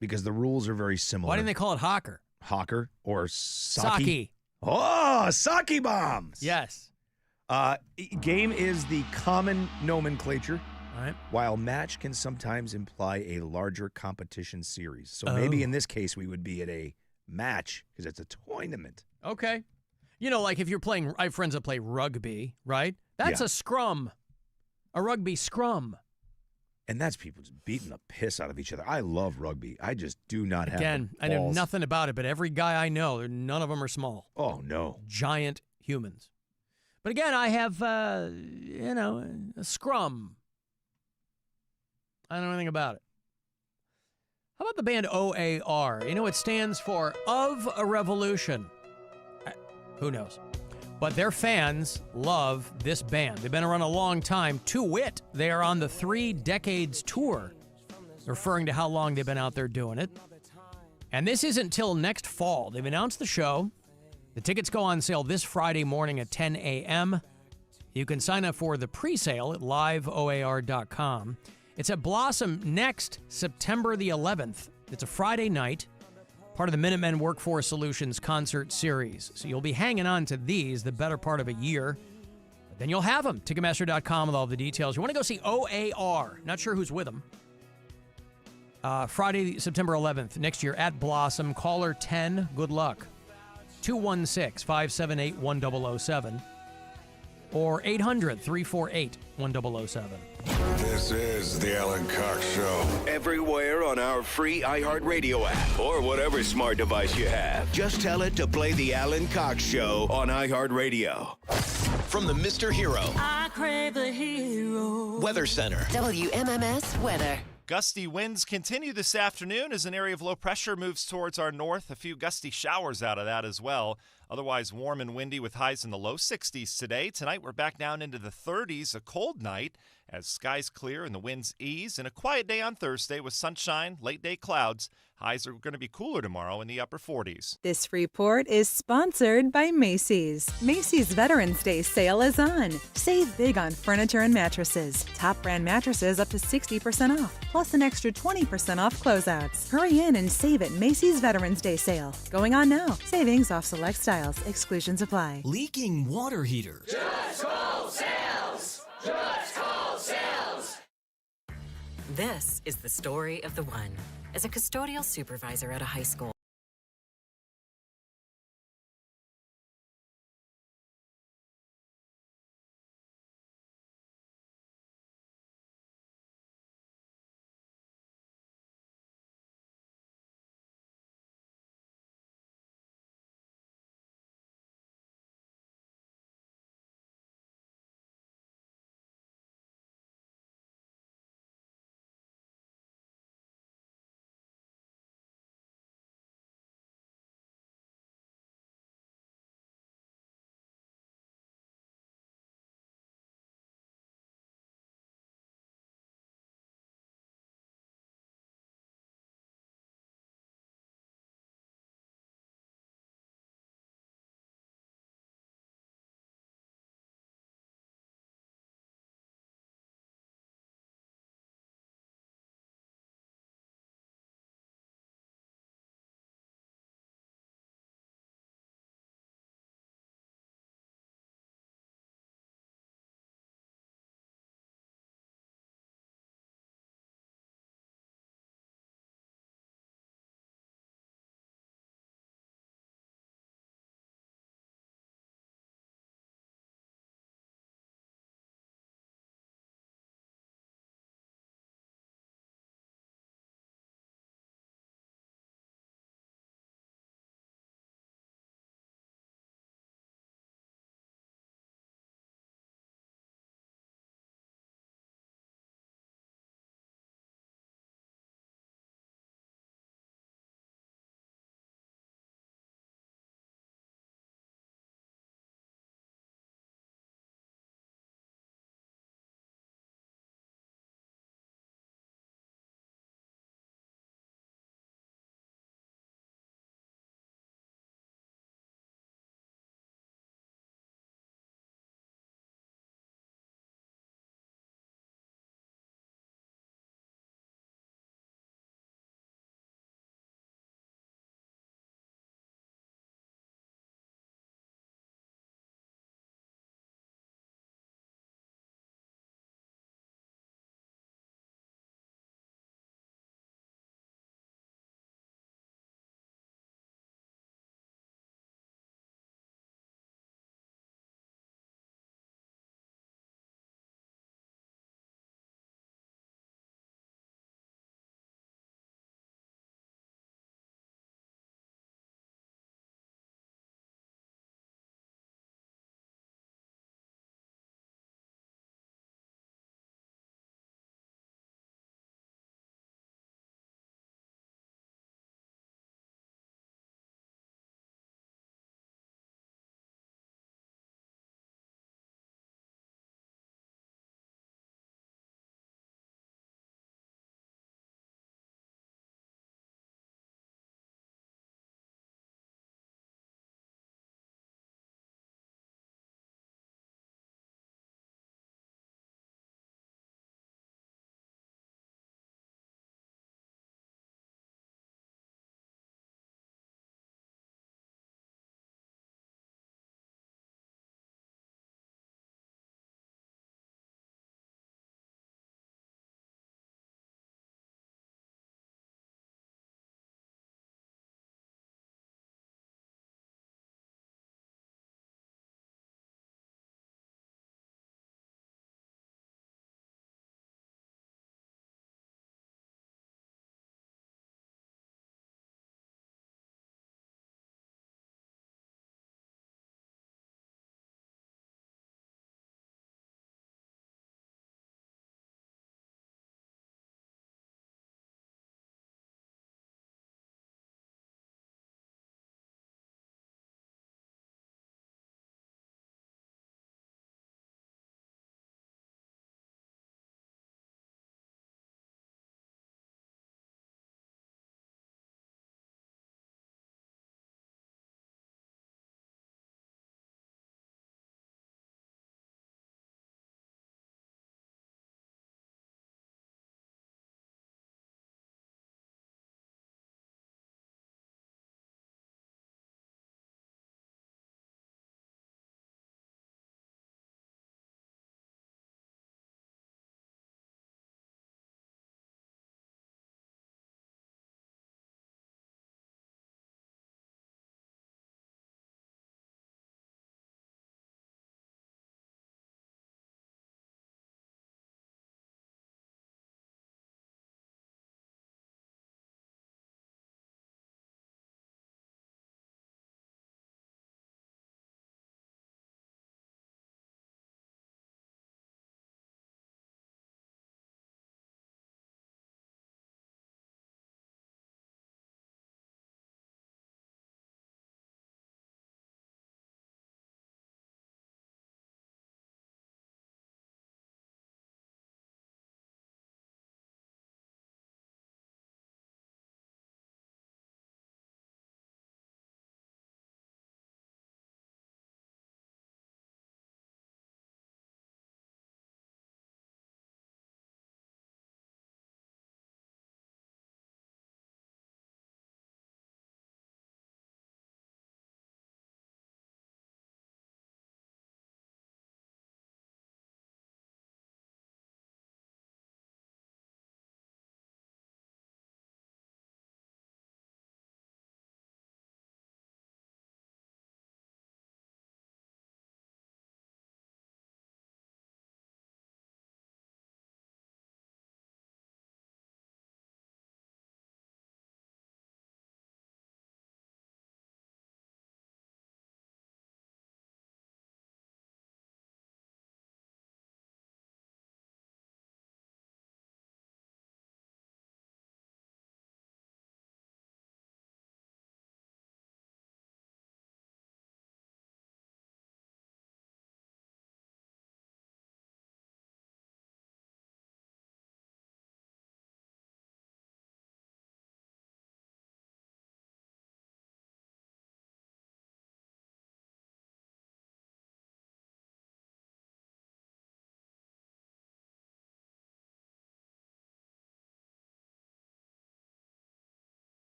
because the rules are very similar. Why didn't they call it hocker? Hocker or sake? Sake. Oh, sake bombs. Yes. Game is the common nomenclature. All right. While match can sometimes imply a larger competition series. So maybe in this case we would be at a match because it's a tournament. Okay. You know, like if you're playing, I have friends that play rugby, right? That's a scrum. A rugby scrum. And that's people just beating the piss out of each other. I love rugby. I just do not have Again, I know nothing about it, but every guy I know, none of them are small. Oh, no. Giant humans. But again, I have, a scrum. I don't know anything about it. How about the band OAR? You know, it stands for Of a Revolution. Who knows? But their fans love this band. They've been around a long time. To wit, they are on the 3 Decades tour, referring to how long they've been out there doing it. And this isn't till next fall. They've announced the show. The tickets go on sale this Friday morning at 10 a.m. You can sign up for the pre-sale at liveoar.com. It's at Blossom next September the 11th. It's a Friday night, part of the Minutemen Workforce Solutions concert series. So you'll be hanging on to these the better part of a year. But then you'll have them. Ticketmaster.com with all the details. You want to go see OAR. Not sure who's with them. Friday, September 11th, next year at Blossom. Caller 10. Good luck. 216-578-1007. Or 800-348-1007. This is the Alan Cox Show. Everywhere on our free iHeartRadio app or whatever smart device you have. Just tell it to play the Alan Cox Show on iHeartRadio. From the Mr. Hero I crave the hero Weather Center. WMMS weather. Gusty winds continue this afternoon as an area of low pressure moves towards our north. A few gusty showers out of that as well. Otherwise warm and windy with highs in the low 60s today. Tonight we're back down into the 30s, a cold night as skies clear and the winds ease. And a quiet day on Thursday with sunshine, late day clouds. Highs are going to be cooler tomorrow in the upper 40s. This report is sponsored by Macy's. Macy's Veterans Day sale is on. Save big on furniture and mattresses. Top brand mattresses up to 60% off, plus an extra 20% off closeouts. Hurry in and save at Macy's Veterans Day sale. Going on now. Savings off select styles. Exclusions apply. Leaking water heater. Just call sales. Just call sales. This is the story of the one. As a custodial supervisor at a high school,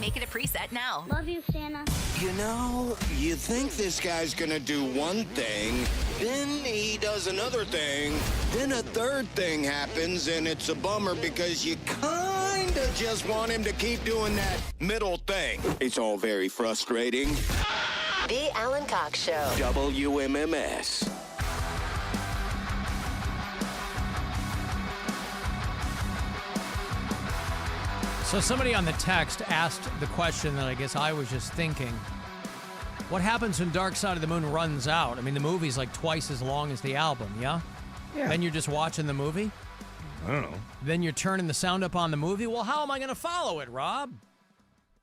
Make it a preset now. Love you, Santa. You know, you think this guy's gonna do one thing, then he does another thing, then a third thing happens, and it's a bummer because you kinda just want him to keep doing that middle thing. It's all very frustrating. The Alan Cox Show. WMMS. So somebody on the text asked the question that I guess I was just thinking. What happens when Dark Side of the Moon runs out? I mean, the movie's like twice as long as the album, yeah? Yeah. Then you're just watching the movie? I don't know. Then you're turning the sound up on the movie? Well, how am I going to follow it, Rob?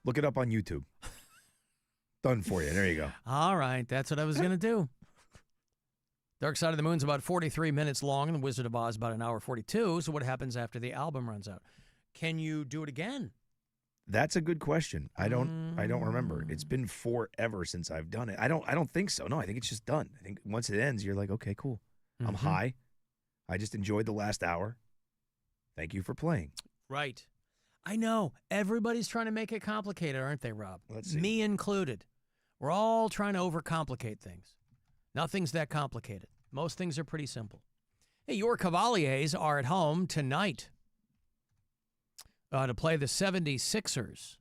Look it up on YouTube. Done for you. There you go. All right, that's what I was going to do. Dark Side of the Moon's about 43 minutes long, and The Wizard of Oz about an hour 42. So what happens after the album runs out? Can you do it again? That's a good question. I don't remember. It's been forever since I've done it. I don't think so. No, I think it's just done. I think once it ends, you're like, okay, cool. I'm high. I just enjoyed the last hour. Thank you for playing. Right. I know. Everybody's trying to make it complicated, aren't they, Rob? Let's see. Me included. We're all trying to overcomplicate things. Nothing's that complicated. Most things are pretty simple. Hey, your Cavaliers are at home tonight to play the 76ers.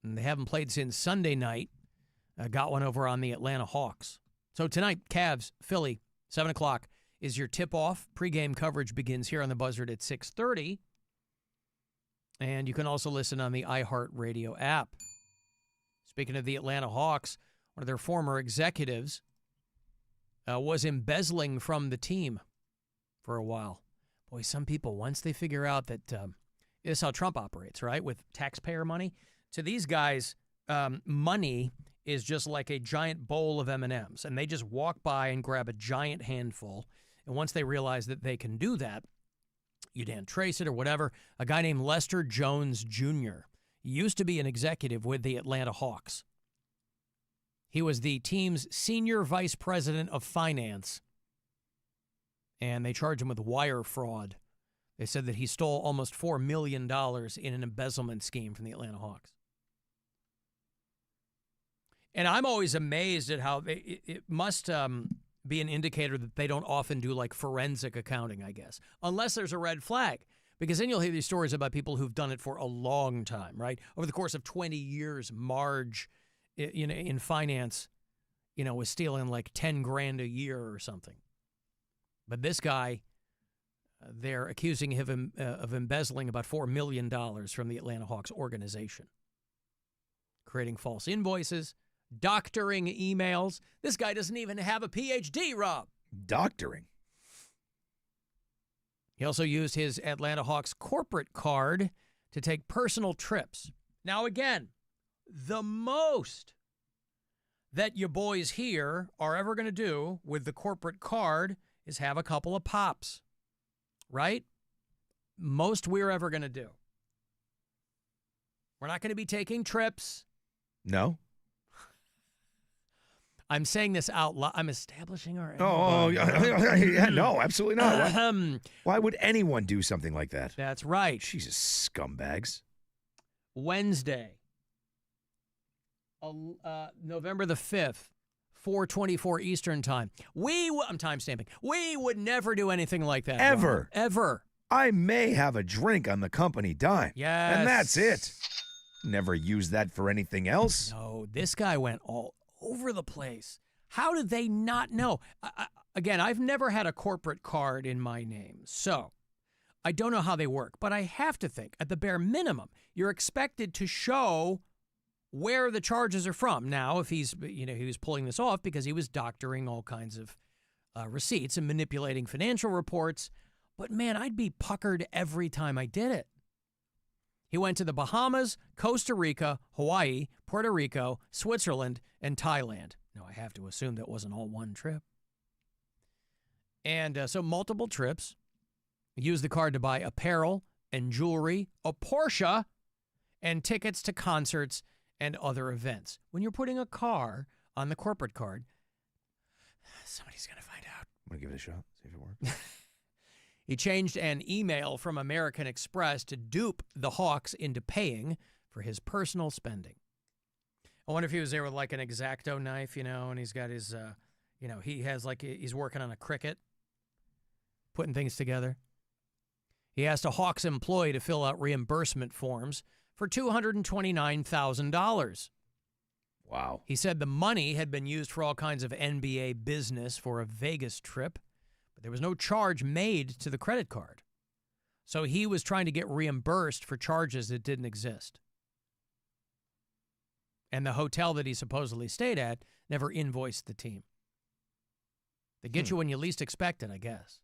And they haven't played since Sunday night. Got one over on the Atlanta Hawks. So tonight, Cavs, Philly, 7 o'clock is your tip-off. Pre-game coverage begins here on the Buzzard at 6:30. And you can also listen on the iHeartRadio app. Speaking of the Atlanta Hawks, one of their former executives was embezzling from the team for a while. Boy, some people, once they figure out that this is how Trump operates, right, with taxpayer money, to these guys, money is just like a giant bowl of M&Ms, and they just walk by and grab a giant handful. And once they realize that they can do that, you can't trace it or whatever. A guy named Lester Jones Jr. used to be an executive with the Atlanta Hawks. He was the team's senior vice president of finance, and they charged him with wire fraud. They said that he stole almost $4 million in an embezzlement scheme from the Atlanta Hawks. And I'm always amazed at how it must be an indicator that they don't often do like forensic accounting, I guess, unless there's a red flag. Because then you'll hear these stories about people who've done it for a long time, right? Over the course of 20 years, Marge, in finance, was stealing like 10 grand a year or something. But this guy, they're accusing him of embezzling about $4 million from the Atlanta Hawks organization, creating false invoices, doctoring emails. This guy doesn't even have a PhD, Rob. Doctoring? He also used his Atlanta Hawks corporate card to take personal trips. Now, again, the most that you boys here are ever going to do with the corporate card is have a couple of pops, right? Most we're ever going to do. We're not going to be taking trips. No. I'm saying this out loud. I'm establishing our... Yeah, no, absolutely not. Why would anyone do something like that? That's right. Jesus, scumbags. Wednesday, November the 5th, 4:24 Eastern Time. I'm timestamping. We would never do anything like that. Ever. Rob. Ever. I may have a drink on the company dime. Yes. And that's it. Never use that for anything else. No, this guy went all over the place. How did they not know? Again, I've never had a corporate card in my name, so I don't know how they work. But I have to think, at the bare minimum, you're expected to show where the charges are from. Now, if he was pulling this off because he was doctoring all kinds of receipts and manipulating financial reports. But man, I'd be puckered every time I did it. He went to the Bahamas, Costa Rica, Hawaii, Puerto Rico, Switzerland, and Thailand. Now, I have to assume that wasn't all one trip. And so multiple trips. Use the card to buy apparel and jewelry, a Porsche, and tickets to concerts and other events. When you're putting a car on the corporate card, somebody's going to find out. I'm going to give it a shot, see if it works. He changed an email from American Express to dupe the Hawks into paying for his personal spending. I wonder if he was there with like an X-Acto knife, and he's got his, he has he's working on a Cricut, putting things together. He asked a Hawks employee to fill out reimbursement forms for $229,000. Wow. He said the money had been used for all kinds of NBA business for a Vegas trip, but there was no charge made to the credit card. So he was trying to get reimbursed for charges that didn't exist. And the hotel that he supposedly stayed at never invoiced the team. They get you when you least expect it, I guess.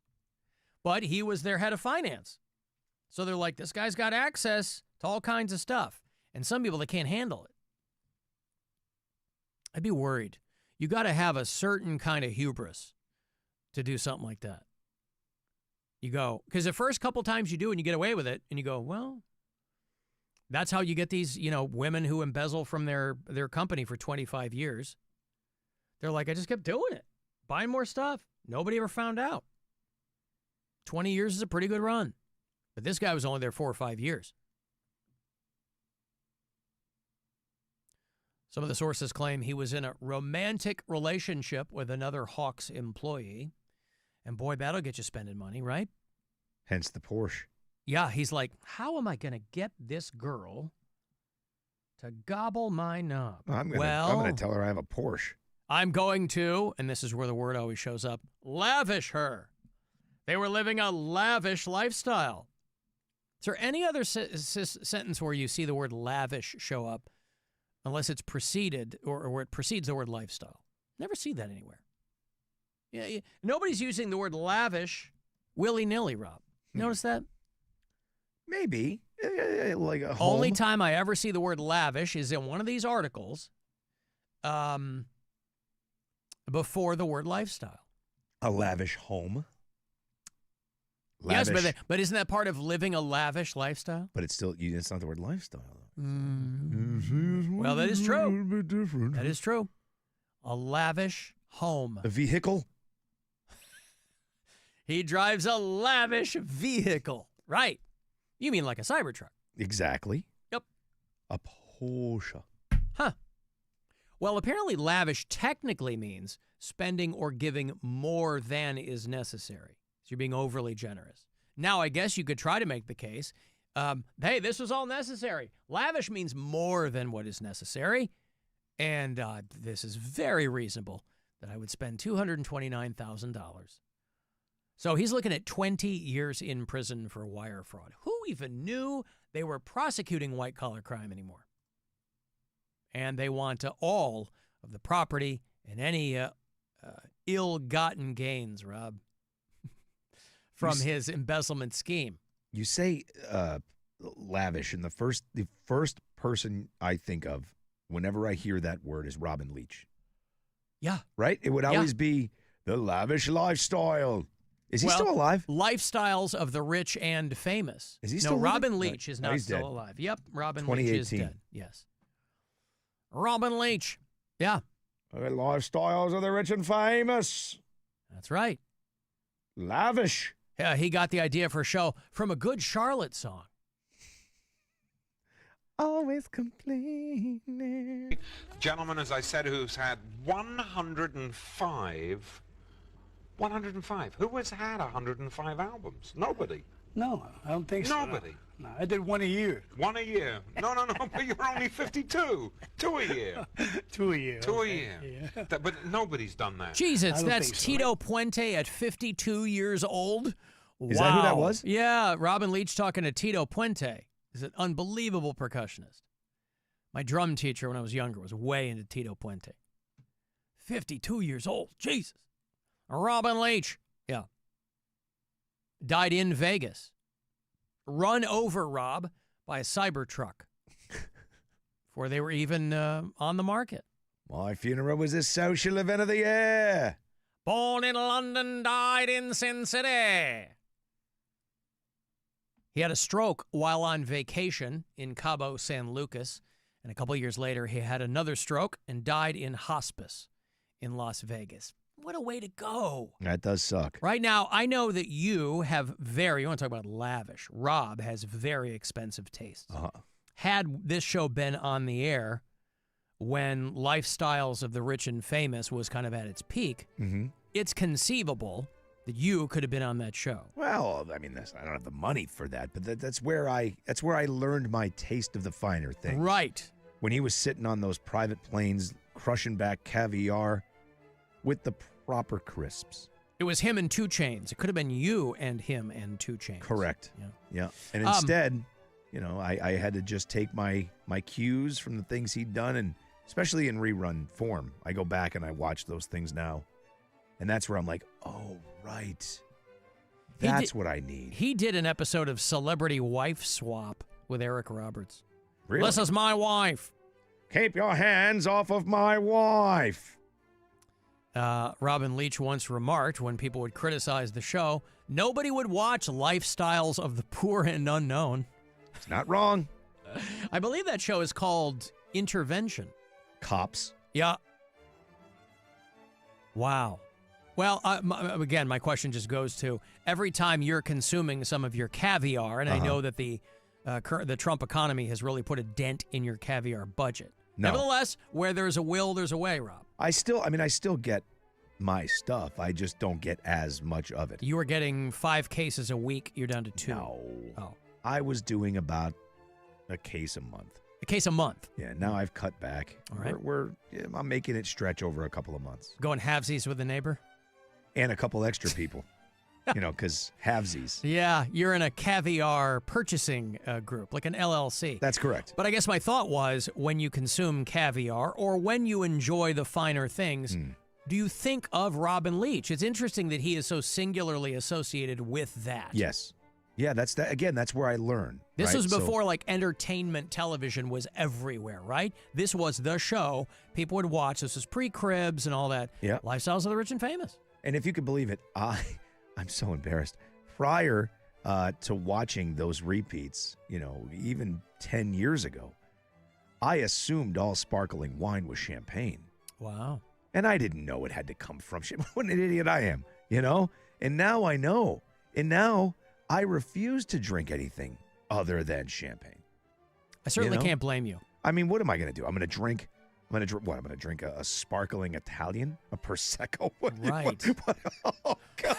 But he was their head of finance. So they're like, this guy's got access to all kinds of stuff. And some people, they can't handle it. I'd be worried. You got to have a certain kind of hubris to do something like that. You go, because the first couple times you do and you get away with it, and you go, well, that's how you get these, women who embezzle from their company for 25 years. They're like, I just kept doing it, buying more stuff. Nobody ever found out. 20 years is a pretty good run. But this guy was only there 4 or 5 years. Some of the sources claim he was in a romantic relationship with another Hawks employee. And boy, that'll get you spending money, right? Hence the Porsche. Yeah, he's like, how am I going to get this girl to gobble my knob? I'm going to tell her I have a Porsche. I'm going to, and this is where the word always shows up, lavish her. They were living a lavish lifestyle. Is there any other sentence where you see the word lavish show up unless it's preceded or where it precedes the word lifestyle? Never see that anywhere. Yeah, nobody's using the word lavish willy-nilly, Rob. Notice that? Maybe. Like a home. Only time I ever see the word lavish is in one of these articles before the word lifestyle. A lavish home. Lavish. Yes, but isn't that part of living a lavish lifestyle? But it's not the word lifestyle. Well, that is true. That is true. A lavish home. A vehicle? He drives a lavish vehicle. Right. You mean like a Cybertruck. Exactly. Yep. A Porsche. Huh. Well, apparently lavish technically means spending or giving more than is necessary. So you're being overly generous. Now, I guess you could try to make the case, hey, this was all necessary. Lavish means more than what is necessary. And this is very reasonable that I would spend $229,000. So he's looking at 20 years in prison for wire fraud. Who even knew they were prosecuting white-collar crime anymore? And they want all of the property and any ill-gotten gains, Rob, from his embezzlement scheme. You say lavish, and the first person I think of whenever I hear that word is Robin Leach. Yeah. Right? It would always be the lavish lifestyle. Is he still alive? Lifestyles of the rich and famous. Is he still alive? Robin Leach is not still dead. alive. Yep, Robin Leach is dead. Yes. Robin Leach. Yeah. The lifestyles of the rich and famous. That's right. Lavish. Yeah, he got the idea for a show from a Good Charlotte song. Always complaining. Gentleman, as I said, who's had 105. Who has had 105 albums? Nobody. No, I don't think so. Nobody. No, I did one a year. One a year. No, but you're only 52. 2 a year. 2 a year. 2 a year. Yeah. But nobody's done that. Jesus, that's Tito Puente at 52 years old. Is that who that was? Yeah, Robin Leach talking to Tito Puente. He's an unbelievable percussionist. My drum teacher when I was younger was way into Tito Puente. 52 years old. Jesus. Robin Leach. Yeah. Died in Vegas. Run over, Rob, by a Cybertruck before they were even on the market. My funeral was a social event of the year. Born in London, died in Sin City. He had a stroke while on vacation in Cabo San Lucas, and a couple years later he had another stroke and died in hospice in Las Vegas. What a way to go. That does suck. Right now, I know that you have you want to talk about lavish. Rob has very expensive tastes. had this show been on the air when Lifestyles of the Rich and Famous was kind of at its peak, it's conceivable that you could have been on that show. Well, I mean, I don't have the money for that, but that's where I learned my taste of the finer things. Right. When he was sitting on those private planes, crushing back caviar with the proper crisps. It was him and 2 Chainz. It could have been you and him and 2 Chainz. Correct. Yeah. And instead, I had to just take my cues from the things he'd done, and especially in rerun form. I go back and I watch those things now, and that's where I'm like, oh, right. That's what I need. He did an episode of Celebrity Wife Swap with Eric Roberts. Really? This is my wife. Keep your hands off of my wife. Robin Leach once remarked when people would criticize the show, nobody would watch Lifestyles of the Poor and Unknown. It's not wrong. I believe that show is called Intervention. Cops. Yeah. Wow. Well, again, my question just goes to every time you're consuming some of your caviar, and I know that the Trump economy has really put a dent in your caviar budget. No. Nevertheless, where there's a will, there's a way, Rob. I still get my stuff. I just don't get as much of it. You were getting 5 cases a week. You're down to 2. No. Oh. I was doing about a case a month. A case a month? Yeah, now I've cut back. All right. I'm making it stretch over a couple of months. Going halvesies with a neighbor? And a couple extra people. Because halvesies. Yeah, you're in a caviar purchasing group, like an LLC. That's correct. But I guess my thought was, when you consume caviar or when you enjoy the finer things, do you think of Robin Leach? It's interesting that he is so singularly associated with that. Yes. Yeah, that's that. Again, that's where I learn. This was before like entertainment television was everywhere, right? This was the show people would watch. This was pre-Cribs and all that. Yeah. Lifestyles of the Rich and Famous. And if you could believe it, I'm so embarrassed. Prior to watching those repeats, even 10 years ago, I assumed all sparkling wine was champagne. Wow. And I didn't know it had to come from shit. What an idiot I am, And now I know. And now I refuse to drink anything other than champagne. I certainly can't blame you. I mean, what am I going to do? I'm going to drink what? I'm going to drink a sparkling Italian, a Prosecco? Right. Oh, God.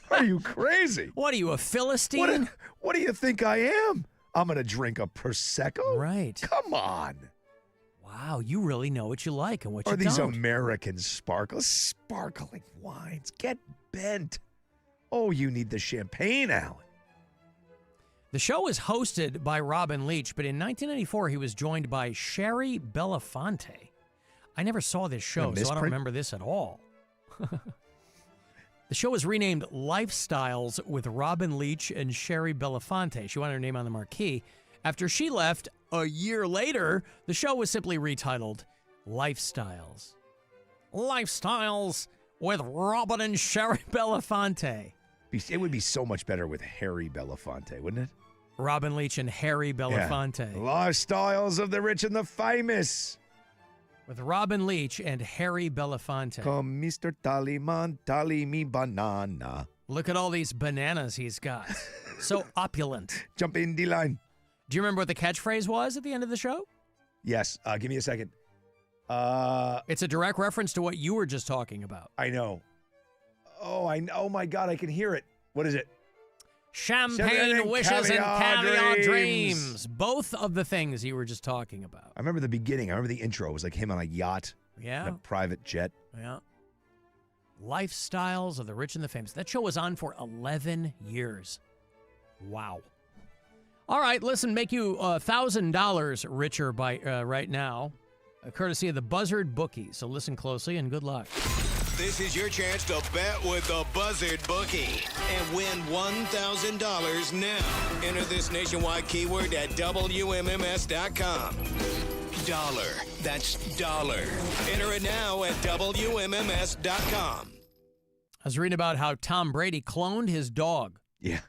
Are you crazy? What are you, a Philistine? What do you think I am? I'm going to drink a Prosecco? Right. Come on. Wow, you really know what you like and what you don't. Are these don't. American sparkling wines? Get bent. Oh, you need the champagne, Alan. The show is hosted by Robin Leach, but in 1994, he was joined by Sherry Belafonte. I never saw this show, so I don't remember this at all. The show was renamed Lifestyles with Robin Leach and Sherry Belafonte. She wanted her name on the marquee. After she left, a year later, the show was simply retitled Lifestyles. Lifestyles with Robin and Sherry Belafonte. It would be so much better with Harry Belafonte, wouldn't it? Robin Leach and Harry Belafonte. Yeah. Lifestyles of the Rich and the Famous. With Robin Leach and Harry Belafonte. Come, Mr. Tallyman, tally me banana. Look at all these bananas he's got. So opulent. Jump in the line. Do you remember what the catchphrase was at the end of the show? Yes. Give me a second. It's a direct reference to what you were just talking about. I know. Oh my God, I can hear it. What is it? Champagne wishes and caviar dreams. Both of the things you were just talking about. I remember the beginning. I remember the intro. It was like him on a yacht. Yeah. In a private jet. Yeah. Lifestyles of the Rich and the Famous. That show was on for 11 years. Wow. All right, listen, make you $1,000 richer by right now, courtesy of the Buzzard Bookie. So listen closely and good luck. This is your chance to bet with the Buzzard Bookie and win $1,000 now. Enter this nationwide keyword at WMMS.com. Dollar. That's dollar. Enter it now at WMMS.com. I was reading about how Tom Brady cloned his dog. Yeah.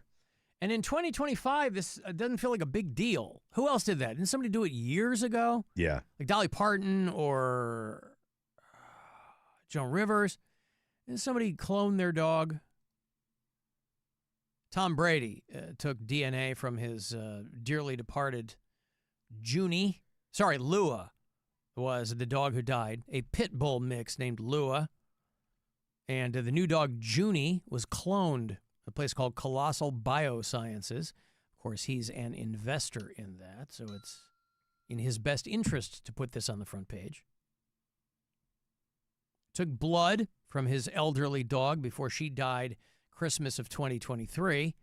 And in 2025, this doesn't feel like a big deal. Who else did that? Didn't somebody do it years ago? Yeah. Like Dolly Parton or Joan Rivers. Didn't somebody clone their dog? Tom Brady took DNA from his dearly departed Lua was the dog who died. A pit bull mix named Lua. And the new dog, Junie, was cloned at a place called Colossal Biosciences. Of course, he's an investor in that, so it's in his best interest to put this on the front page. Took blood from his elderly dog before she died Christmas of 2023,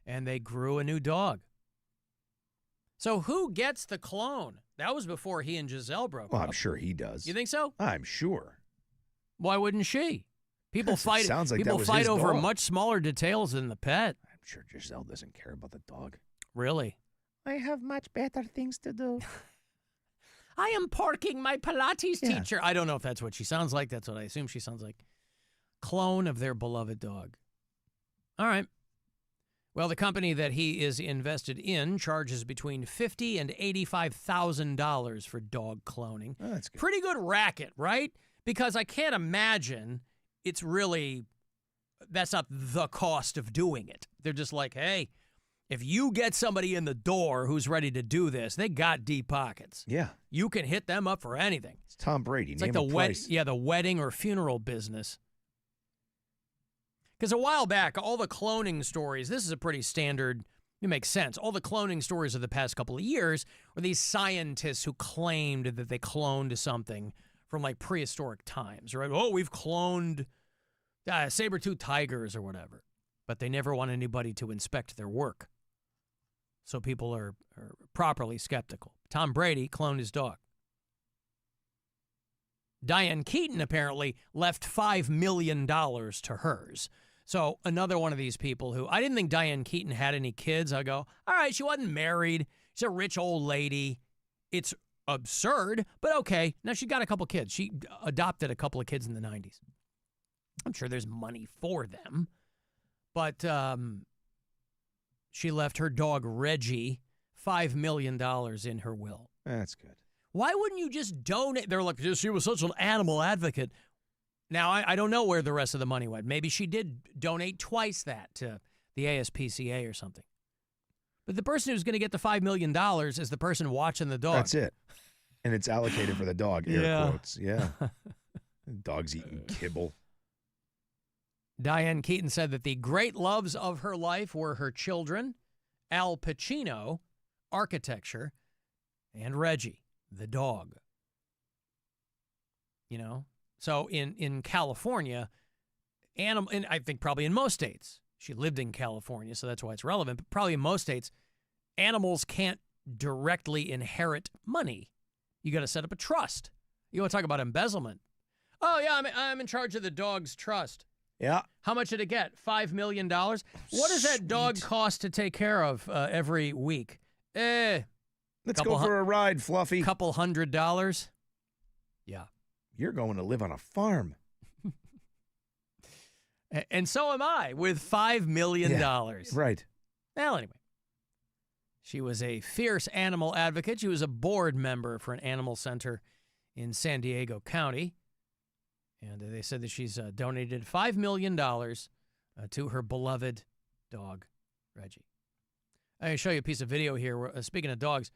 and they grew a new dog. So who gets the clone? That was before he and Giselle broke up. Well, I'm sure he does. You think so? I'm sure. Why wouldn't she? People fight. Sounds like people that was fight his over dog. much smaller details than the pet. I'm sure Giselle doesn't care about the dog. Really? I have much better things to do. I am parking my Pilates teacher. I don't know if that's what she sounds like. That's what I assume she sounds like. Clone of their beloved dog. All right. Well, the company that he is invested in charges between $50,000 and $85,000 for dog cloning. Oh, that's good. Pretty good racket, right? Because I can't imagine that's not the cost of doing it. They're just like, hey, if you get somebody in the door who's ready to do this, they got deep pockets. Yeah. You can hit them up for anything. It's Tom Brady. It's Name like a price. the wedding or funeral business. Because a while back, all the cloning stories, this is a pretty standard, it makes sense. All the cloning stories of the past couple of years were these scientists who claimed that they cloned something from like prehistoric times, right? Oh, we've cloned saber-toothed tigers or whatever. But they never want anybody to inspect their work. So people are properly skeptical. Tom Brady cloned his dog. Diane Keaton apparently left $5 million to hers. So another one of these people who, I didn't think Diane Keaton had any kids. I go, all right, she wasn't married. She's a rich old lady. It's absurd, but okay. Now she got a couple kids. She adopted a couple of kids in the 90s. I'm sure there's money for them. But she left her dog, Reggie, $5 million in her will. That's good. Why wouldn't you just donate? They're like, she was such an animal advocate. Now, I don't know where the rest of the money went. Maybe she did donate twice that to the ASPCA or something. But the person who's going to get the $5 million is the person watching the dog. That's it. And it's allocated for the dog, air Yeah. quotes. Yeah. Dog's eating kibble. Diane Keaton said that the great loves of her life were her children, Al Pacino, architecture, and Reggie, the dog. You know? So in California, and I think probably in most states, she lived in California, so that's why it's relevant, but probably in most states, animals can't directly inherit money. You got to set up a trust. You want to talk about embezzlement. Oh, yeah, I'm in charge of the dog's trust. Yeah. How much did it get? $5 million? What does that dog cost to take care of every week? Let's go for a ride, Fluffy. Couple $100? Yeah. You're going to live on a farm. And so am I with $5 million. Yeah, right. Well, anyway. She was a fierce animal advocate. She was a board member for an animal center in San Diego County. And they said that she's donated $5 million to her beloved dog, Reggie. I'm going to show you a piece of video here. Speaking of dogs,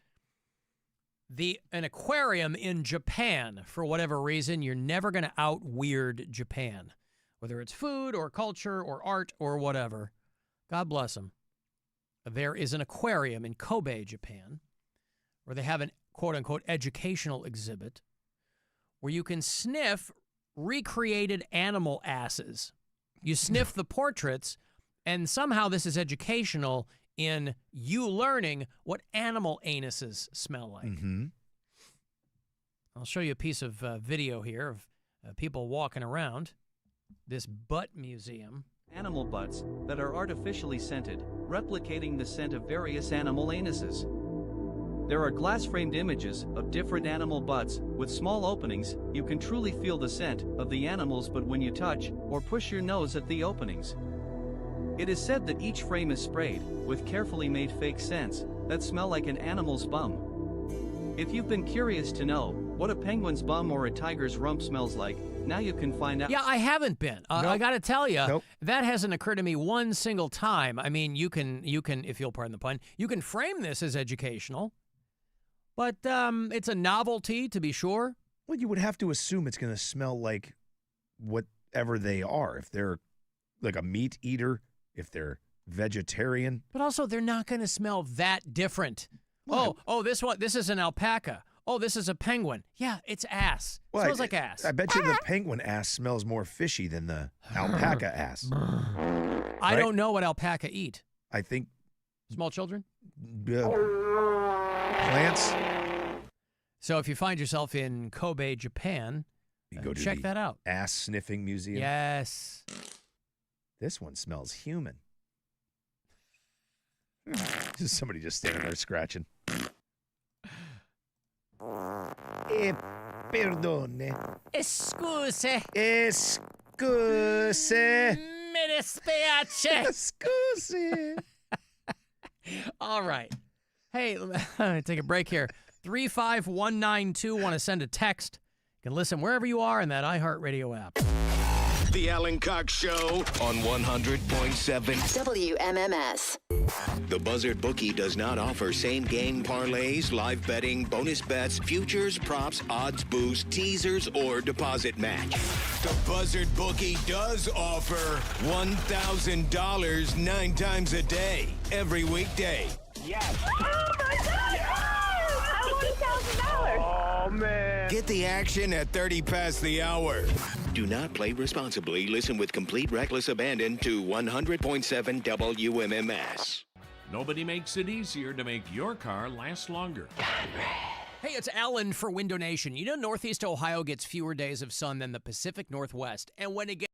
an aquarium in Japan, for whatever reason, you're never going to out-weird Japan, whether it's food or culture or art or whatever. God bless them. There is an aquarium in Kobe, Japan, where they have an quote-unquote educational exhibit where you can sniff recreated animal asses. You sniff the portraits, and somehow this is educational in you learning what animal anuses smell like. Mm-hmm. I'll show you a piece of video here of people walking around this butt museum. Animal butts that are artificially scented, replicating the scent of various animal anuses. There are glass-framed images of different animal butts with small openings. You can truly feel the scent of the animals, but when you touch or push your nose at the openings. It is said that each frame is sprayed with carefully made fake scents that smell like an animal's bum. If you've been curious to know what a penguin's bum or a tiger's rump smells like, now you can find out. Yeah, I haven't been. I got to tell you, Nope. that hasn't occurred to me one single time. I mean, you can, if you'll pardon the pun, you can frame this as educational. But it's a novelty, to be sure. Well, you would have to assume it's going to smell like whatever they are. If they're like a meat eater, if they're vegetarian. But also, they're not going to smell that different. Well, This is an alpaca. Oh, this is a penguin. Yeah, it's ass. Well, Smells like ass. I bet you the penguin ass smells more fishy than the alpaca ass. I don't know what alpaca eat. I think small children? Plants. So if you find yourself in Kobe, Japan, You go to check the that out. Ass sniffing museum. Yes. This one smells human. Just somebody just standing there scratching. Perdone. Excuse. Excuse. Me dispiace. Excuse. All right. Hey, take a break here. 35192. Want to send a text? You can listen wherever you are in that iHeartRadio app. The Alan Cox Show on 100.7 WMMS. The Buzzard Bookie does not offer same-game parlays, live betting, bonus bets, futures, props, odds boost, teasers, or deposit match. The Buzzard Bookie does offer $1,000 9 times a day, every weekday. Yes. Oh, my God. Yes. I want $1,000. Oh, man. Get the action at 30 past the hour. Do not play responsibly. Listen with complete reckless abandon to 100.7 WMMS. Nobody makes it easier to make your car last longer. Hey, it's Alan for Window Nation. You know, Northeast Ohio gets fewer days of sun than the Pacific Northwest. And when it gets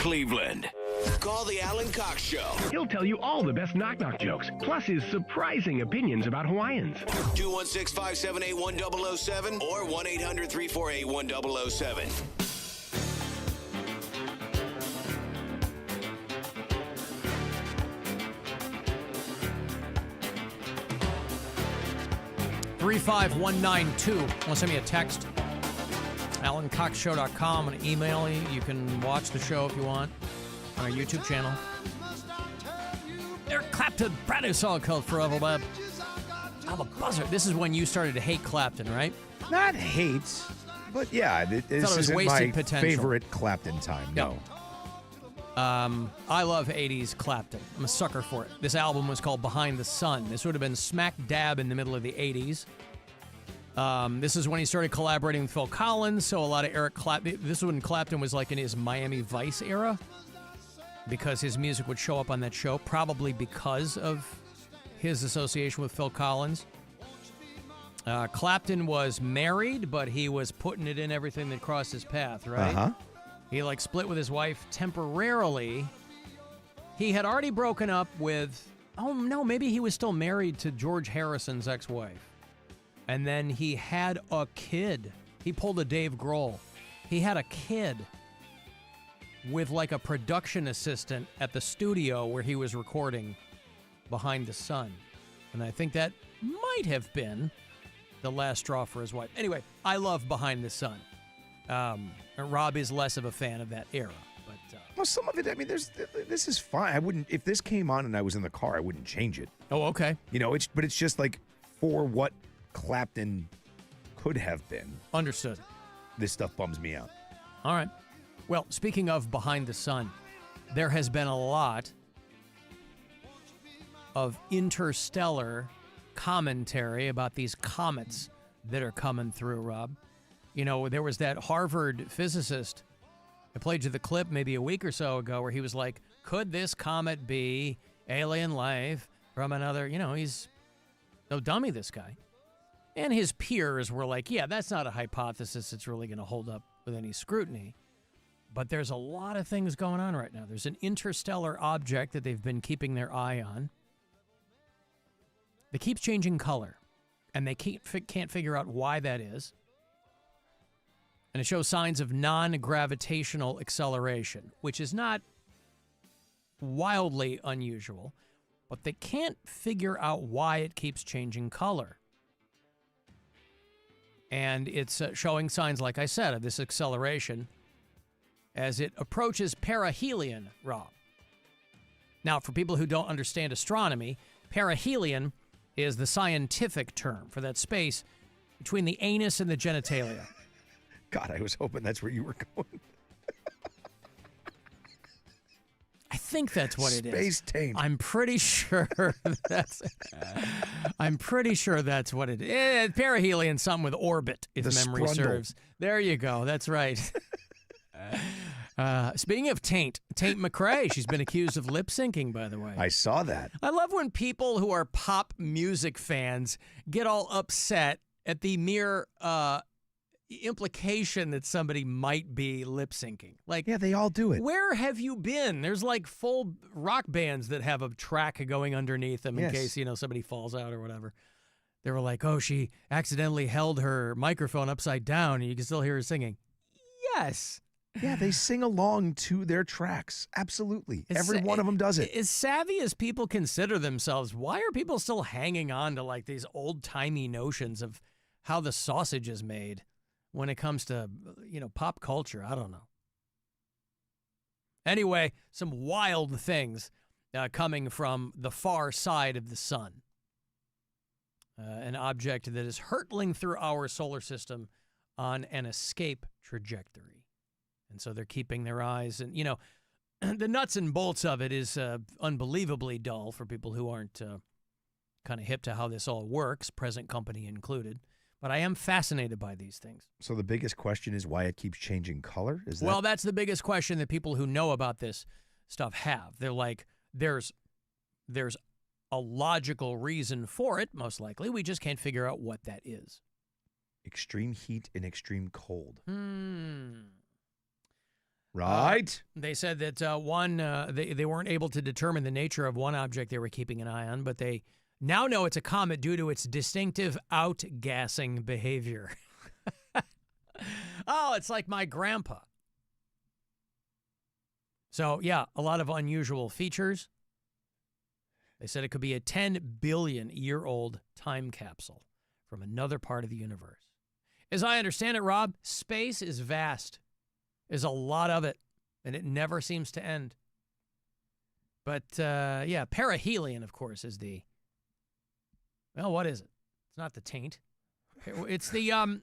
Cleveland. Call the Alan Cox Show. He'll tell you all the best knock-knock jokes, plus his surprising opinions about Hawaiians. 216-578-1007 or 1-800-348-1007. $35192. Want to send me a text? AlanCoxShow.com and email you. You can watch the show if you want on our YouTube channel. Eric Clapton, brand new song called Forever Web. I'm a buzzer. This is when you started to hate Clapton, right? Not hate, but yeah, this isn't my favorite Clapton time. No. I love 80s Clapton. I'm a sucker for it. This album was called Behind the Sun. This would have been smack dab in the middle of the 80s. This is when he started collaborating with Phil Collins, so a lot of Eric Clapton. This is when Clapton was like in his Miami Vice era, because his music would show up on that show, probably because of his association with Phil Collins. Clapton was married, but he was putting it in everything that crossed his path, right? Uh-huh. He split with his wife temporarily. He had already broken up with, maybe he was still married to George Harrison's ex-wife. And then he had a kid. He pulled a Dave Grohl. He had a kid with a production assistant at the studio where he was recording Behind the Sun. And I think that might have been the last straw for his wife. Anyway, I love Behind the Sun. Rob is less of a fan of that era, but well, some of it. I mean, this is fine. I wouldn't, if this came on and I was in the car, I wouldn't change it. Oh, okay. But it's just for what Clapton could have been. Understood. This stuff bums me out. All right. Well, speaking of Behind the Sun, there has been a lot of interstellar commentary about these comets that are coming through, Rob. There was that Harvard physicist. I played you the clip maybe a week or so ago where he was like, could this comet be alien life from another, he's no dummy, this guy. And his peers were like, yeah, that's not a hypothesis that's really going to hold up with any scrutiny. But there's a lot of things going on right now. There's an interstellar object that they've been keeping their eye on. It keeps changing color, and they can't figure out why that is. And it shows signs of non-gravitational acceleration, which is not wildly unusual, but they can't figure out why it keeps changing color. And it's showing signs, like I said, of this acceleration as it approaches perihelion, Rob. Now, for people who don't understand astronomy, perihelion is the scientific term for that space between the anus and the genitalia. God, I was hoping that's where you were going. I think that's what it is. Space taint. I'm pretty sure that's what it is. Perihelion, something with orbit, if memory serves. There you go. That's right. Speaking of Taint McRae, she's been accused of lip syncing, by the way. I saw that. I love when people who are pop music fans get all upset at the mere implication that somebody might be lip syncing. Yeah, they all do it. Where have you been? There's full rock bands that have a track going underneath them in case, somebody falls out or whatever. They were like, oh, she accidentally held her microphone upside down and you can still hear her singing. Yes. Yeah, they sing along to their tracks. Absolutely. Every one of them does it. As savvy as people consider themselves, why are people still hanging on to these old-timey notions of how the sausage is made when it comes to, pop culture? I don't know. Anyway, some wild things coming from the far side of the sun. An object that is hurtling through our solar system on an escape trajectory. And so they're keeping their eyes, and, the nuts and bolts of it is unbelievably dull for people who aren't kind of hip to how this all works, present company included. But I am fascinated by these things. So the biggest question is why it keeps changing color? Well, that's the biggest question that people who know about this stuff have. They're like, there's a logical reason for it, most likely. We just can't figure out what that is. Extreme heat and extreme cold. Right. They said that they weren't able to determine the nature of one object they were keeping an eye on, but they now know it's a comet due to its distinctive outgassing behavior. Oh, it's like my grandpa. So, yeah, a lot of unusual features. They said it could be a 10 billion year old time capsule from another part of the universe. As I understand it, Rob, space is vast. There's a lot of it, and it never seems to end. But, yeah, perihelion, of course, is the... Well, what is it? It's not the taint. It's the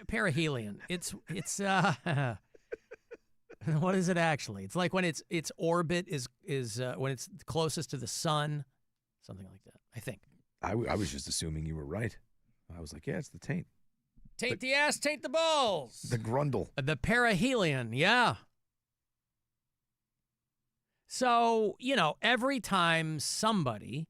perihelion. It's what is it actually? It's like when its orbit is when it's closest to the sun, something like that, I think. I was just assuming you were right. I was like, yeah, it's the taint. Taint the ass, taint the balls. The grundle. The perihelion, yeah. So, every time somebody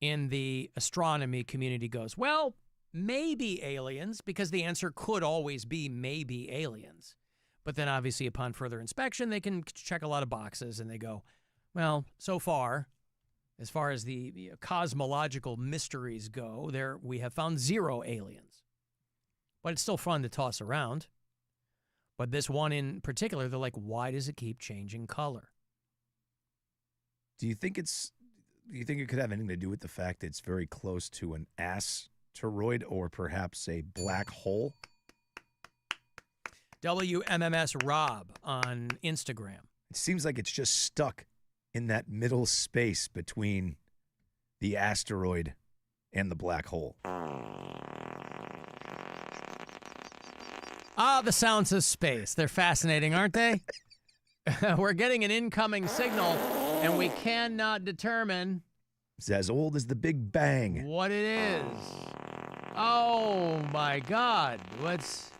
in the astronomy community goes, well, maybe aliens, because the answer could always be maybe aliens. But then obviously upon further inspection, they can check a lot of boxes and they go, well, so far, as far as the cosmological mysteries go, we have found 0 aliens. But it's still fun to toss around. But this one in particular, they're like, why does it keep changing color? Do you think it could have anything to do with the fact that it's very close to an asteroid or perhaps a black hole? WMMS Rob on Instagram. It seems like it's just stuck in that middle space between the asteroid and the black hole. Ah, the sounds of space. They're fascinating, aren't they? We're getting an incoming signal, and we cannot determine... It's as old as the Big Bang. What it is. Oh, my God. Let's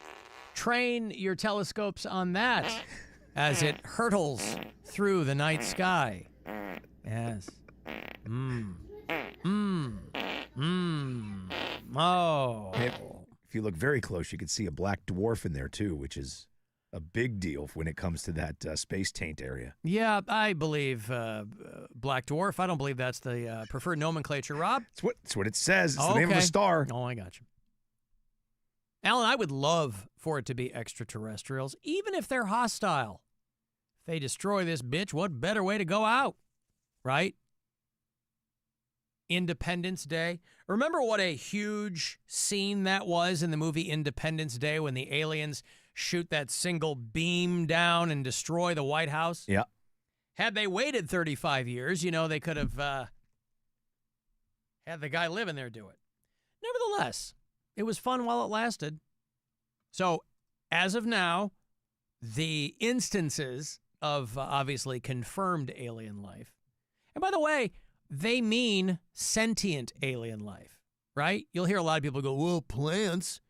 train your telescopes on that as it hurtles through the night sky. Yes. Oh. If you look very close, you can see a black dwarf in there, too, which is a big deal when it comes to that space taint area. Yeah, I believe black dwarf. I don't believe that's the preferred nomenclature, Rob. It's what it says. It's the name of a star. Oh, I got you. Alan, I would love for it to be extraterrestrials, even if they're hostile. If they destroy this bitch, what better way to go out, right? Independence Day. Remember what a huge scene that was in the movie Independence Day when the aliens shoot that single beam down and destroy the White House? Yeah. Had they waited 35 years, they could have had the guy living there do it. Nevertheless, it was fun while it lasted. So, as of now, the instances of obviously confirmed alien life, and by the way, they mean sentient alien life, right? You'll hear a lot of people go, well, plants.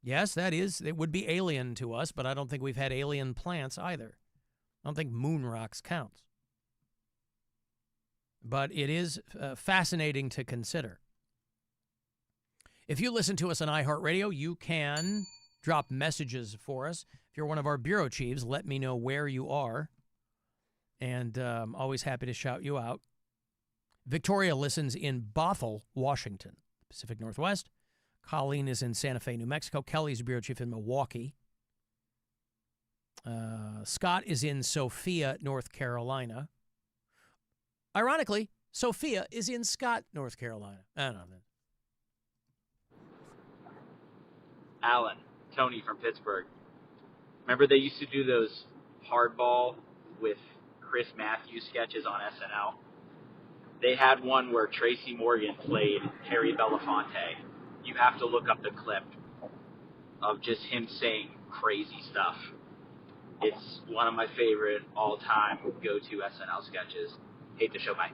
Yes, it would be alien to us, but I don't think we've had alien plants either. I don't think moon rocks counts. But it is fascinating to consider. If you listen to us on iHeartRadio, you can drop messages for us. If you're one of our bureau chiefs, let me know where you are. And I'm always happy to shout you out. Victoria listens in Bothell, Washington, Pacific Northwest. Colleen is in Santa Fe, New Mexico. Kelly's bureau chief in Milwaukee. Scott is in Sophia, North Carolina. Ironically, Sophia is in Scott, North Carolina. I don't know. Alan, Tony from Pittsburgh. Remember they used to do those hardball with Chris Matthews sketches on SNL? They had one where Tracy Morgan played Harry Belafonte. You have to look up the clip of just him saying crazy stuff. It's one of my favorite all-time go-to SNL sketches. Hate the show, bye.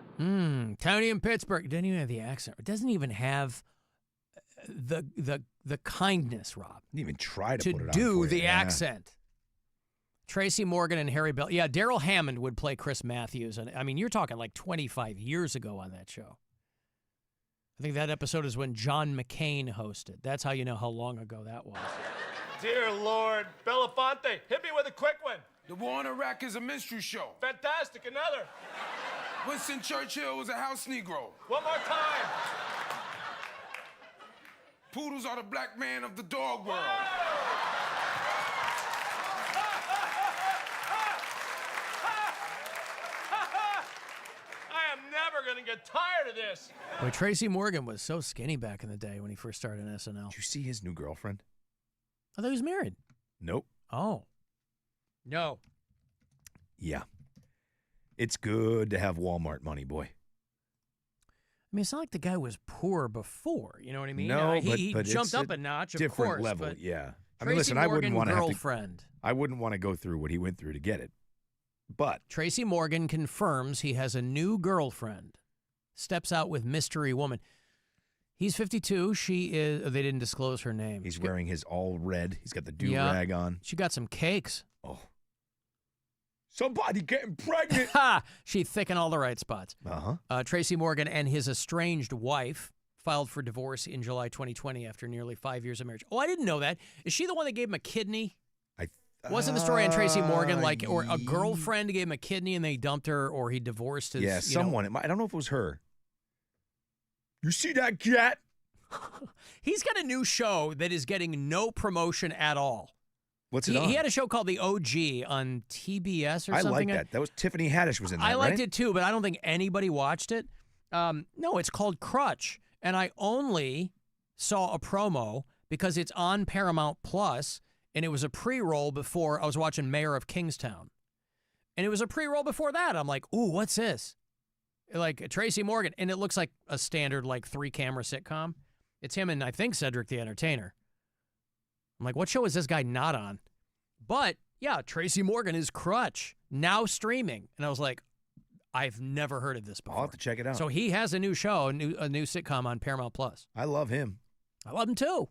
Tony in Pittsburgh. It doesn't even have the accent. It doesn't even have the kindness, Rob. Didn't even try to put it on do for the you. accent. Tracy Morgan and Harry Bell. Yeah, Daryl Hammond would play Chris Matthews. And I mean, you're talking like 25 years ago on that show. I think that episode is when John McCain hosted. That's how you know how long ago that was. dear Lord. Belafonte, hit me with a quick one. The War in Iraq is a minstrel show. Fantastic, another. Winston Churchill was a house Negro. One more time. Poodles are the black man of the dog world. I am never going to get tired of this. Boy, Tracy Morgan was so skinny back in the day when he first started in SNL. Did you see his new girlfriend? I thought he was married. Nope. Oh. No. Yeah. It's good to have Walmart money, boy. I mean, it's not like the guy was poor before. You know what I mean? No, he but jumped it's up a notch, of different course. level, but yeah. I Tracy mean, listen, I wouldn't Morgan, want to girlfriend. I wouldn't want to go through what he went through to get it. But Tracy Morgan confirms he has a new girlfriend. Steps out with mystery woman. He's 52. She is. They didn't disclose her name. he's wearing his all red. He's got the do-rag on. She got some cakes. Oh. Somebody getting pregnant. Ha! She thickened all the right spots. Uh-huh. Tracy Morgan and his estranged wife filed for divorce in July 2020 after nearly 5 years of marriage. Oh, I didn't know that. Is she the one that gave him a kidney? Wasn't the story on Tracy Morgan like, or a girlfriend gave him a kidney and they dumped her, or he divorced his? Yeah, someone. I don't know if it was her. You see that cat? He's got a new show that is getting no promotion at all. What's it on? He had a show called The OG on TBS or I something. like that. That was Tiffany Haddish was in that, I liked right? it too, but I don't think anybody watched it. No, it's called Crutch, and I only saw a promo because it's on Paramount Plus, and it was a pre-roll before I was watching Mayor of Kingstown, and it was a pre-roll before that. I'm like, ooh, what's this? Like Tracy Morgan, and it looks like a standard like 3-camera sitcom. It's him and I think Cedric the Entertainer. I'm like, what show is this guy not on? But yeah, Tracy Morgan is Crutch, now streaming. And I was like, I've never heard of this before. I'll have to check it out. So he has a new show, a new sitcom on Paramount Plus. I love him. I love him too.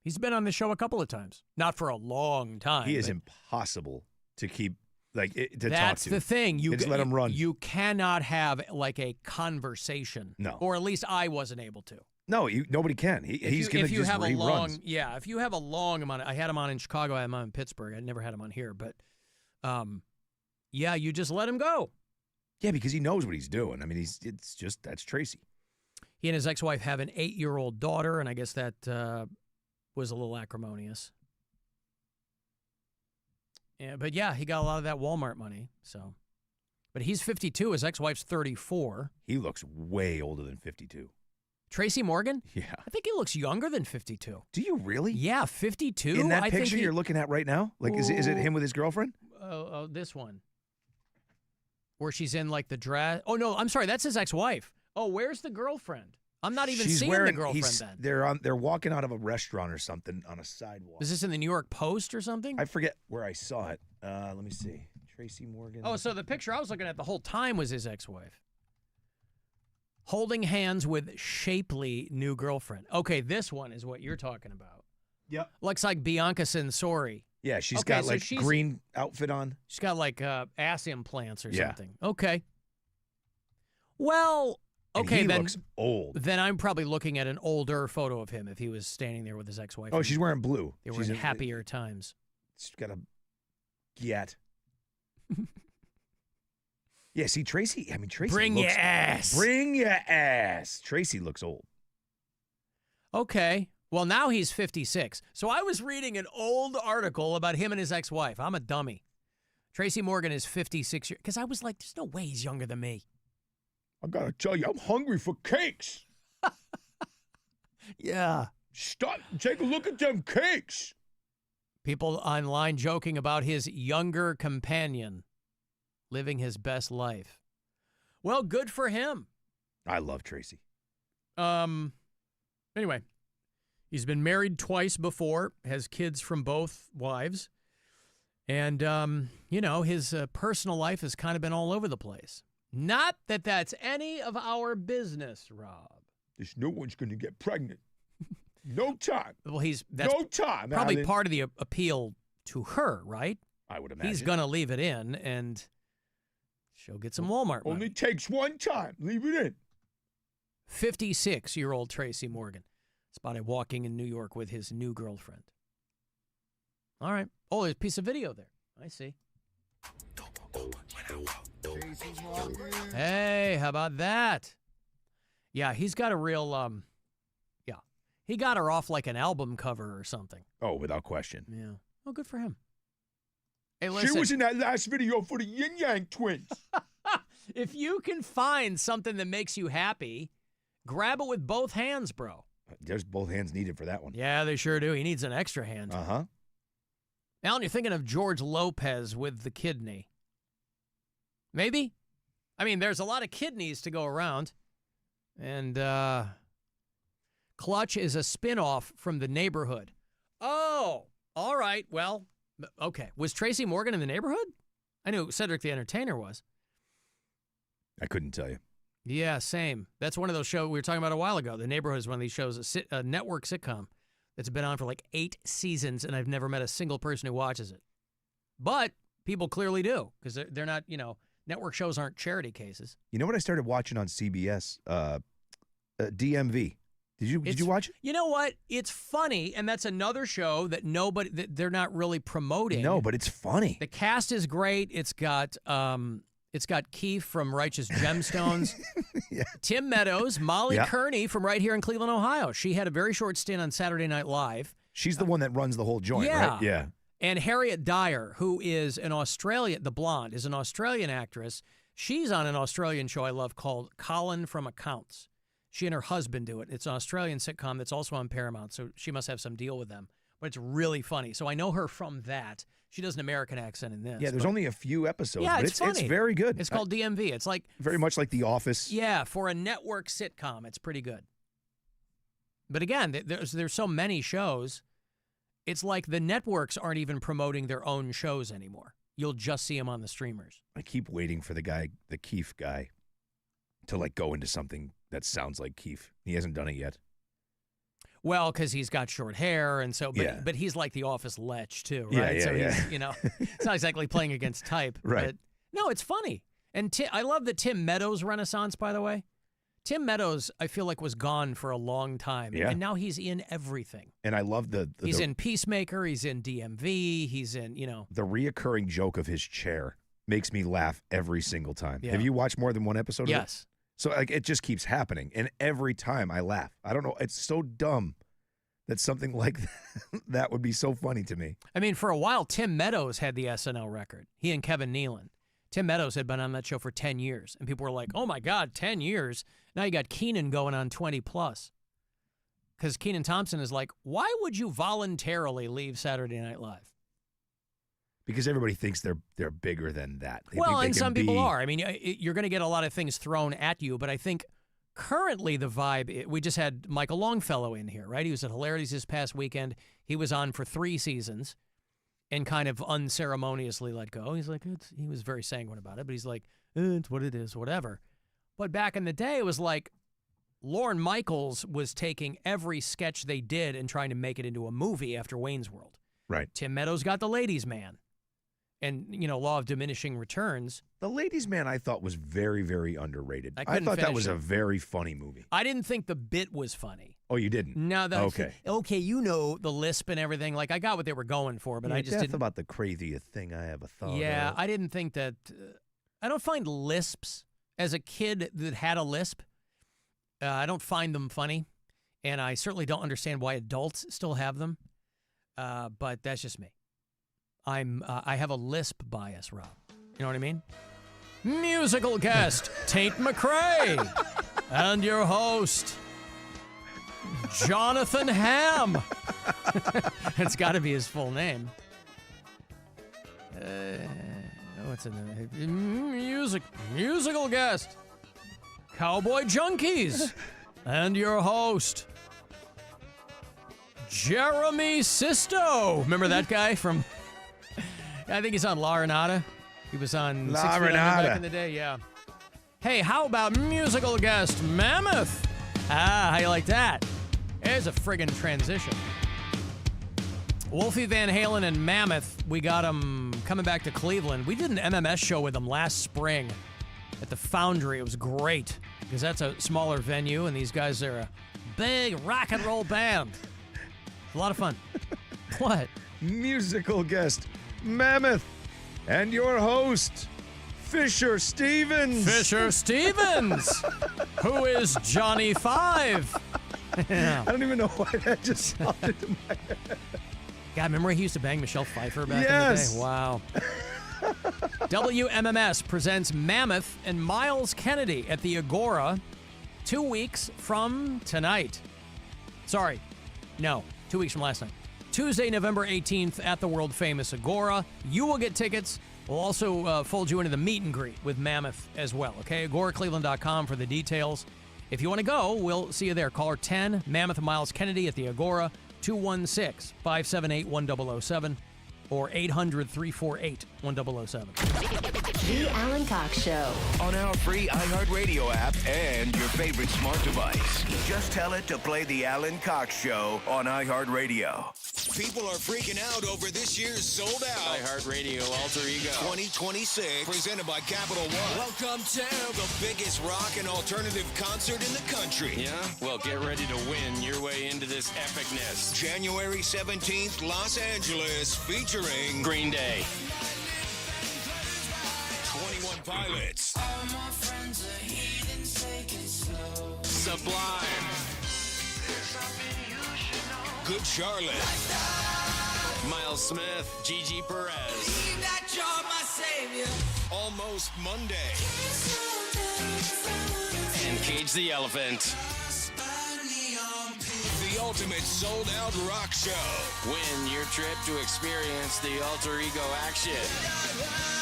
He's been on the show a couple of times. Not for a long time. He is impossible to keep, to talk to. That's the thing. You just let him run. You cannot have like a conversation. No. Or at least I wasn't able to. No, nobody can. He's going to just have a long, runs. yeah. If you have a long amount, I had him on in Chicago. I had him on in Pittsburgh. I never had him on here, but yeah, you just let him go. Yeah, because he knows what he's doing. I mean, that's Tracy. He and his ex-wife have an 8-year-old daughter, and I guess that was a little acrimonious. Yeah, but yeah, he got a lot of that Walmart money. So, but he's 52. His ex-wife's 34. He looks way older than 52. Tracy Morgan? Yeah. I think he looks younger than 52. Do you really? Yeah, 52. In that picture you're looking at right now? Like, is it him with his girlfriend? Oh, this one. Where she's in, like, the dress. Oh, no, I'm sorry. That's his ex-wife. Oh, where's the girlfriend? I'm not even seeing the girlfriend then. They're walking out of a restaurant or something on a sidewalk. Is this in the New York Post or something? I forget where I saw it. Let me see. Tracy Morgan. Oh, so the picture I was looking at the whole time was his ex-wife. Holding hands with shapely new girlfriend. Okay, this one is what you're talking about. Yep. Looks like Bianca Sensori. Yeah, she's got like green outfit on. She's got like ass implants or Yeah. something. Okay. Well, And okay, he then looks old. Then I'm probably looking at an older photo of him if he was standing there with his ex-wife. Oh, she's wearing blue. They were in happier times. She's got a get. Yeah, see, Tracy, Tracy Bring looks, your ass. Bring your ass. Tracy looks old. Okay. Well, now he's 56. So I was reading an old article about him and his ex-wife. I'm a dummy. Tracy Morgan is 56 years. Because I was like, there's no way he's younger than me. I got to tell you, I'm hungry for cakes. Yeah. Stop. Take a look at them cakes. People online joking about his younger companion living his best life. Well, good for him. I love Tracy. Anyway, he's been married twice before, has kids from both wives. And, his personal life has kind of been all over the place. Not that that's any of our business, Rob. This new one's going to get pregnant. No time. Well, that's no time. probably Alan. part of the appeal to her, right? I would imagine. He's going to leave it in, and she'll get some Walmart money. Only takes one time. Leave it in. 56-year-old Tracy Morgan spotted walking in New York with his new girlfriend. All right. Oh, there's a piece of video there. I see. Hey, how about that? Yeah, he's got a real, he got her off like an album cover or something. Oh, without question. Yeah. Oh, good for him. Hey, listen. She was in that last video for the Yin Yang Twins. If you can find something that makes you happy, grab it with both hands, bro. There's both hands needed for that one. Yeah, they sure do. He needs an extra hand. Uh-huh. Alan, you're thinking of George Lopez with the kidney. Maybe? I mean, there's a lot of kidneys to go around. And Clutch is a spinoff from The Neighborhood. Oh, all right. Well, okay. Was Tracy Morgan in The Neighborhood? I knew Cedric the Entertainer was. I couldn't tell you. Yeah, same. That's one of those shows we were talking about a while ago. The Neighborhood is one of these shows, a network sitcom that's been on for like 8 seasons, and I've never met a single person who watches it. But people clearly do, because they're not, network shows aren't charity cases. You know what I started watching on CBS? DMV. Did you watch it? You know what? It's funny, and that's another show that they're not really promoting. No, but it's funny. The cast is great. It's got Keith from Righteous Gemstones, Yeah. Tim Meadows, Molly Yeah. Kearney from right here in Cleveland, Ohio. She had a very short stint on Saturday Night Live. She's the one that runs the whole joint, right? Yeah. And Harriet Dyer, who is the blonde, is an Australian actress. She's on an Australian show I love called Colin from Accounts. She and her husband do it. It's an Australian sitcom that's also on Paramount, so she must have some deal with them. But it's really funny. So I know her from that. She does an American accent in this. Yeah, there's only a few episodes, yeah, but it's funny. it's very good. It's called DMV. It's like very much like The Office. Yeah, for a network sitcom, it's pretty good. But again, there's so many shows. It's like the networks aren't even promoting their own shows anymore. You'll just see them on the streamers. I keep waiting for the Keith guy, to go into something that sounds like Keith. He hasn't done it yet. Well, because he's got short hair, and so, but he's like the Office Lech too, right? Yeah, so yeah. he's, it's not exactly playing against type, Right. But no, it's funny, and I love the Tim Meadows renaissance. By the way, Tim Meadows, I feel like was gone for a long time, and now he's in everything. And I love he's in Peacemaker, he's in DMV, he's in the reoccurring joke of his chair makes me laugh every single time. Yeah. Have you watched more than one episode of it? Yes. So it just keeps happening, and every time I laugh. I don't know. It's so dumb that something like that would be so funny to me. I mean, for a while, Tim Meadows had the SNL record. He and Kevin Nealon. Tim Meadows had been on that show for 10 years, and people were like, "Oh my God, 10 years!" Now you got Keenan going on 20 plus. Because Kenan Thompson is like, "Why would you voluntarily leave Saturday Night Live?" Because everybody thinks they're bigger than that. They Well, think they and can some people be- are. I mean, you're going to get a lot of things thrown at you, but I think currently the vibe, we just had Michael Longfellow in here, right? He was at Hilarities this past weekend. He was on for 3 seasons and kind of unceremoniously let go. He's like, he was very sanguine about it, but he's like, it's what it is, whatever. But back in the day, it was like Lorne Michaels was taking every sketch they did and trying to make it into a movie after Wayne's World. Right. Tim Meadows got The Ladies' Man. And, Law of Diminishing Returns. The Ladies' Man, I thought, was very, very underrated. I I couldn't thought that finish was it. a very funny movie. I didn't think the bit was funny. Oh, you didn't? No, Okay. The lisp and everything. Like, I got what they were going for, but I just That's didn't. about the craziest thing I ever thought Yeah, of. I didn't think that. I don't find lisps, as a kid that had a lisp, I don't find them funny. And I certainly don't understand why adults still have them. But that's just me. I have a lisp bias, Rob. You know what I mean? Musical guest, Tate McRae. And your host, Jonathan Hamm. It's got to be his full name. What's in there? Musical guest, Cowboy Junkies. And your host, Jeremy Sisto. Remember that guy from... I think he's on La Renata. He was on La 6 Feet Under Renata. back in the day, yeah. Hey, how about musical guest Mammoth? Ah, how you like that? There's a friggin' transition. Wolfie Van Halen and Mammoth, we got them coming back to Cleveland. We did an MMS show with them last spring at the Foundry. It was great because that's a smaller venue, and these guys are a big rock and roll band. A lot of fun. What? musical guest, Mammoth, and your host, Fisher Stevens. Fisher Stevens, who is Johnny Five. I don't even know why that just sounded in my head. God, remember he used to bang Michelle Pfeiffer back Yes. in the day? Wow. WMMS presents Mammoth and Miles Kennedy at the Agora 2 weeks from tonight. Sorry, no, 2 weeks from last night. Tuesday, November 18th at the world-famous Agora. You will get tickets. We'll also fold you into the meet and greet with Mammoth as well, okay? AgoraCleveland.com for the details. If you want to go, we'll see you there. Caller 10, Mammoth and Miles Kennedy at the Agora, 216-578-1007 or 800-348-1007. The Alan Cox Show. On our free iHeartRadio app and your favorite smart device. Just tell it to play the Alan Cox Show on iHeartRadio. People are freaking out over this year's sold out iHeartRadio Alter Ego 2026, presented by Capital One. Welcome to the biggest rock and alternative concert in the country. Yeah? Well, get ready to win your way into this epicness. January 17th, Los Angeles, featuring Green Day, 21 Pilots, Sublime, Good Charlotte, Miles Smith, Gigi Perez, Almost Monday, and Cage the Elephant. The ultimate sold-out rock show. Win your trip to experience the Alter Ego action.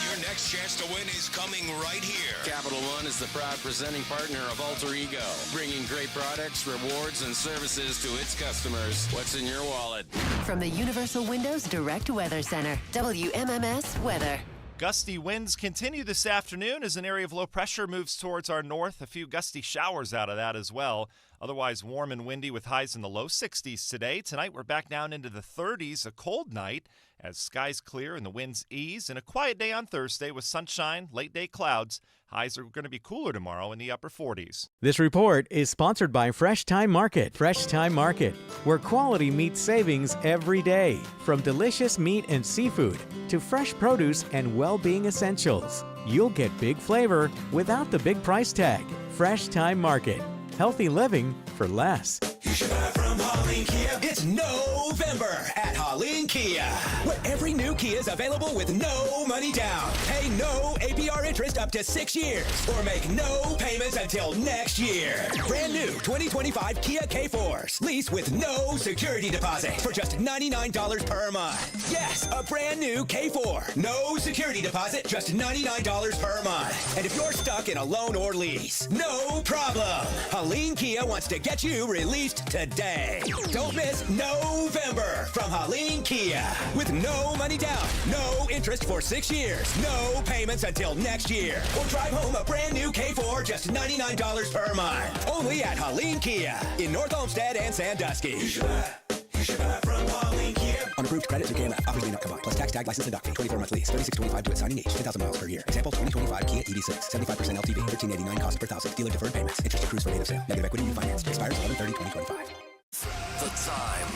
Your next chance to win is coming right here. Capital One is the proud presenting partner of Alter Ego, bringing great products, rewards, and services to its customers. What's in your wallet? From the Universal Windows Direct Weather Center, WMMS Weather. Gusty winds continue this afternoon as an area of low pressure moves towards our north. A few gusty showers out of that as well. Otherwise warm and windy with highs in the low 60s today. Tonight we're back down into the 30s, a cold night as skies clear and the winds ease. And a quiet day on Thursday with sunshine, late day clouds. Highs are going to be cooler tomorrow in the upper 40s. This report is sponsored by Fresh Time Market. Fresh Time Market, where quality meets savings every day. From delicious meat and seafood to fresh produce and well-being essentials. You'll get big flavor without the big price tag. Fresh Time Market. Healthy living for less. You should buy from Holleen Kia. It's November at Holleen Kia, where every new Kia is available with no money down. Pay no APR interest up to 6 years, or make no payments until next year. Brand new 2025 Kia K4s. Lease with no security deposit for just $99 per month. Yes, a brand new K4. No security deposit, just $99 per month. And if you're stuck in a loan or lease, no problem. Holleen Kia wants to get you released today. Don't miss November from Holleen Kia. With no money down, no interest for 6 years, no payments until next year. Or drive home a brand new K4, just $99 per month. Only at Holleen Kia in North Olmsted and Sandusky. You should buy from Holleen Kia. Unapproved credit through KMF. Offers may not combine. Plus tax, tag, license, and dock fee. 24-month lease. $36.25 to it. Signing each. 10,000 miles per year. Example, 2025 Kia EV6. 75% LTV. $13.89 cost per thousand. Dealer deferred payments. Interest accrues for date of sale. Negative equity refinanced. Expires 11/30/2025. The time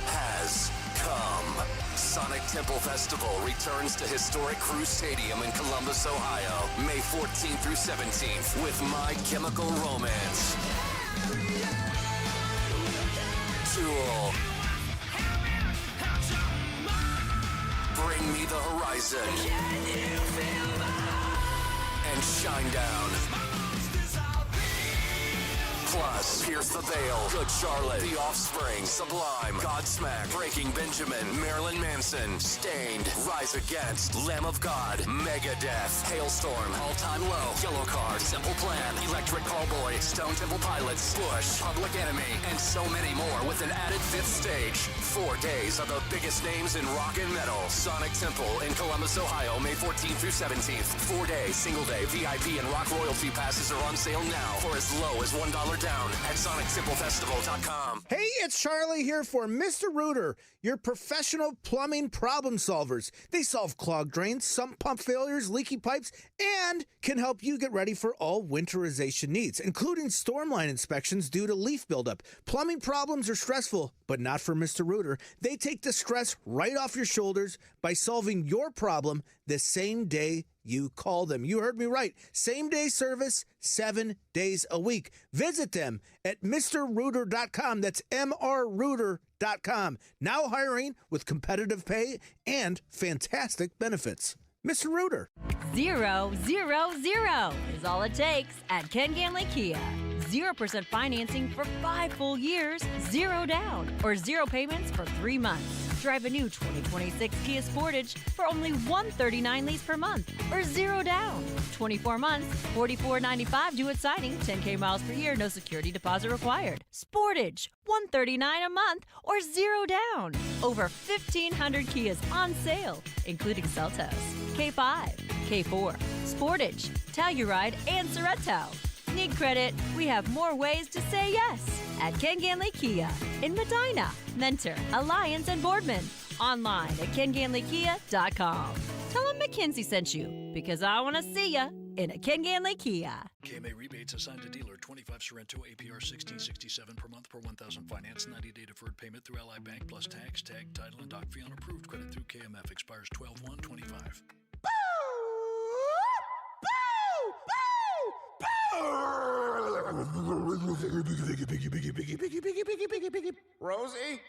has come. Sonic Temple Festival returns to historic Crew Stadium in Columbus, Ohio, May 14th through 17th with My Chemical Romance, Tool, Bring Me the Horizon, and Shinedown. Plus, Pierce the Veil, Good Charlotte, The Offspring, Sublime, Godsmack, Breaking Benjamin, Marilyn Manson, Stained, Rise Against, Lamb of God, Megadeth, Hailstorm, All Time Low, Yellow Card, Simple Plan, Electric Callboy, Stone Temple Pilots, Bush, Public Enemy, and so many more with an added 5th stage. 4 days of the biggest names in rock and metal. Sonic Temple in Columbus, Ohio, May 14th through 17th. 4 days, single day, VIP, and rock royalty passes are on sale now for as low as $1 down. downtown at SonicSimpleFestival.com. Hey, it's Charlie here for Mr. Rooter, your professional plumbing problem solvers. They solve clogged drains, sump pump failures, leaky pipes, and can help you get ready for all winterization needs, including stormline inspections due to leaf buildup. Plumbing problems are stressful, but not for Mr. Rooter. They take the stress right off your shoulders by solving your problem the same day you call them. You heard me right. Same day service, 7 days a week. Visit them at MrRooter.com. That's MRRooter.com. Now hiring with competitive pay and fantastic benefits. Mr. Rooter. 0, 0, 0 is all it takes at Ken Ganley Kia. 0% financing for 5 full years, 0 down, or 0 payments for 3 months. Drive a new 2026 Kia Sportage for only $139 lease per month, or 0 down. 24 months, $44.95 due at signing, 10K miles per year, no security deposit required. Sportage, $139 a month, or 0 down. Over 1,500 Kias on sale, including Seltos, K5, K4, Sportage, Telluride, and Sorento. Need credit? We have more ways to say yes at Ken Ganley Kia in Medina, Mentor, Alliance, and Boardman. Online at KenGanleyKia.com. Tell them McKinsey sent you, because I want to see ya in a Ken Ganley Kia. KMA rebates assigned to dealer 25 Sorrento APR 1667 per month per 1,000 finance 90-day deferred payment through Ally Bank plus tax, tag, title, and doc fee on approved credit through KMF expires 12/1/25. Rosie?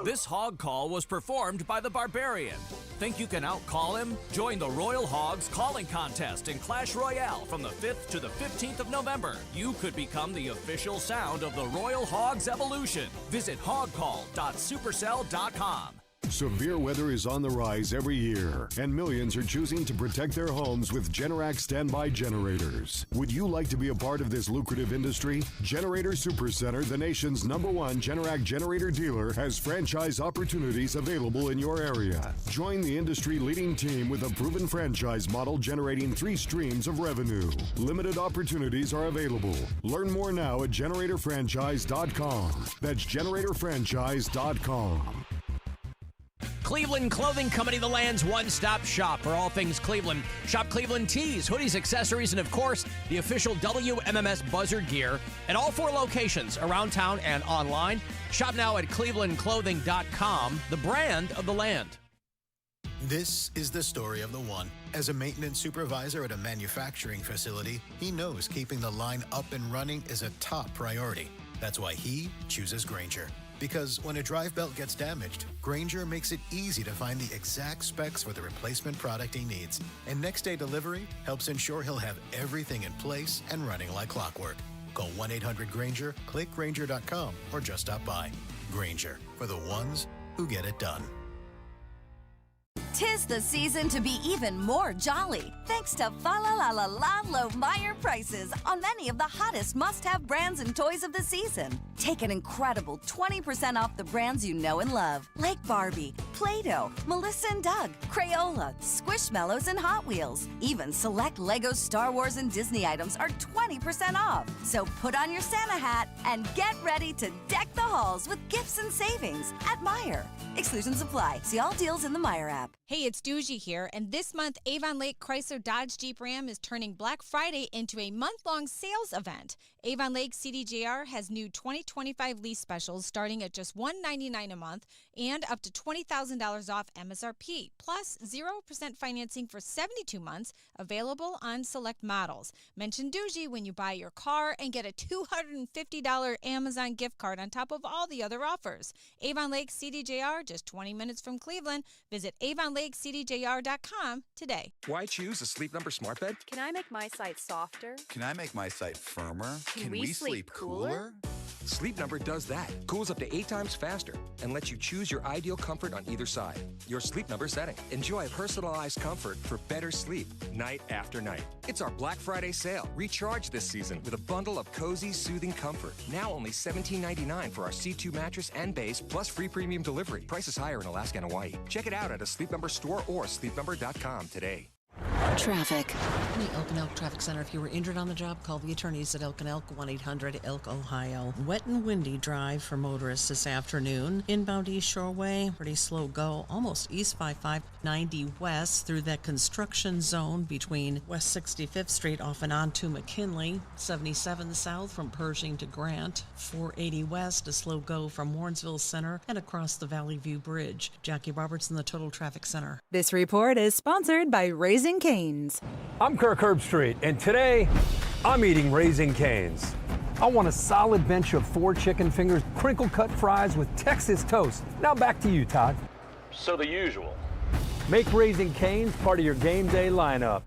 This hog call was performed by the Barbarian. Think you can outcall him? Join the Royal Hogs Calling Contest in Clash Royale from the 5th to the 15th of November. You could become the official sound of the Royal Hogs evolution. Visit hogcall.supercell.com. Severe weather is on the rise every year, and millions are choosing to protect their homes with Generac standby generators. Would you like to be a part of this lucrative industry? Generator Supercenter, the nation's #1 Generac generator dealer, has franchise opportunities available in your area. Join the industry-leading team with a proven franchise model generating 3 streams of revenue. Limited opportunities are available. Learn more now at GeneratorFranchise.com. That's GeneratorFranchise.com. Cleveland Clothing Company, the land's one-stop shop for all things Cleveland. Shop Cleveland tees, hoodies, accessories, and of course, the official WMMS Buzzard gear at all 4 locations around town and online. Shop now at clevelandclothing.com, the brand of the land. This is the story of the one. As a maintenance supervisor at a manufacturing facility, he knows keeping the line up and running is a top priority. That's why he chooses Grainger. Because when a drive belt gets damaged, Grainger makes it easy to find the exact specs for the replacement product he needs. And next day delivery helps ensure he'll have everything in place and running like clockwork. Call 1-800-GRAINGER, click Grainger.com, or just stop by. Grainger, for the ones who get it done. 'Tis the season to be even more jolly, thanks to Fa La La La La Low Meyer prices on many of the hottest must-have brands and toys of the season. Take an incredible 20% off the brands you know and love, like Barbie, Play-Doh, Melissa & Doug, Crayola, Squishmallows, and Hot Wheels. Even select Lego Star Wars and Disney items are 20% off. So put on your Santa hat and get ready to deck the halls with gifts and savings at Meyer. Exclusions apply. See all deals in the Meyer app. Hey, it's Doogie here, and this month Avon Lake Chrysler Dodge Jeep Ram is turning Black Friday into a month-long sales event. Avon Lake CDJR has new 2025 lease specials starting at just $199 a month and up to $20,000 off MSRP, plus 0% financing for 72 months, available on select models. Mention Doogie when you buy your car and get a $250 Amazon gift card on top of all the other offers. Avon Lake CDJR, just 20 minutes from Cleveland. Visit AvonLakeCDJR.com today. Why choose a Sleep Number smart bed? Can I make my site softer? Can I make my site firmer? Can we sleep cooler? Sleep Number does that. Cools up to 8 times faster and lets you choose your ideal comfort on either side. Your Sleep Number setting. Enjoy personalized comfort for better sleep night after night. It's our Black Friday sale. Recharge this season with a bundle of cozy, soothing comfort. Now only $17.99 for our C2 mattress and base, plus free premium delivery. Prices higher in Alaska and Hawaii. Check it out at a Sleep Number store or sleepnumber.com today. Traffic. The Elk and Elk Traffic Center. If you were injured on the job, call the attorneys at Elk and Elk, 1-800-ELK, Ohio. Wet and windy drive for motorists this afternoon. Inbound East Shoreway, pretty slow go. Almost East 5590 West through that construction zone between West 65th Street off and on to McKinley. 77 South from Pershing to Grant. 480 West, a slow go from Warrensville Center and across the Valley View Bridge. Jackie Robertson, the Total Traffic Center. This report is sponsored by Raising Cane's. I'm Kirk Herbstreit, and today I'm eating Raising Cane's. I want a solid bench of 4 chicken fingers, crinkle cut fries with Texas toast. Now back to you, Todd. So the usual. Make Raising Cane's part of your game day lineup.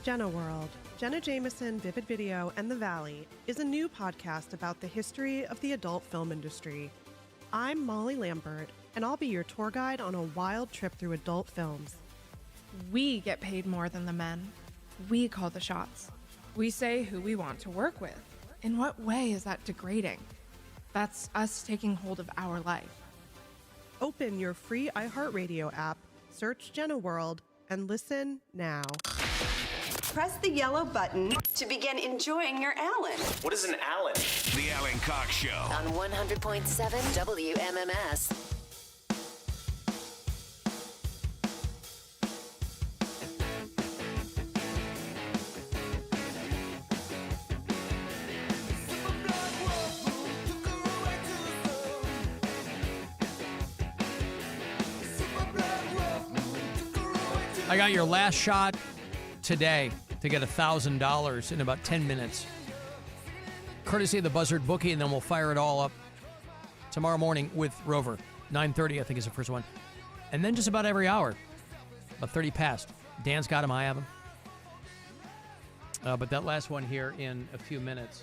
Jenna World, Jenna Jameson, Vivid Video, and The Valley is a new podcast about the history of the adult film industry. I'm Molly Lambert, and I'll be your tour guide on a wild trip through adult films. We get paid more than the men. We call the shots. We say who we want to work with. In what way is that degrading? That's us taking hold of our life. Open your free iHeartRadio app, search Jenna World, and listen now. Press the yellow button to begin enjoying your Alan. What is an Alan? The Alan Cox Show. On 100.7 WMMS. I got your last shot today to get $1,000 in about 10 minutes. Courtesy of the Buzzard Bookie, and then we'll fire it all up tomorrow morning with Rover. 9:30, I think, is the first one. And then just about every hour. About 30 past. Dan's got him, I have him. But that last one here in a few minutes.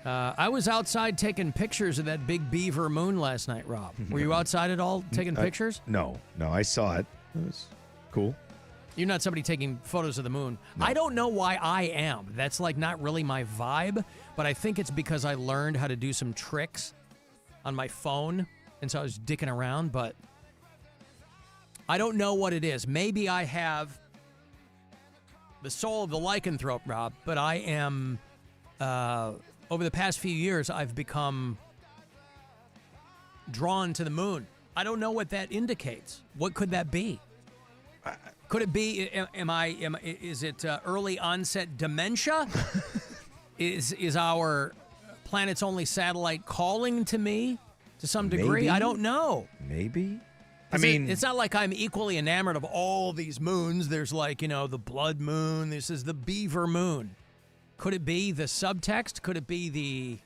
I was outside taking pictures of that big beaver moon last night, Rob. Were you outside at all taking pictures? No, I saw it. It was cool. You're not somebody taking photos of the moon. No. I don't know why I am. That's like not really my vibe, but I think it's because I learned how to do some tricks on my phone, and so I was dicking around, but I don't know what it is. Maybe I have the soul of the lycanthrope, Rob, but I am, over the past few years, I've become drawn to the moon. I don't know what that indicates. What could that be? Could it be? Is it early onset dementia? is our planet's only satellite calling to me to some degree? Maybe. I don't know. Maybe. It's not like I'm equally enamored of all these moons. There's the blood moon. This is the beaver moon. Could it be the subtext? Could it be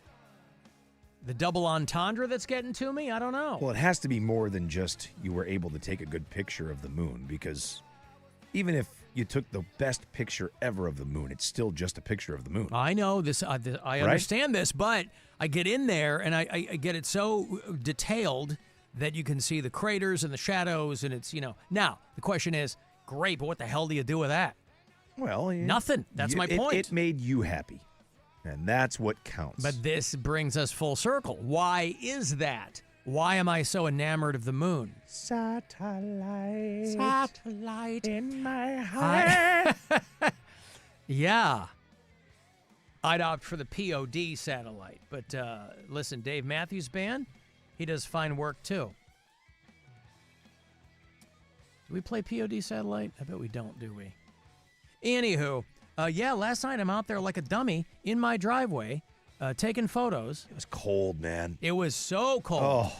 the double entendre that's getting to me? I don't know. Well, it has to be more than just you were able to take a good picture of the moon, because even if you took the best picture ever of the moon, it's still just a picture of the moon. I know this. I understand this, but I get in there and I get it so detailed that you can see the craters and the shadows, and it's, Now, the question is, great, but what the hell do you do with that? Well, nothing. That's my point. It made you happy, and that's what counts. But this brings us full circle. Why is that? Why am I so enamored of the moon? Satellite in my heart. Yeah. I'd opt for the POD satellite. But listen, Dave Matthews Band, he does fine work too. Do we play POD satellite? I bet we don't, do we? Anywho, last night I'm out there like a dummy in my driveway taking photos. It was cold, man. It was so cold. Oh.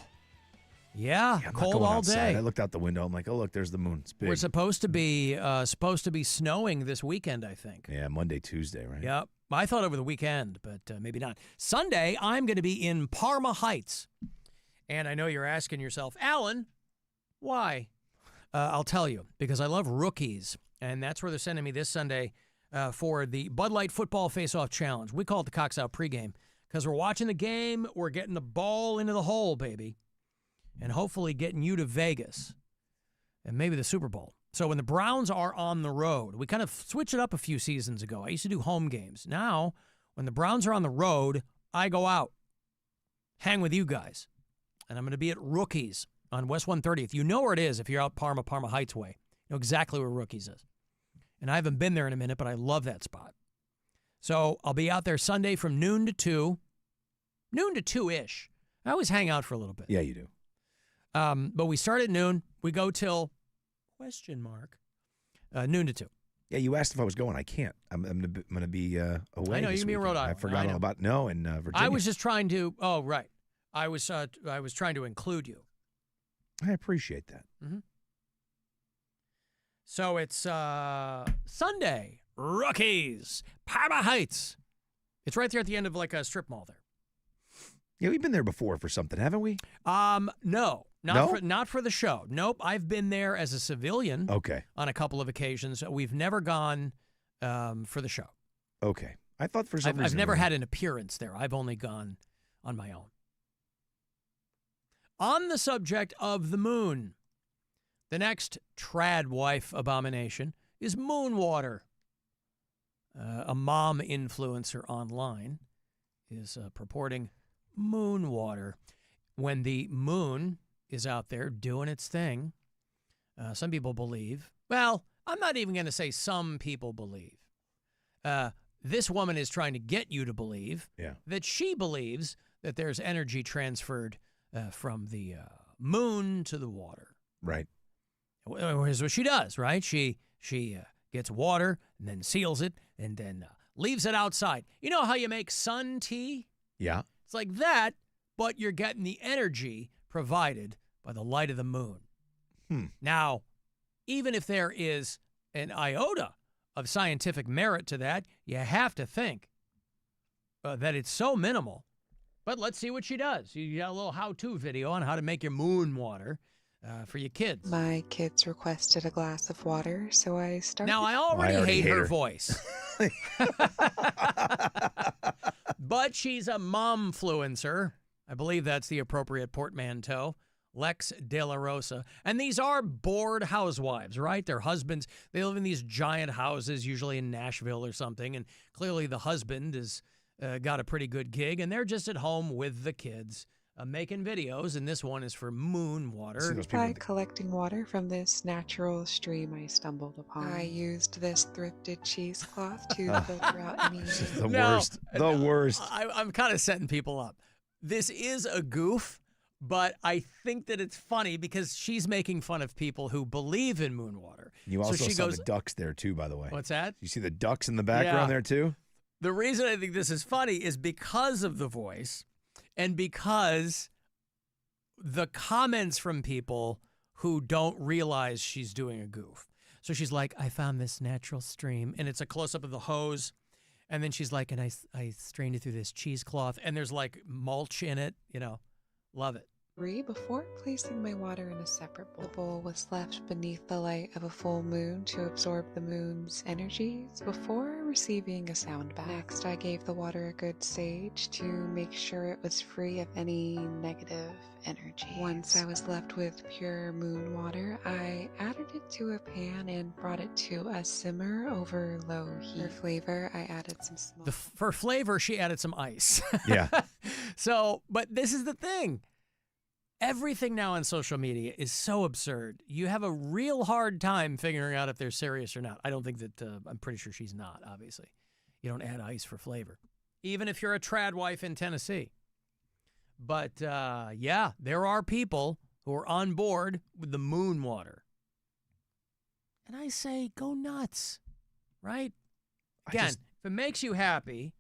Yeah, cold all day. I looked out the window. I'm like, oh, look, there's the moon. It's big. We're supposed to be snowing this weekend, I think. Yeah, Monday, Tuesday, right? Yep. I thought over the weekend, but maybe not. Sunday, I'm going to be in Parma Heights. And I know you're asking yourself, Alan, why? I'll tell you, because I love rookies. And that's where they're sending me this Sunday for the Bud Light Football Face-Off Challenge. We call it the Cox Out pregame because we're watching the game. We're getting the ball into the hole, baby, and hopefully getting you to Vegas and maybe the Super Bowl. So when the Browns are on the road, we kind of switched it up a few seasons ago. I used to do home games. Now, when the Browns are on the road, I go out, hang with you guys, and I'm going to be at Rookies on West 130th. You know where it is if you're out Parma Heights way. know exactly where Rookies is. And I haven't been there in a minute, but I love that spot. So I'll be out there Sunday from noon to 2. Noon to 2-ish. I always hang out for a little bit. Yeah, you do. But we start at noon. We go till, ? Noon to 2. Yeah, you asked if I was going. I can't. I'm going to be away. I know, this you're going to be in weekend. Rhode Island. I forgot all about, in Virginia. I was just trying to, oh, right. I was trying to include you. I appreciate that. Mm-hmm. So it's Sunday, Rookies, Parma Heights. It's right there at the end of like a strip mall there. Yeah, we've been there before for something, haven't we? No. Not for the show. Nope. I've been there as a civilian. Okay. On a couple of occasions. We've never gone for the show. Okay. I thought for some reason. I've never had an appearance there. I've only gone on my own. On the subject of the moon, the next trad wife abomination is moon water. A mom influencer online is purporting moon water. When the moon is out there doing its thing, some people believe, well, I'm not even going to say some people believe. This woman is trying to get you to believe that she believes that there's energy transferred from the moon to the water. Right. Here's what she does, right? She gets water and then seals it and then leaves it outside. You know how you make sun tea? Yeah. It's like that, but you're getting the energy provided by the light of the moon. Now, even if there is an iota of scientific merit to that, you have to think that it's so minimal. But let's see what she does. You got a little how-to video on how to make your moon water for your kids. My kids requested a glass of water, so I started. Now, I already hate her voice. But she's a momfluencer. I believe that's the appropriate portmanteau. Lex De La Rosa. And these are bored housewives, right? Their husbands, they live in these giant houses, usually in Nashville or something. And clearly the husband has got a pretty good gig, and they're just at home with the kids making videos. And this one is for moon water. By collecting water from this natural stream I stumbled upon. I used this thrifted cheesecloth to filter out any. The worst. I'm kind of setting people up. This is a goof, but I think that it's funny because she's making fun of people who believe in moon water. You also saw the ducks there too, by the way. What's that? You see the ducks in the background there too? The reason I think this is funny is because of the voice and because the comments from people who don't realize she's doing a goof. So she's like, I found this natural stream, and it's a close-up of the hose. And then she's like, and I strained it through this cheesecloth, and there's like mulch in it, love it. Before placing my water in a separate bowl. The bowl was left beneath the light of a full moon to absorb the moon's energies before receiving a sound bath. Next, I gave the water a good sage to make sure it was free of any negative energy. Once I was left with pure moon water, I added it to a pan and brought it to a simmer over low heat. For flavor, I added some smoke. For flavor, she added some ice. Yeah. So, but this is the thing. Everything now on social media is so absurd. You have a real hard time figuring out if they're serious or not. I don't think that, I'm pretty sure she's not, obviously. You don't add ice for flavor, even if you're a trad wife in Tennessee. But, yeah, there are people who are on board with the moon water. And I say, go nuts, right? Again, if it makes you happy,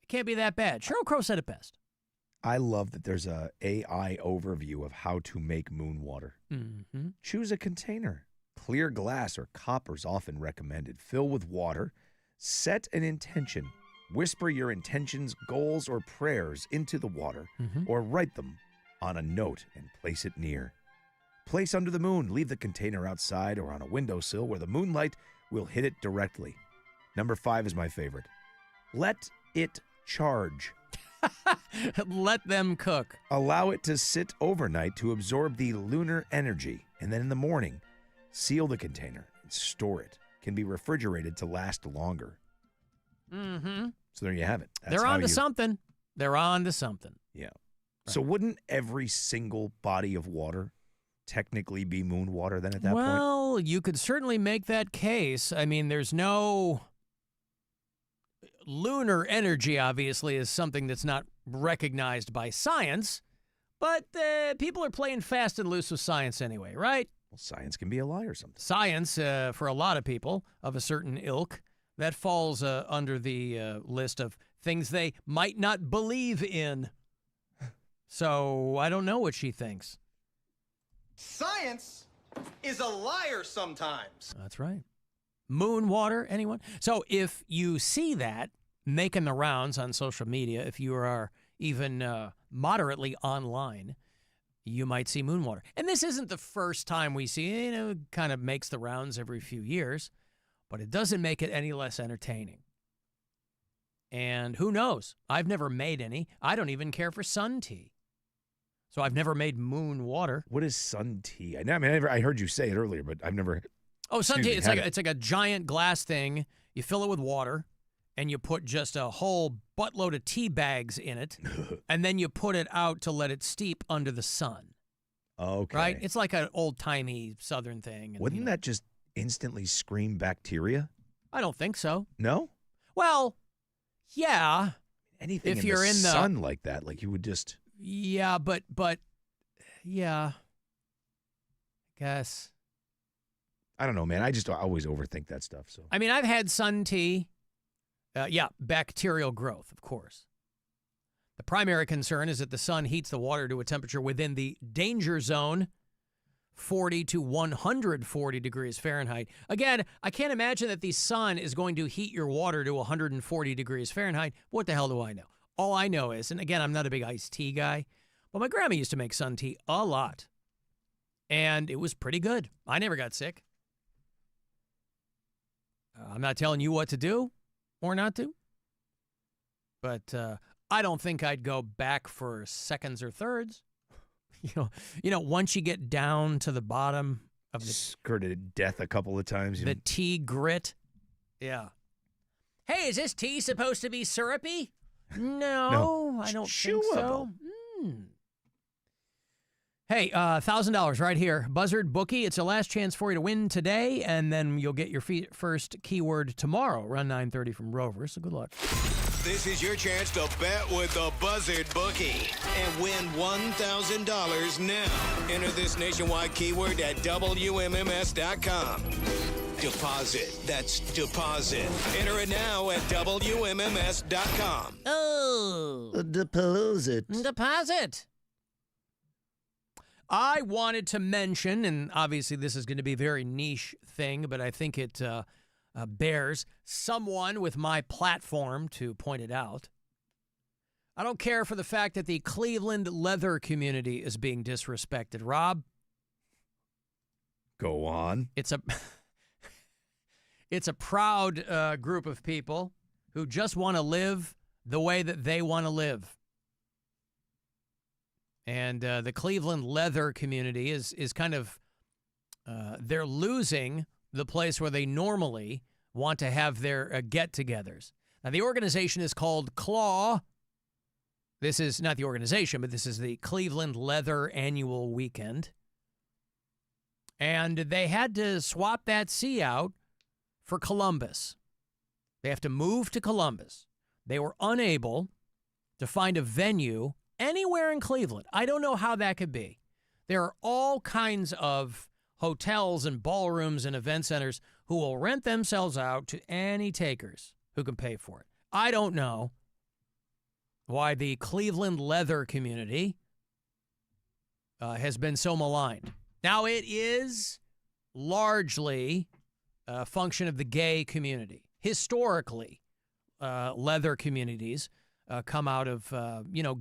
it can't be that bad. Sheryl Crow said it best. I love that there's a AI overview of how to make moon water. Mm-hmm. Choose a container. Clear glass or copper is often recommended. Fill with water. Set an intention. Whisper your intentions, goals, or prayers into the water, or write them on a note and place it near. Place under the moon. Leave the container outside or on a windowsill where the moonlight will hit it directly. Number 5 is my favorite. Let it charge. Let them cook. Allow it to sit overnight to absorb the lunar energy, and then in the morning, seal the container and store it. Can be refrigerated to last longer. Mm-hmm. So there you have it. They're on to something. They're on to something. Yeah. Right. So wouldn't every single body of water technically be moon water then at that point? Well, Well, you could certainly make that case. I mean, there's no lunar energy, obviously, is something that's not recognized by science, but people are playing fast and loose with science anyway, right? Well, science can be a lie or something. Science, for a lot of people of a certain ilk, that falls under the list of things they might not believe in. So I don't know what she thinks. Science is a liar sometimes. That's right. Moon water, anyone? So if you see that making the rounds on social media, if you are even moderately online, you might see moon water. And this isn't the first time we see it. It kind of makes the rounds every few years, but it doesn't make it any less entertaining. And who knows? I've never made any. I don't even care for sun tea. So I've never made moon water. What is sun tea? I heard you say it earlier, but I've never. Oh, sun tea. It's like a giant glass thing. You fill it with water, and you put just a whole buttload of tea bags in it, and then you put it out to let it steep under the sun. Okay. Right? It's like an old-timey Southern thing. Wouldn't that just instantly scream bacteria? I don't think so. No? Well, yeah. Anything if in you're the in the sun like that, like you would just. Yeah, but yeah. I guess. I don't know, man. I always overthink that stuff. So I mean, I've had sun tea. Yeah, bacterial growth, of course. The primary concern is that the sun heats the water to a temperature within the danger zone, 40 to 140 degrees Fahrenheit. Again, I can't imagine that the sun is going to heat your water to 140 degrees Fahrenheit. What the hell do I know? All I know is, and again, I'm not a big iced tea guy, but my grandma used to make sun tea a lot. And it was pretty good. I never got sick. I'm not telling you what to do or not to. But I don't think I'd go back for seconds or thirds. You know, once you get down to the bottom of the skirted death a couple of times. The tea grit. Yeah. Hey, is this tea supposed to be syrupy? No, I don't think so. Hey, $1,000 right here. Buzzard Bookie. It's a last chance for you to win today, and then you'll get your first keyword tomorrow, around 9:30 from Rover. So good luck. This is your chance to bet with the Buzzard Bookie and win $1,000 now. Enter this nationwide keyword at WMMS.com. Deposit. That's deposit. Enter it now at WMMS.com. Oh. Deposit. Deposit. I wanted to mention, and obviously this is going to be a very niche thing, but I think it bears someone with my platform to point it out. I don't care for the fact that the Cleveland leather community is being disrespected. Rob? Go on. It's a proud group of people who just want to live the way that they want to live. And the Cleveland leather community is kind of, they're losing the place where they normally want to have their get-togethers. Now, the organization is called Claw. This is not the organization, but this is the Cleveland Leather Annual Weekend. And they had to swap that C out for Columbus. They have to move to Columbus. They were unable to find a venue anywhere in Cleveland. I don't know how that could be. There are all kinds of hotels and ballrooms and event centers who will rent themselves out to any takers who can pay for it. I don't know why the Cleveland leather community has been so maligned. Now, it is largely a function of the gay community. Historically, leather communities come out of,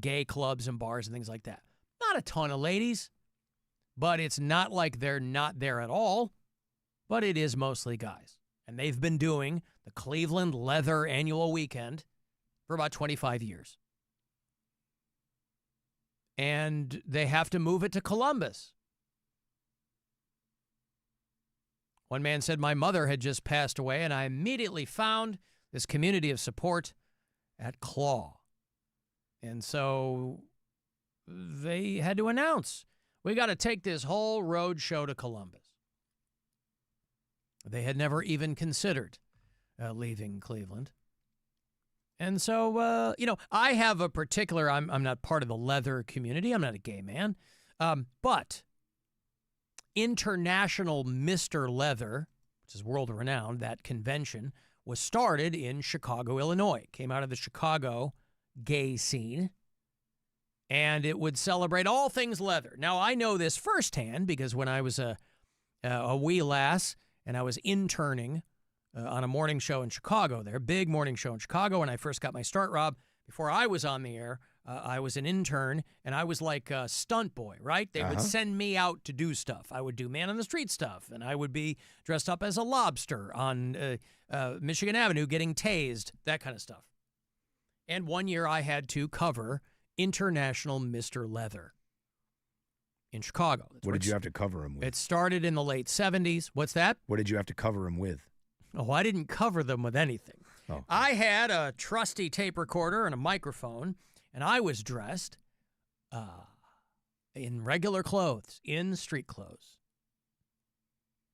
gay clubs and bars and things like that. Not a ton of ladies, but it's not like they're not there at all, but it is mostly guys. And they've been doing the Cleveland Leather Annual Weekend for about 25 years. And they have to move it to Columbus. One man said, my mother had just passed away, and I immediately found this community of support at Claw. And so they had to announce, we got to take this whole road show to Columbus. They had never even considered leaving Cleveland. And so, I have a particular, I'm not part of the leather community. I'm not a gay man. But International Mr. Leather, which is world-renowned, that convention, was started in Chicago, Illinois. It came out of the Chicago gay scene. And it would celebrate all things leather. Now, I know this firsthand because when I was a wee lass and I was interning on a morning show in Chicago there, big morning show in Chicago, when I first got my start, Rob, before I was on the air, I was an intern, and I was like a stunt boy, right? They would send me out to do stuff. I would do man-on-the-street stuff, and I would be dressed up as a lobster on Michigan Avenue getting tased, that kind of stuff. And one year I had to cover International Mr. Leather in Chicago. What did you have to cover him with? It started in the late 70s. What's that? What did you have to cover him with? Oh, I didn't cover them with anything. Oh. I had a trusty tape recorder and a microphone, and I was dressed in regular clothes, in street clothes.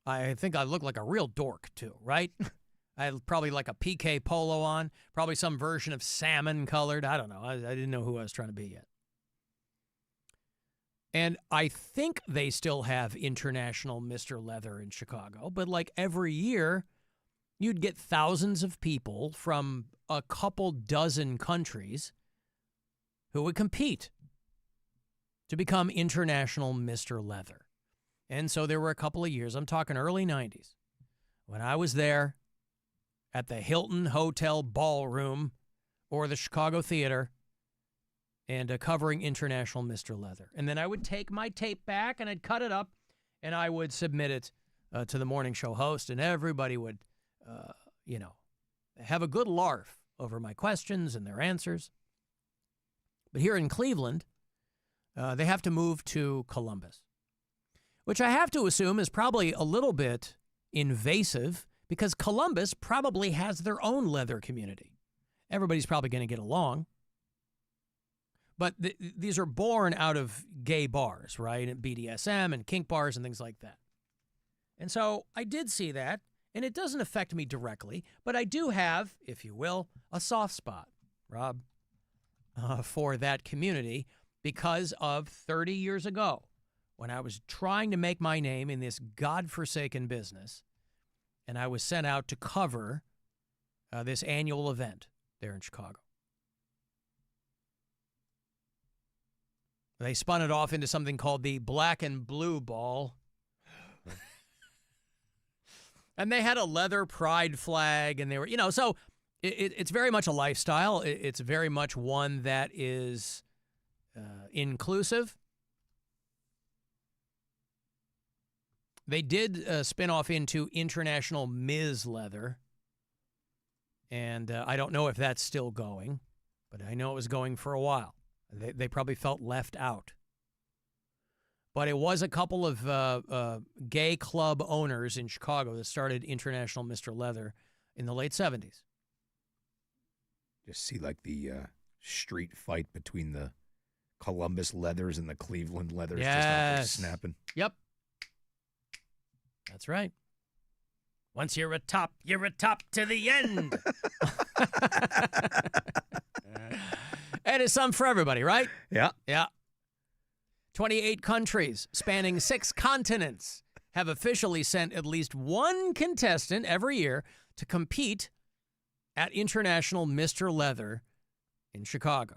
I think I looked like a real dork, too, right? I had probably like a PK polo on, probably some version of salmon colored. I don't know. I didn't know who I was trying to be yet. And I think they still have International Mr. Leather in Chicago, but like every year, you'd get thousands of people from a couple dozen countries who would compete to become International Mr. Leather. And so there were a couple of years, I'm talking early 90s, when I was there at the Hilton Hotel Ballroom or the Chicago Theater and covering International Mr. Leather. And then I would take my tape back and I'd cut it up and I would submit it to the morning show host, and everybody would, have a good larf over my questions and their answers. But here in Cleveland, they have to move to Columbus, which I have to assume is probably a little bit invasive because Columbus probably has their own leather community. Everybody's probably going to get along. But these are born out of gay bars, right? And BDSM and kink bars and things like that. And so I did see that, and it doesn't affect me directly, but I do have, if you will, a soft spot, Rob, for that community because of 30 years ago when I was trying to make my name in this godforsaken business, and I was sent out to cover this annual event there in Chicago. They spun it off into something called the Black and Blue Ball. And they had a leather pride flag, and they were, so it's very much a lifestyle. It's very much one that is inclusive. They did spin off into International Ms. Leather, and I don't know if that's still going, but I know it was going for a while. They probably felt left out. But it was a couple of gay club owners in Chicago that started International Mr. Leather in the late 70s. Just see like the street fight between the Columbus Leathers and the Cleveland Leathers just out there snapping. Yep. That's right. Once you're a top to the end. And it's some for everybody, right? Yeah. Yeah. 28 countries spanning 6 continents have officially sent at least one contestant every year to compete at International Mr. Leather in Chicago.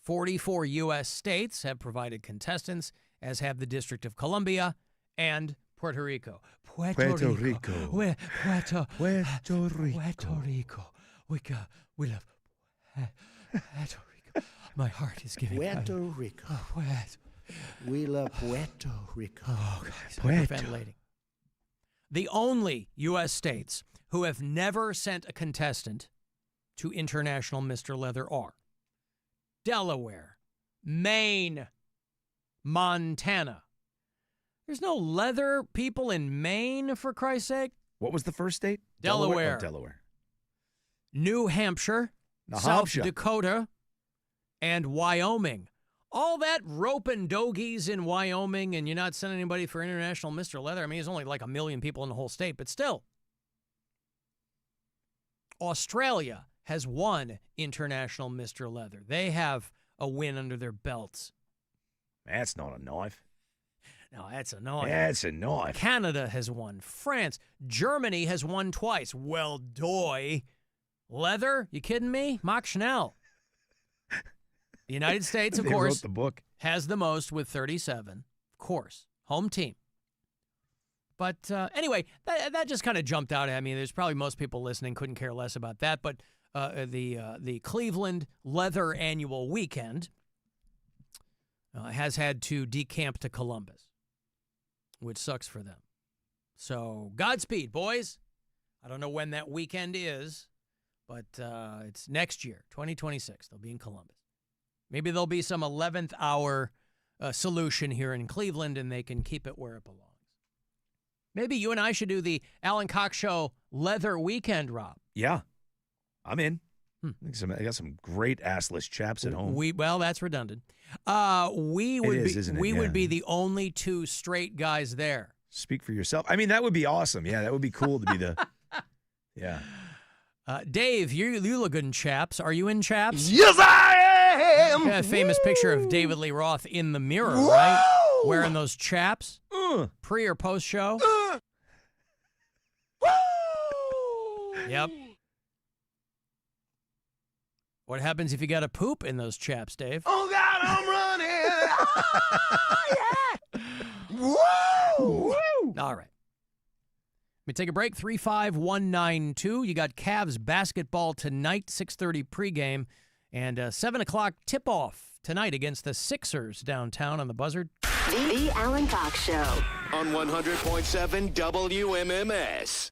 44 U.S. states have provided contestants, as have the District of Columbia and Puerto Rico. Puerto Rico. Puerto Rico. We love Puerto Rico. My heart is giving out. Puerto Rico. We love Puerto Rico. Oh, guys, hyperventilating. The only U.S. states who have never sent a contestant to International Mr. Leather are Delaware, Maine, Montana. There's no leather people in Maine, for Christ's sake. What was the first state? Delaware. Oh, Delaware. New Hampshire, South Dakota, and Wyoming. All that roping dogies in Wyoming, and you're not sending anybody for International Mr. Leather. I mean, there's only like 1 million people in the whole state, but still. Australia has won International Mr. Leather. They have a win under their belts. That's not a knife. No, that's annoying. That's a knife. Canada has won. France. Germany has won twice. Well, doy. Leather? You kidding me? Mark Schnell. The United States, of They course, wrote the book. has the most with 37. Of course. Home team. But anyway, that just kind of jumped out at me. There's probably most people listening couldn't care less about that. But the Cleveland Leather Annual Weekend has had to decamp to Columbus, which sucks for them. So Godspeed, boys. I don't know when that weekend is, but it's next year, 2026. They'll be in Columbus. Maybe there'll be some 11th hour solution here in Cleveland, and they can keep it where it belongs. Maybe you and I should do the Alan Cox Show Leather Weekend, Rob. Yeah, I'm in. I got some great assless chaps at home. Well, that's redundant. We would be the only two straight guys there. Speak for yourself. I mean, that would be awesome. Yeah, that would be cool to be the. Yeah. Dave, you look good in chaps. Are you in chaps? Yes, I am. A famous picture of David Lee Roth in the mirror, right? Wearing those chaps. Pre or post show? Yep. What happens if you got to poop in those chaps, Dave? Oh, God, I'm running. Oh, yeah. Woo! All right. Let me take a break. 35192. You got Cavs basketball tonight, 6:30 pregame, and 7 o'clock tip-off tonight against the Sixers downtown on the Buzzard. The Alan Cox Show. On 100.7 WMMS.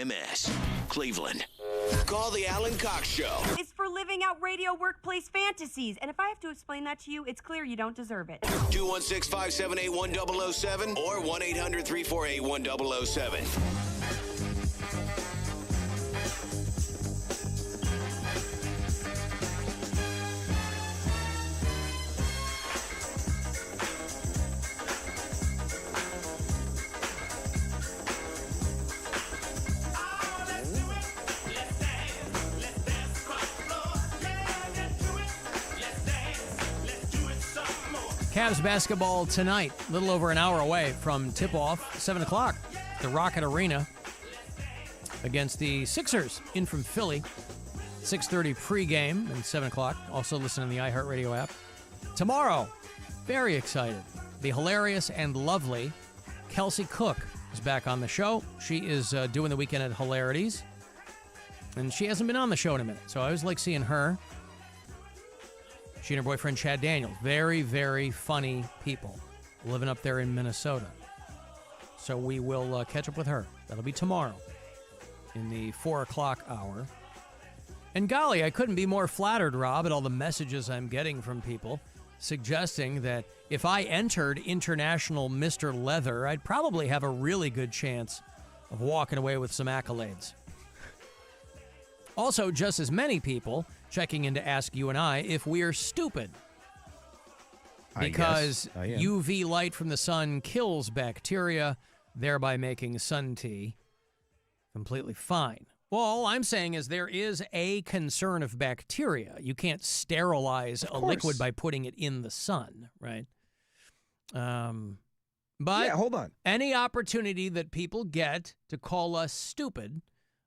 MS, Cleveland. Call the Alan Cox Show. It's for living out radio workplace fantasies. And if I have to explain that to you, it's clear you don't deserve it. 216-578-1007 or 1-800-348-1007. Cavs basketball tonight, a little over an hour away from tip-off, 7 o'clock, the Rocket Arena against the Sixers in from Philly. 6:30 pregame and 7 o'clock. Also listen on the iHeartRadio app. Tomorrow, very excited, the hilarious and lovely Kelsey Cook is back on the show. She is doing the weekend at Hilarities, and she hasn't been on the show in a minute, so I always like seeing her. She and her boyfriend, Chad Daniels. Very, very funny people living up there in Minnesota. So we will catch up with her. That'll be tomorrow in the 4 o'clock hour. And golly, I couldn't be more flattered, Rob, at all the messages I'm getting from people suggesting that if I entered International Mr. Leather, I'd probably have a really good chance of walking away with some accolades. Also, just as many people checking in to ask you and I if we are stupid. Because I am. UV light from the sun kills bacteria, thereby making sun tea completely fine. Well, all I'm saying is there is a concern of bacteria. You can't sterilize a liquid by putting it in the sun, right? But yeah, hold on. Any opportunity that people get to call us stupid,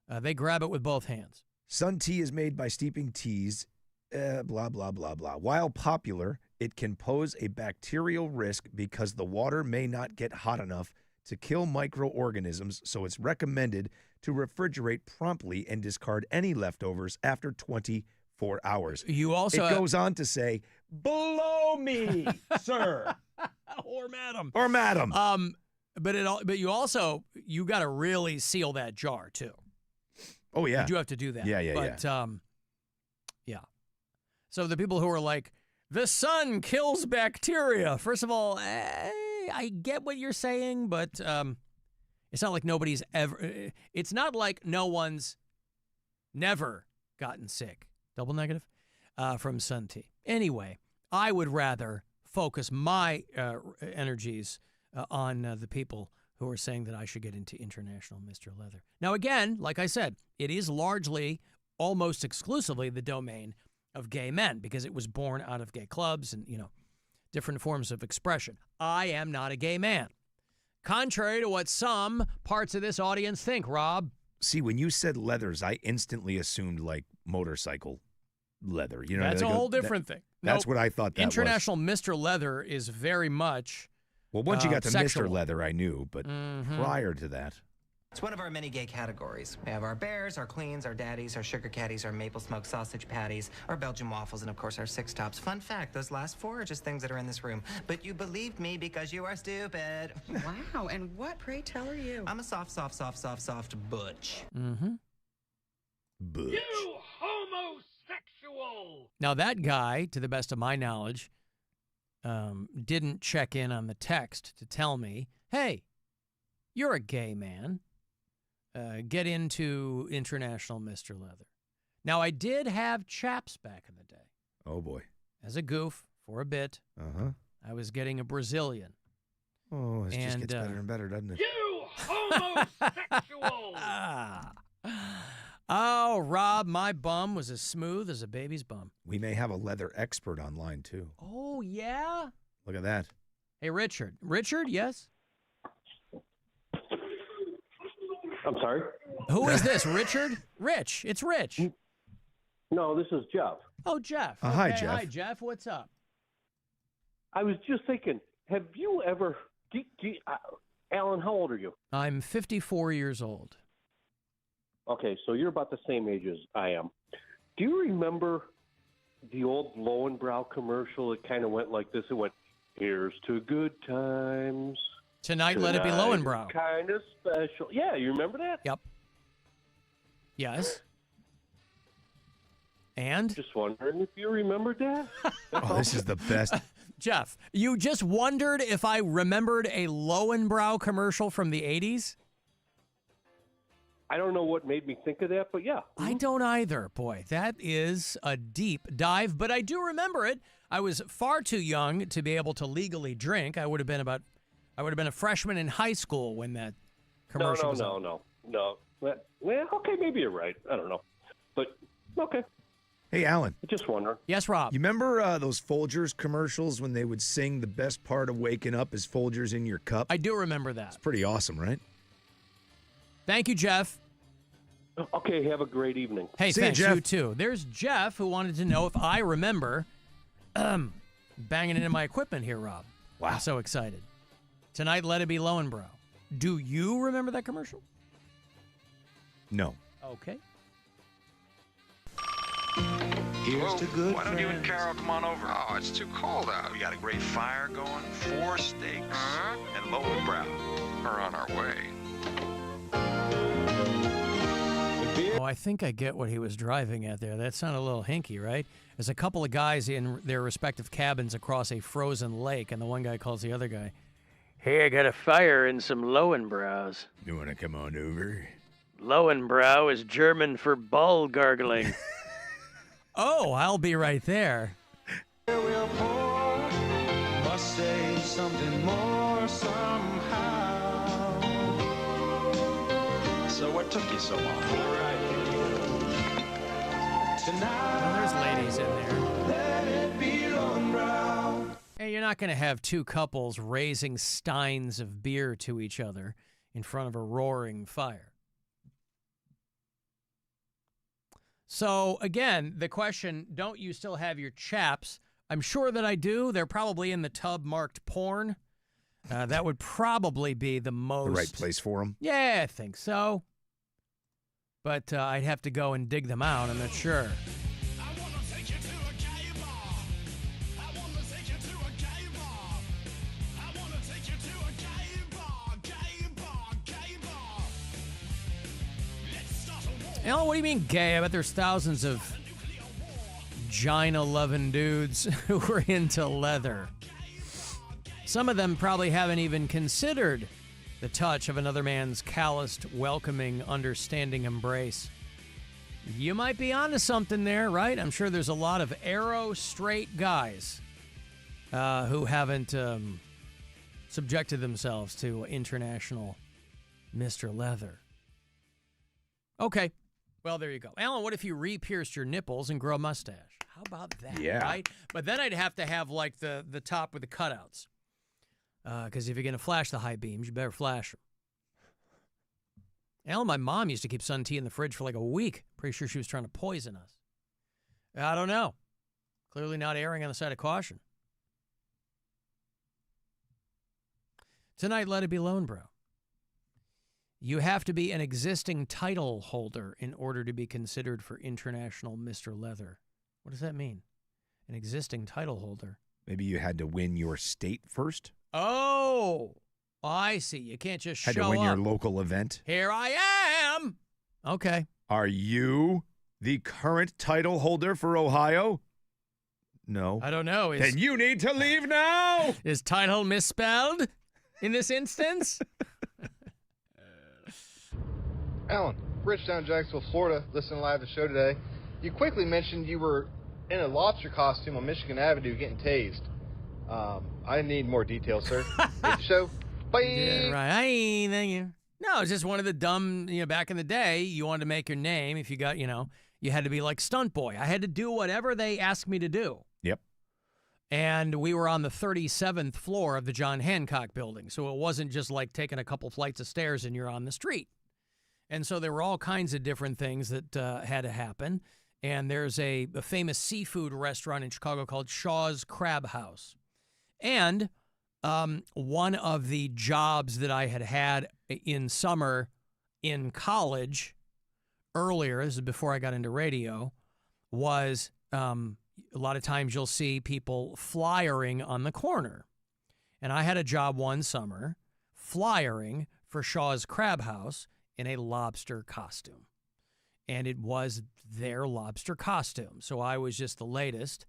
they grab it with both hands. Sun tea is made by steeping teas, blah, blah, blah, blah. While popular, it can pose a bacterial risk because the water may not get hot enough to kill microorganisms, so it's recommended to refrigerate promptly and discard any leftovers after 24 hours. You also it goes on to say, below me, sir. Or madam. Or madam. But you got to really seal that jar, too. Oh, yeah. You do have to do that. Yeah. Yeah. So the people who are like, the sun kills bacteria. First of all, I get what you're saying, but it's not like nobody's ever... It's not like no one's never gotten sick. Double negative? From sun tea. Anyway, I would rather focus my energies on the people who are saying that I should get into International Mr. Leather. Now, again, like I said, it is largely, almost exclusively, the domain of gay men because it was born out of gay clubs and, different forms of expression. I am not a gay man. Contrary to what some parts of this audience think, Rob. See, when you said leathers, I instantly assumed like motorcycle leather. You know, that's a whole different thing. That's what I thought that International Mr. Leather is very much Well, once you got to sexual. Mr. Leather, I knew, but prior to that. It's one of our many gay categories. We have our bears, our queens, our daddies, our sugar caddies, our maple smoked sausage patties, our Belgian waffles, and of course our six tops. Fun fact, those last four are just things that are in this room. But you believed me because you are stupid. Wow, and what, pray tell, are you? I'm a soft butch. Mm-hmm. Butch. You homosexual! Now, that guy, to the best of my knowledge, didn't check in on the text to tell me, hey, you're a gay man. Get into International Mr. Leather. Now, I did have chaps back in the day. Oh, boy. As a goof, for a bit. Uh-huh. I was getting a Brazilian. Oh, it just gets better and better, doesn't it? You homosexual! Oh, Rob, my bum was as smooth as a baby's bum. We may have a leather expert online, too. Oh, yeah? Look at that. Hey, Richard. Richard, yes? I'm sorry? Who is this, Richard? Rich. It's Rich. No, this is Jeff. Oh, Jeff. Hi, Okay, Jeff. Hi, Jeff. What's up? I was just thinking, have you ever... Alan, how old are you? I'm 54 years old. Okay, so you're about the same age as I am. Do you remember the old Lowenbrow commercial? It kind of went like this. It went, here's to good times. Tonight, let it be Lowenbrow. Kind of special. Yeah, you remember that? Yep. Yes. And? Just wondering if you remembered that. Oh, this is the best. Jeff, you just wondered if I remembered a Lowenbrow commercial from the 80s? I don't know what made me think of that, but yeah. I don't either. Boy, that is a deep dive, but I do remember it. I was far too young to be able to legally drink. I would have been a freshman in high school when that commercial was on. No. Well, okay, maybe you're right. I don't know. But, okay. Hey, Alan. Just wondering. Yes, Rob. You remember those Folgers commercials when they would sing the best part of waking up is Folgers in your cup? I do remember that. It's pretty awesome, right? Thank you, Jeff. Okay, have a great evening. Hey, See you, thanks. Jeff. You too. There's Jeff who wanted to know if I remember banging into my equipment here, Rob. Wow. I'm so excited. Tonight, Let It Be Lowenbrow. Do you remember that commercial? No. Okay. Here's to good Why don't you and Carol come on over? Oh, it's too cold out. We got a great fire going, 4 steaks, and Lowenbrow are on our way. Oh, I think I get what he was driving at there. That sounded a little hinky, right? There's a couple of guys in their respective cabins across a frozen lake, and the one guy calls the other guy, "Hey, I got a fire and some Lowenbrows." You want to come on over? Lowenbrow is German for ball gargling. Oh, I'll be right there. Must say something more somehow. So what took you so long? Well, there's ladies in there. Let it be Lowenbrow. Hey, you're not going to have two couples raising steins of beer to each other in front of a roaring fire. So, again, the question, don't you still have your chaps? I'm sure that I do. They're probably in the tub marked porn. That would probably be the most... The right place for them? Yeah, I think so. But I'd have to go and dig them out. I'm not sure. Alan, what do you mean gay? I bet there's thousands of gina-loving dudes who are into leather. Some of them probably haven't even considered the touch of another man's calloused, welcoming, understanding embrace. You might be onto something there, right? I'm sure there's a lot of arrow straight guys who haven't subjected themselves to international Mr. Leather. Okay. Well, there you go. Alan, what if you re-pierced your nipples and grow a mustache? How about that? Yeah. Right? But then I'd have to have, like, the top with the cutouts. Because if you're going to flash the high beams, you better flash them. Alan, my mom used to keep sun tea in the fridge for like a week. Pretty sure she was trying to poison us. I don't know. Clearly not erring on the side of caution. Tonight, Let It Be Lowenbrow. You have to be an existing title holder in order to be considered for International Mr. Leather. What does that mean? An existing title holder. Maybe you had to win your state first? Oh, I see. You can't just show up. Had to win your local event? Here I am. Okay. Are you the current title holder for Ohio? No. I don't know. Then you need to leave now. Is title misspelled in this instance? Alan, Bridgetown, Jacksonville, Florida, listening live to the show today. You quickly mentioned you were in a lobster costume on Michigan Avenue getting tased. I need more details, sir. Hit the show. Bye. Yeah, right. Thank you. No, it's just one of the dumb, back in the day, you wanted to make your name. If you got, you had to be like stunt boy. I had to do whatever they asked me to do. Yep. And we were on the 37th floor of the John Hancock building. So it wasn't just like taking a couple flights of stairs and you're on the street. And so there were all kinds of different things that had to happen. And there's a famous seafood restaurant in Chicago called Shaw's Crab House. And one of the jobs that I had in summer in college earlier, this is before I got into radio, was a lot of times you'll see people flyering on the corner. And I had a job one summer flyering for Shaw's Crab House in a lobster costume. and it was their lobster costume. So I was just the latest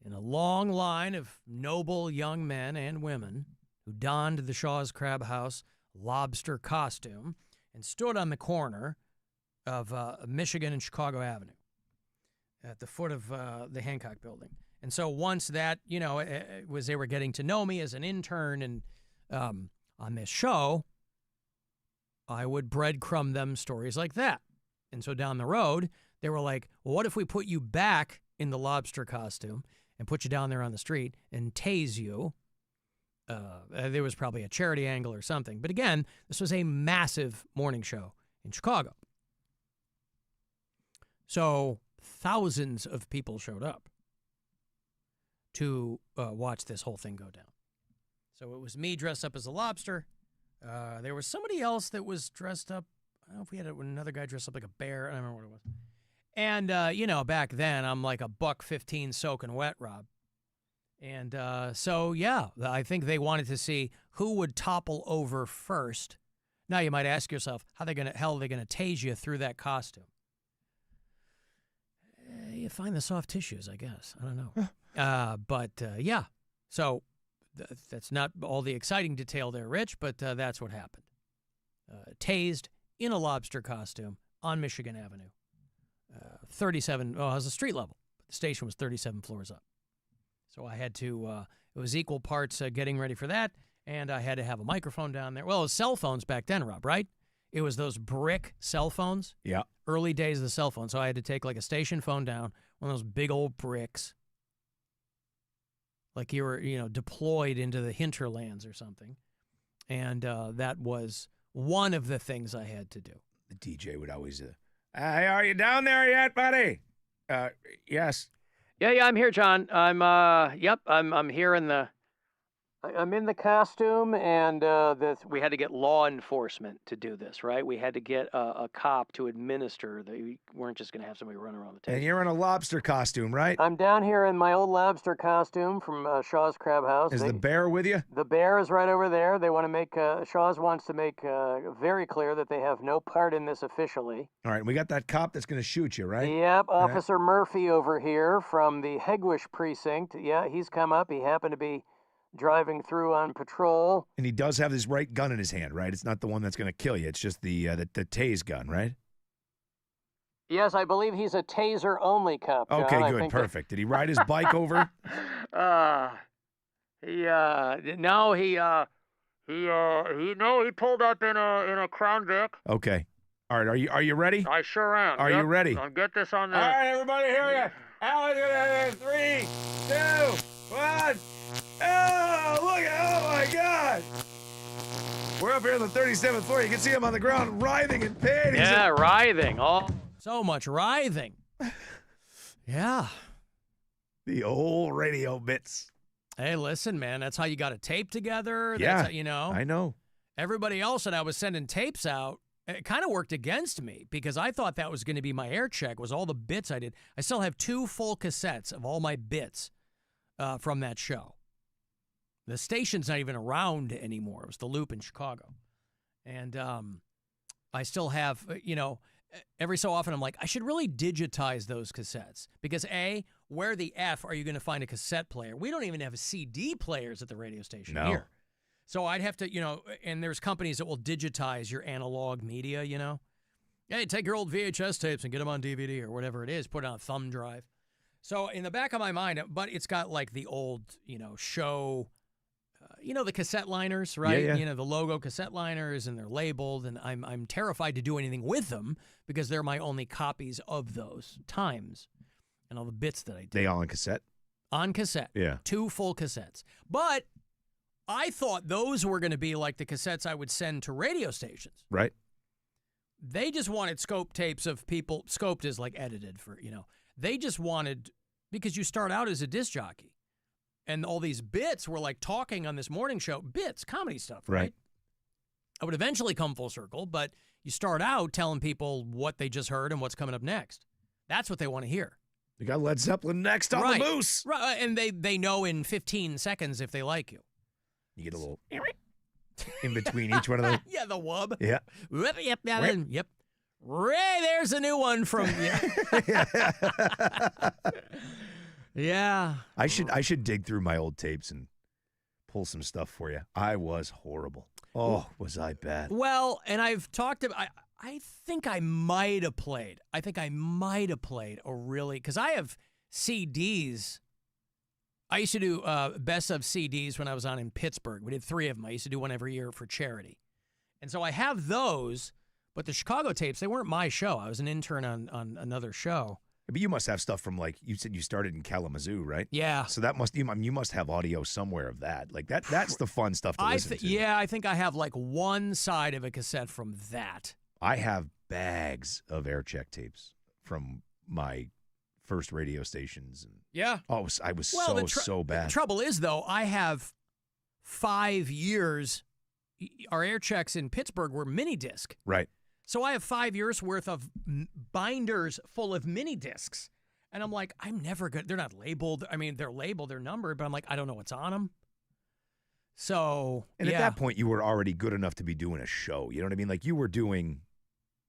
in a long line of noble young men and women who donned the Shaw's Crab House lobster costume and stood on the corner of Michigan and Chicago Avenue at the foot of the Hancock Building. And so once that, they were getting to know me as an intern and on this show, I would breadcrumb them stories like that. And so down the road, they were like, well, what if we put you back in the lobster costume and put you down there on the street and tase you? There was probably a charity angle or something. But again, this was a massive morning show in Chicago. So thousands of people showed up to watch this whole thing go down. So it was me dressed up as a lobster. There was somebody else that was dressed up. I don't know if we had another guy dressed up like a bear. I don't remember what it was. And, back then, I'm like a $1.15 soaking wet, Rob. And so, yeah, I think they wanted to see who would topple over first. Now, you might ask yourself, how are they going to tase you through that costume? You find the soft tissues, I guess. I don't know. But yeah, so that's not all the exciting detail there, Rich, but that's what happened. Tased in a lobster costume on Michigan Avenue. 37, it was a street level. But the station was 37 floors up. So I had to, it was equal parts getting ready for that, and I had to have a microphone down there. Well, it was cell phones back then, Rob, right? It was those brick cell phones. Yeah. Early days of the cell phone. So I had to take like a station phone down, one of those big old bricks. Like you were, deployed into the hinterlands or something. And that was one of the things I had to do. The DJ would always, hey, are you down there yet, buddy? Yes. Yeah, I'm here, John. I'm here in the... I'm in the costume, and we had to get law enforcement to do this, right? We had to get a cop to administer. We weren't just going to have somebody run around the table. And you're in a lobster costume, right? I'm down here in my old lobster costume from Shaw's Crab House. Is the bear with you? The bear is right over there. They want to make, Shaw's wants to make very clear that they have no part in this officially. All right, we got that cop that's going to shoot you, right? Yep, Officer Murphy over here from the Hegwish precinct. Yeah, he's come up. He happened to be driving through on patrol. And he does have his right gun in his hand, right? It's not the one that's going to kill you. It's just the tase gun, right? Yes, I believe he's a taser-only cop, John. Okay, good, perfect. Did he ride his bike over? He pulled up in a Crown Vic. Okay. All right, are you ready? I sure am. Are you ready? I'll get this on the... All right, everybody, here we go. Alan, 3, 2, 1. Oh, oh my God. We're up here on the 37th floor. You can see him on the ground writhing in pain. Yeah, writhing. Oh, so much writhing. Yeah. The old radio bits. Hey, listen, man, that's how you got a tape together. Yeah, that's how, I know. Everybody else that I was sending tapes out, it kind of worked against me because I thought that was going to be my air check, was all the bits I did. I still have 2 full cassettes of all my bits from that show. The station's not even around anymore. It was the Loop in Chicago. And I still have, every so often I'm like, I should really digitize those cassettes. Because A, where the F are you going to find a cassette player? We don't even have CD players at the radio station here. So I'd have to, and there's companies that will digitize your analog media, Hey, take your old VHS tapes and get them on DVD or whatever it is. Put it on a thumb drive. So in the back of my mind, but it's got like the old, show... the cassette liners, right? Yeah. The logo cassette liners, and they're labeled, and I'm terrified to do anything with them because they're my only copies of those times and all the bits that I did. They all on cassette? On cassette. Yeah. 2 full cassettes. But I thought those were going to be like the cassettes I would send to radio stations. Right. They just wanted scope tapes of people. Scoped is like edited for, They just wanted, because you start out as a disc jockey. And all these bits were like talking on this morning show. Bits, comedy stuff, right? I would eventually come full circle, but you start out telling people what they just heard and what's coming up next. That's what they want to hear. You got Led Zeppelin next on the Moose. Right, and they know in 15 seconds if they like you. You get a little in between each one of those. Yeah, the wub. Yeah. Yep. Ray, there's a new one from Yeah. I should dig through my old tapes and pull some stuff for you. I was horrible. Oh, was I bad? Well, and I've talked about. I think I might have played. A really, because I have CDs. I used to do best of CDs when I was on in Pittsburgh. We did 3 of them. I used to do one every year for charity, and so I have those. But the Chicago tapes, they weren't my show. I was an intern on another show. But you must have stuff from, like, you said you started in Kalamazoo, right? Yeah. So that must, you must have audio somewhere of that. Like, that's the fun stuff to listen to. Yeah, I think I have like one side of a cassette from that. I have bags of air check tapes from my first radio stations. And Yeah. Oh, I was so bad. The trouble is, though, I have 5 years. Our air checks in Pittsburgh were mini disc. Right. So I have 5 years worth of binders full of mini discs. And I'm like, I'm never good. They're not labeled. I mean, they're labeled, they're numbered, but I'm like, I don't know what's on them. So, And at that point, you were already good enough to be doing a show. You know what I mean? Like, you were doing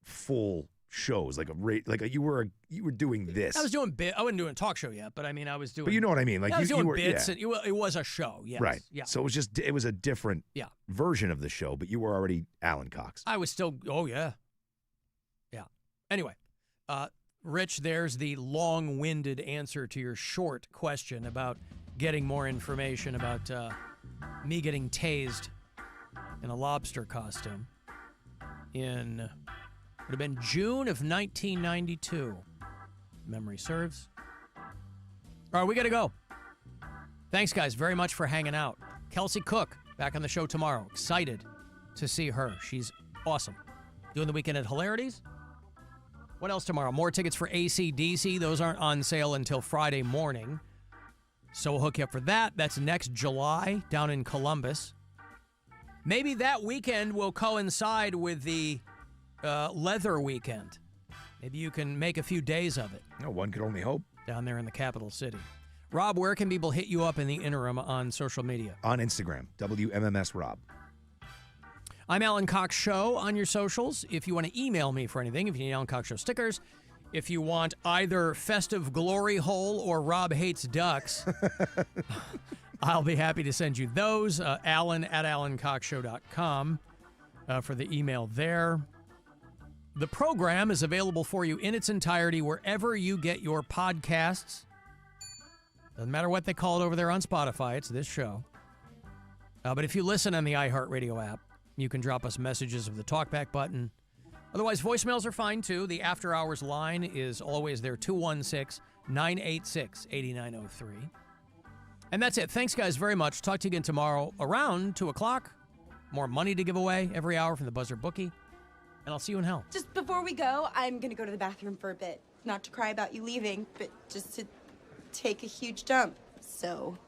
full shows, you were doing this. I was doing I wasn't doing a talk show yet, but I mean, I was doing. But you know what I mean? Like, I was doing you were, bits. yeah. And it was a show, yes. Right. Yeah. So it was a different version of the show, but you were already Alan Cox. I was still, oh, yeah. Yeah. Anyway, Rich, there's the long-winded answer to your short question about getting more information about me getting tased in a lobster costume in, would have been June of 1992. Memory serves. All right, we got to go. Thanks, guys, very much for hanging out. Kelsey Cook, back on the show tomorrow. Excited to see her. She's awesome. Doing the weekend at Hilarities. What else tomorrow? More tickets for AC/DC. Those aren't on sale until Friday morning. So we'll hook you up for that. That's next July down in Columbus. Maybe that weekend will coincide with the leather weekend. Maybe you can make a few days of it. No, one could only hope. Down there in the capital city. Rob, where can people hit you up in the interim on social media? On Instagram, WMMS Rob. I'm Alan Cox Show on your socials. If you want to email me for anything, if you need Alan Cox Show stickers, if you want either Festive Glory Hole or Rob Hates Ducks, I'll be happy to send you those. Alan at AlanCoxShow.com for the email there. The program is available for you in its entirety wherever you get your podcasts. Doesn't matter what they call it over there on Spotify. It's this show. But if you listen on the iHeartRadio app, you can drop us messages with the talkback button. Otherwise, voicemails are fine, too. The After Hours line is always there, 216-986-8903. And that's it. Thanks, guys, very much. Talk to you again tomorrow around 2 o'clock. More money to give away every hour from the Buzzer Bookie. And I'll see you in hell. Just before we go, I'm going to go to the bathroom for a bit. Not to cry about you leaving, but just to take a huge dump. So